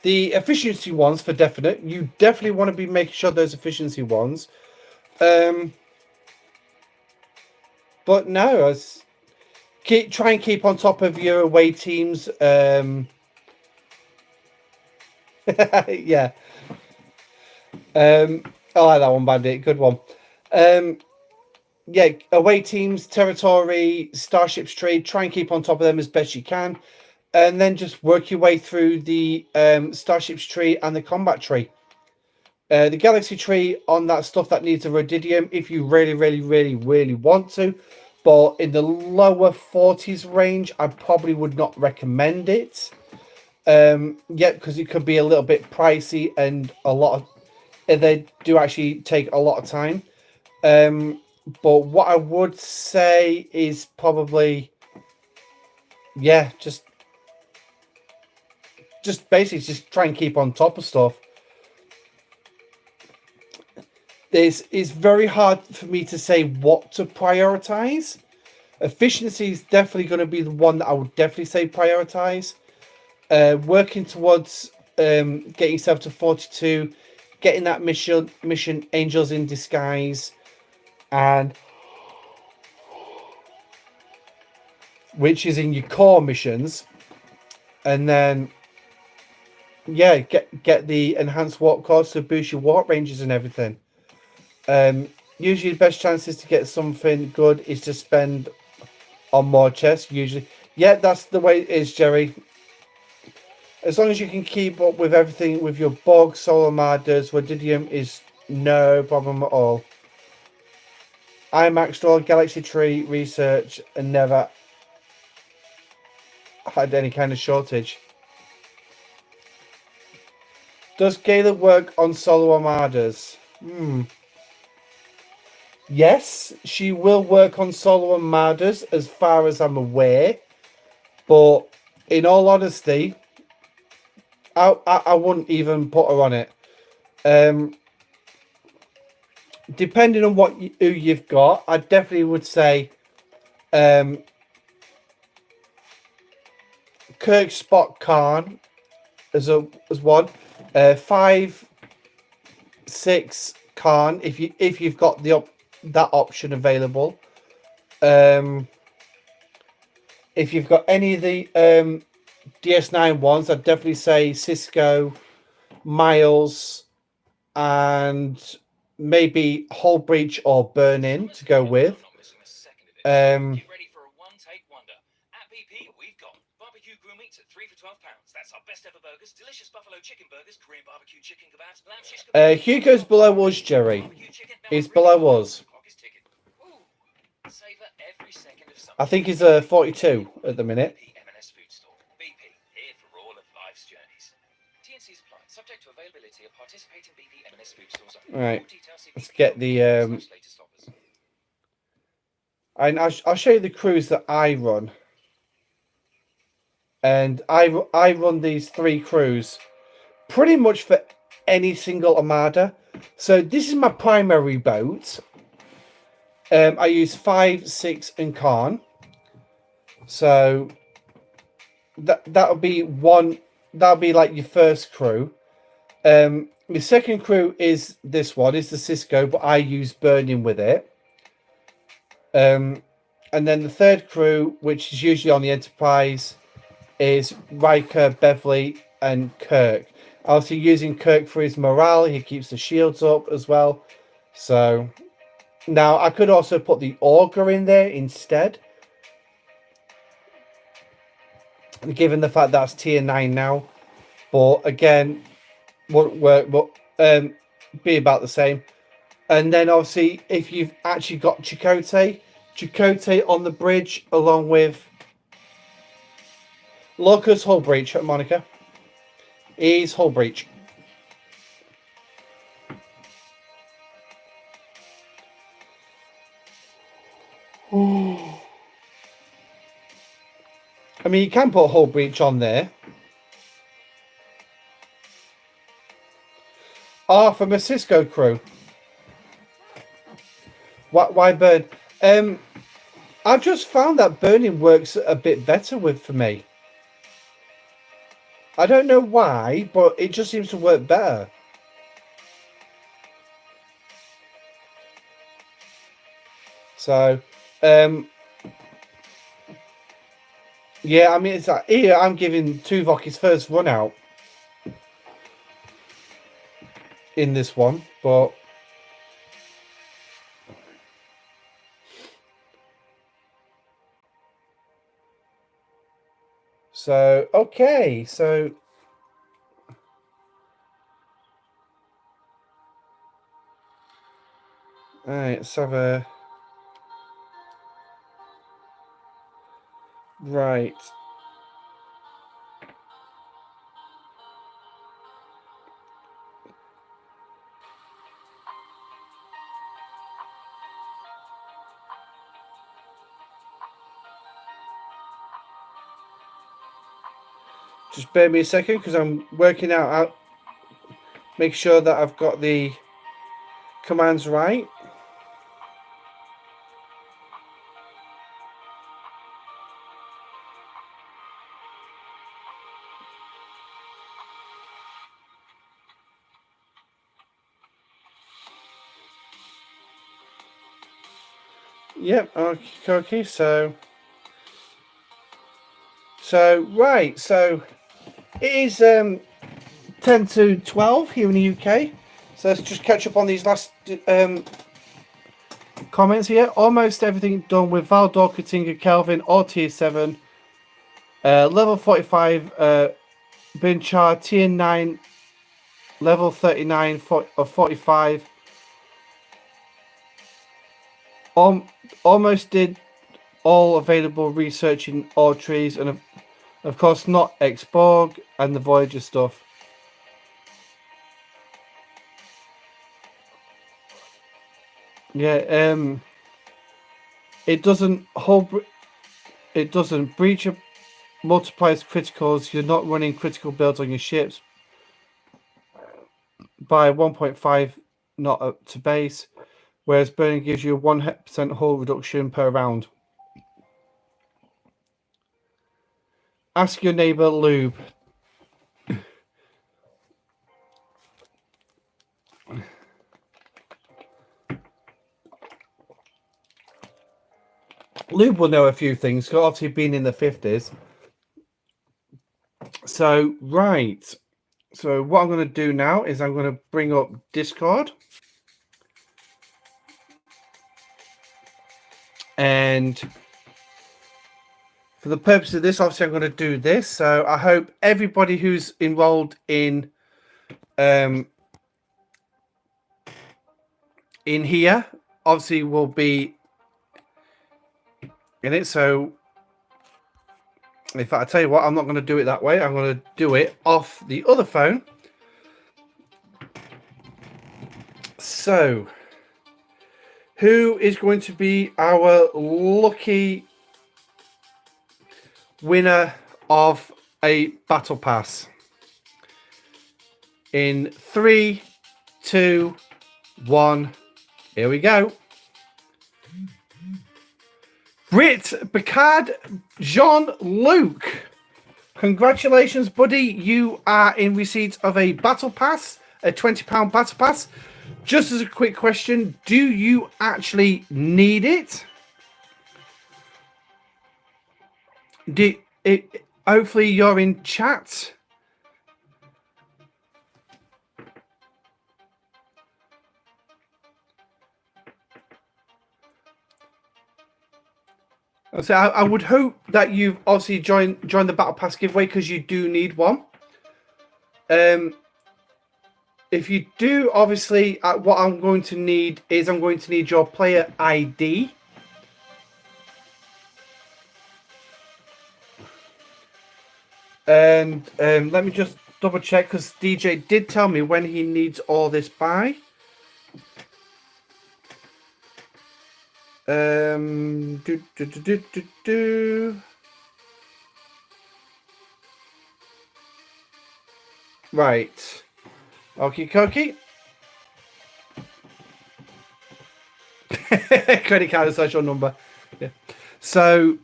the efficiency ones for definite. You definitely want to be making sure those efficiency ones. But no, try and keep on top of your away teams. Yeah. I like that one, Bandit. Good one. Yeah, away teams, territory, starships trade. Try and keep on top of them as best you can, and then just work your way through the starships tree and the combat tree. The galaxy tree on that stuff that needs a rhodidium, if you really want to, but in the lower 40s range, I probably would not recommend it. Yeah, because it could be a little bit pricey and they do actually take a lot of time. But what I would say is probably, yeah, just just basically just try and keep on top of stuff. It's very hard for me to say what to prioritize. Efficiency is definitely going to be the one that I would definitely say prioritize. Working towards getting yourself to 42, getting that mission Angels in Disguise, and which is in your core missions, and then yeah, get the enhanced walk course to boost your walk ranges and everything. Usually the best chances to get something good is to spend on more chests. Usually, yeah, that's the way it is, Jerry. As long as you can keep up with everything with your bog, solar armadas, Radidium is no problem at all. I maxed all Galaxy Tree research and never had any kind of shortage. Does Gala work on solar armadas? Yes, she will work on solar armadas as far as I'm aware. But in all honesty, I wouldn't even put her on it. Depending on who you've got, I definitely would say Kirk Spot Khan as one. 5, 6 Khan if you've got that option available. If you've got any of the DS9 ones, I'd definitely say Cisco, Miles, and maybe Hull Breach or Burn In to go with. Get ready for a one-take wonder. At BP, we've got barbecue grill meats at 3 for £12. That's our best ever burgers, delicious buffalo chicken burgers, Korean barbecue chicken kebabs, lamb shish kebabs. Hugo's below us, Jerry. He's below us. Savor every second of summer. I think he's 42 at the minute. BP M&S Food Store. BP, here for all of life's journeys. T&C's applied, subject to availability of participating BP M&S Food Stores. All right, let's get the and I'll show you the crews that I run. And I run these 3 crews pretty much for any single armada. So this is my primary boat. I use 5, 6, and Khan. So that'll be one. That'll be like your first crew. The second crew is this one. It's the Cisco, but I use Burning with it. And then the third crew, which is usually on the Enterprise, is Riker, Beverly, and Kirk. Obviously, using Kirk for his morale, he keeps the shields up as well. So now I could also put the Augur in there instead, given the fact that's tier 9 now. But again, won't work, but be about the same. And then obviously, if you've actually got Chakotay on the bridge, along with Locus Hull Breach, Monica. Is Hull Breach. I mean, you can put Hull Breach on there. From a Cisco crew. Why burn? I've just found that burning works a bit better for me. I don't know why, but it just seems to work better. So, yeah, I mean, it's like here I'm giving Tuvok his first run out in this one, but so okay, so all right, let's have a right. Just bear me a second because I'm working out. Make sure that I've got the commands right. Yep. Okay. So right. So it is 10 to 12 here in the UK. So let's just catch up on these last comments here. Almost everything done with Valdor, Katinga, Kelvin, or tier 7. Level 45, Binchar, tier 9, level 39 of 45. Almost did all available research in all trees, and of course not Xborg and the Voyager stuff. Yeah, it doesn't breach multiplies criticals. You're not running critical builds on your ships by 1.5, not up to base, whereas burning gives you a 1% hull reduction per round. Ask your neighbor Lube. Lube will know a few things, obviously being in the 50s. So, right. So what I'm going to do now is I'm going to bring up Discord. And for the purpose of this, obviously I'm going to do this. So I hope everybody who's enrolled in here obviously will be in it. So in fact, I tell you what, I'm not going to do it that way. I'm going to do it off the other phone. So who is going to be our lucky winner of a battle pass? In 3, 2, 1, here we go. Brit, Picard, Jean-Luc. Congratulations, buddy. You are in receipt of a battle pass, a £20 battle pass. Just as a quick question, do you actually need it? Hopefully you're in chat. So I would hope that you've obviously joined the Battle Pass giveaway because you do need one. If you do, obviously, what I'm going to need is I'm going to need your player ID. And let me just double check because DJ did tell me when he needs all this by. Right. Okie dokie. Credit card and social number. Yeah. So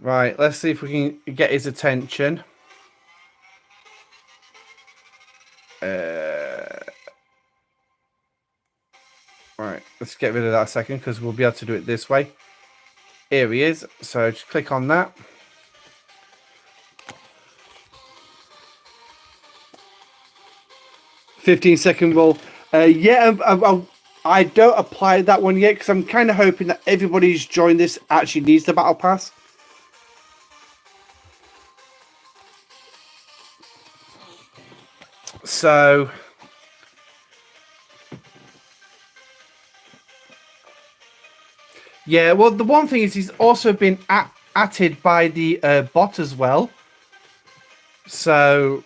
right, let's see if we can get his attention. Right, let's get rid of that a second because we'll be able to do it this way. Here he is. So just click on that. "15-second roll." Yeah, I don't apply that one yet because I'm kind of hoping that everybody who's joined this actually needs the battle pass. So yeah, well, the one thing is he's also been atted by the bot as well. So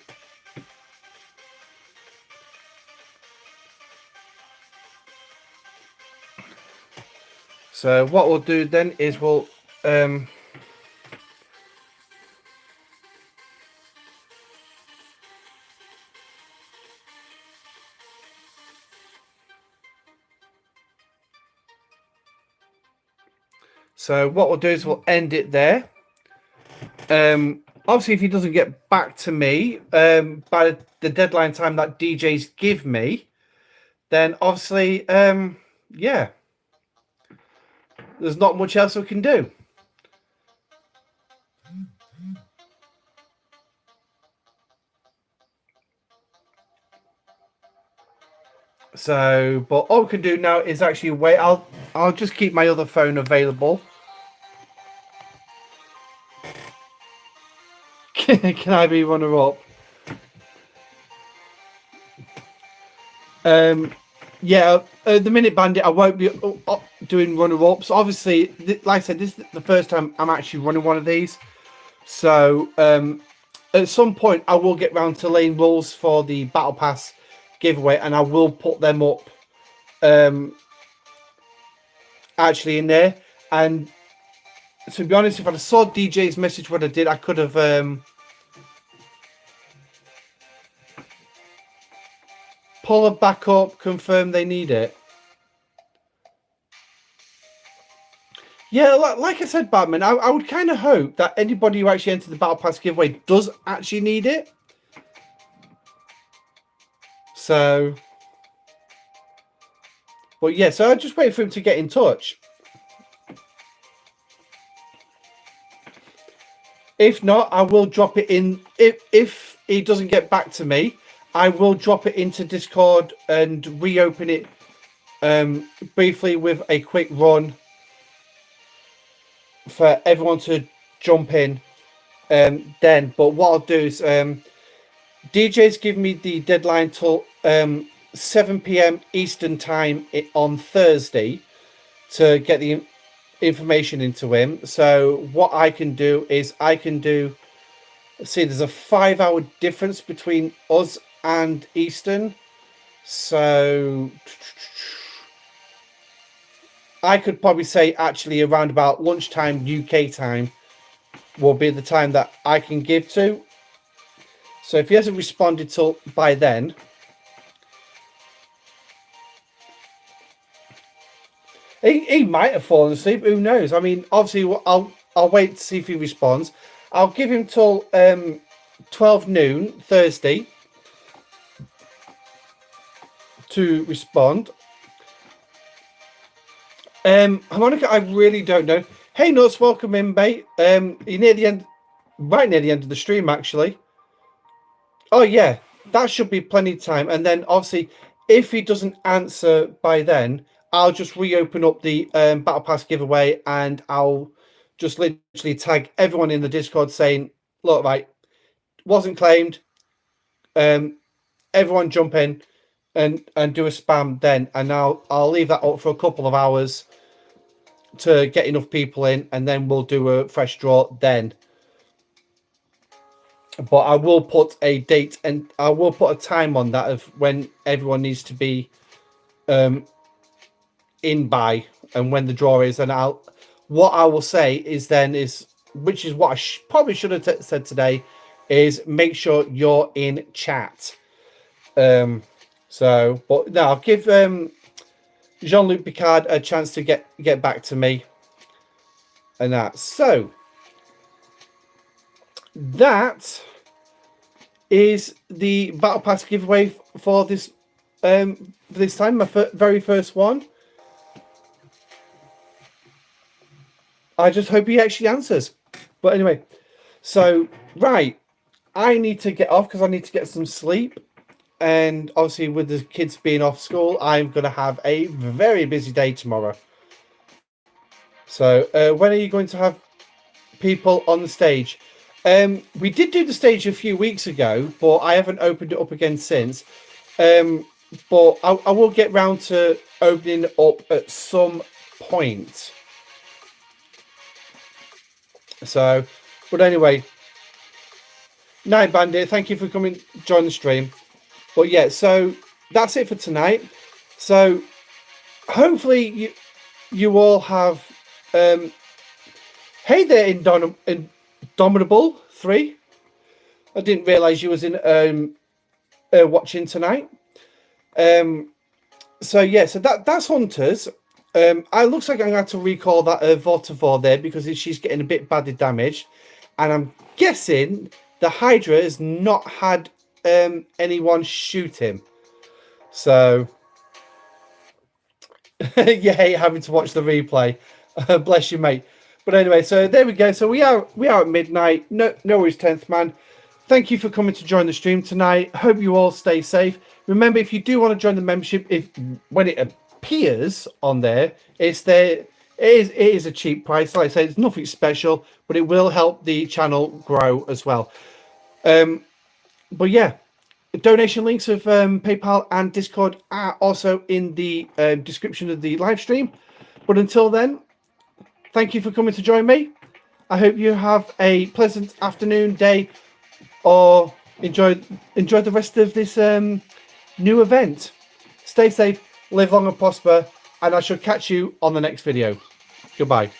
So what we'll do then is we'll so what we'll do is we'll end it there. Obviously, if he doesn't get back to me by the deadline time that DJs give me, then obviously, yeah, there's not much else we can do. So, but all we can do now is actually wait. I'll just keep my other phone available. Can I be runner-up? Yeah, the Minute Bandit, I won't be doing runner-ups. Obviously, like I said, this is the first time I'm actually running one of these. So, at some point, I will get round to laying rules for the Battle Pass giveaway, and I will put them up actually in there. And to be honest, if I saw DJ's message what I did, I could have pull it back up, confirm they need it. Yeah, like I said, Batman, I would kind of hope that anybody who actually entered the Battle Pass giveaway does actually need it. So, but yeah, so I'll just wait for him to get in touch. If not, I will drop it in. If he doesn't get back to me, I will drop it into Discord and reopen it briefly with a quick run for everyone to jump in then. But what I'll do is DJ's give me the deadline till 7 p.m. Eastern time on Thursday to get the information into him. So what I can do is I can do, see, there's a 5-hour difference between us and Eastern. So I could probably say actually around about lunchtime UK time will be the time that I can give to. So if he hasn't responded till by then, he might have fallen asleep. Who knows? I mean, obviously, I'll wait to see if he responds. I'll give him till 12 noon Thursday to respond. Harmonica, I really don't know. Hey, Nuts, welcome in, mate. You're near the end, right near the end of the stream, actually. Oh, yeah, that should be plenty of time. And then, obviously, if he doesn't answer by then, I'll just reopen up the Battle Pass giveaway, and I'll just literally tag everyone in the Discord saying, look, right, wasn't claimed. Everyone jump in and do a spam then. And I'll leave that up for a couple of hours to get enough people in, and then we'll do a fresh draw then. But I will put a date and I will put a time on that of when everyone needs to be in by and when the draw is. And what I will say is then is, which is what I probably should have said today, is make sure you're in chat. So, but no, I'll give Jean-Luc Picard a chance to get back to me and that. So that is the Battle Pass giveaway for this time, my very first one. I just hope he actually answers. But anyway, so right, I need to get off because I need to get some sleep. And obviously with the kids being off school, I'm going to have a very busy day tomorrow. So when are you going to have people on the stage? We did do the stage a few weeks ago, but I haven't opened it up again since. But I will get round to opening it up at some point. So, but anyway, Night Bandit, thank you for coming, join the stream. But yeah, so that's it for tonight. So hopefully you all have. Hey there, Indomitable 3. I didn't realise you was in watching tonight. So yeah, so that's Hunters. I looks like I'm going to have to recall that Vortivore there because she's getting a bit badly damaged, and I'm guessing the Hydra has not had anyone shoot him. So yeah, having to watch the replay. Bless you, mate. But anyway, so there we go. So we are at midnight. No worries, 10th man. Thank you for coming to join the stream tonight. Hope you all stay safe. Remember, if you do want to join the membership, when it appears on there, it's there. It is a cheap price. Like I say, it's nothing special, but it will help the channel grow as well. But yeah, donation links of PayPal and Discord are also in the description of the live stream. But until then, thank you for coming to join me. I hope you have a pleasant afternoon, day, or enjoy the rest of this new event. Stay safe, live long and prosper, and I shall catch you on the next video. Goodbye.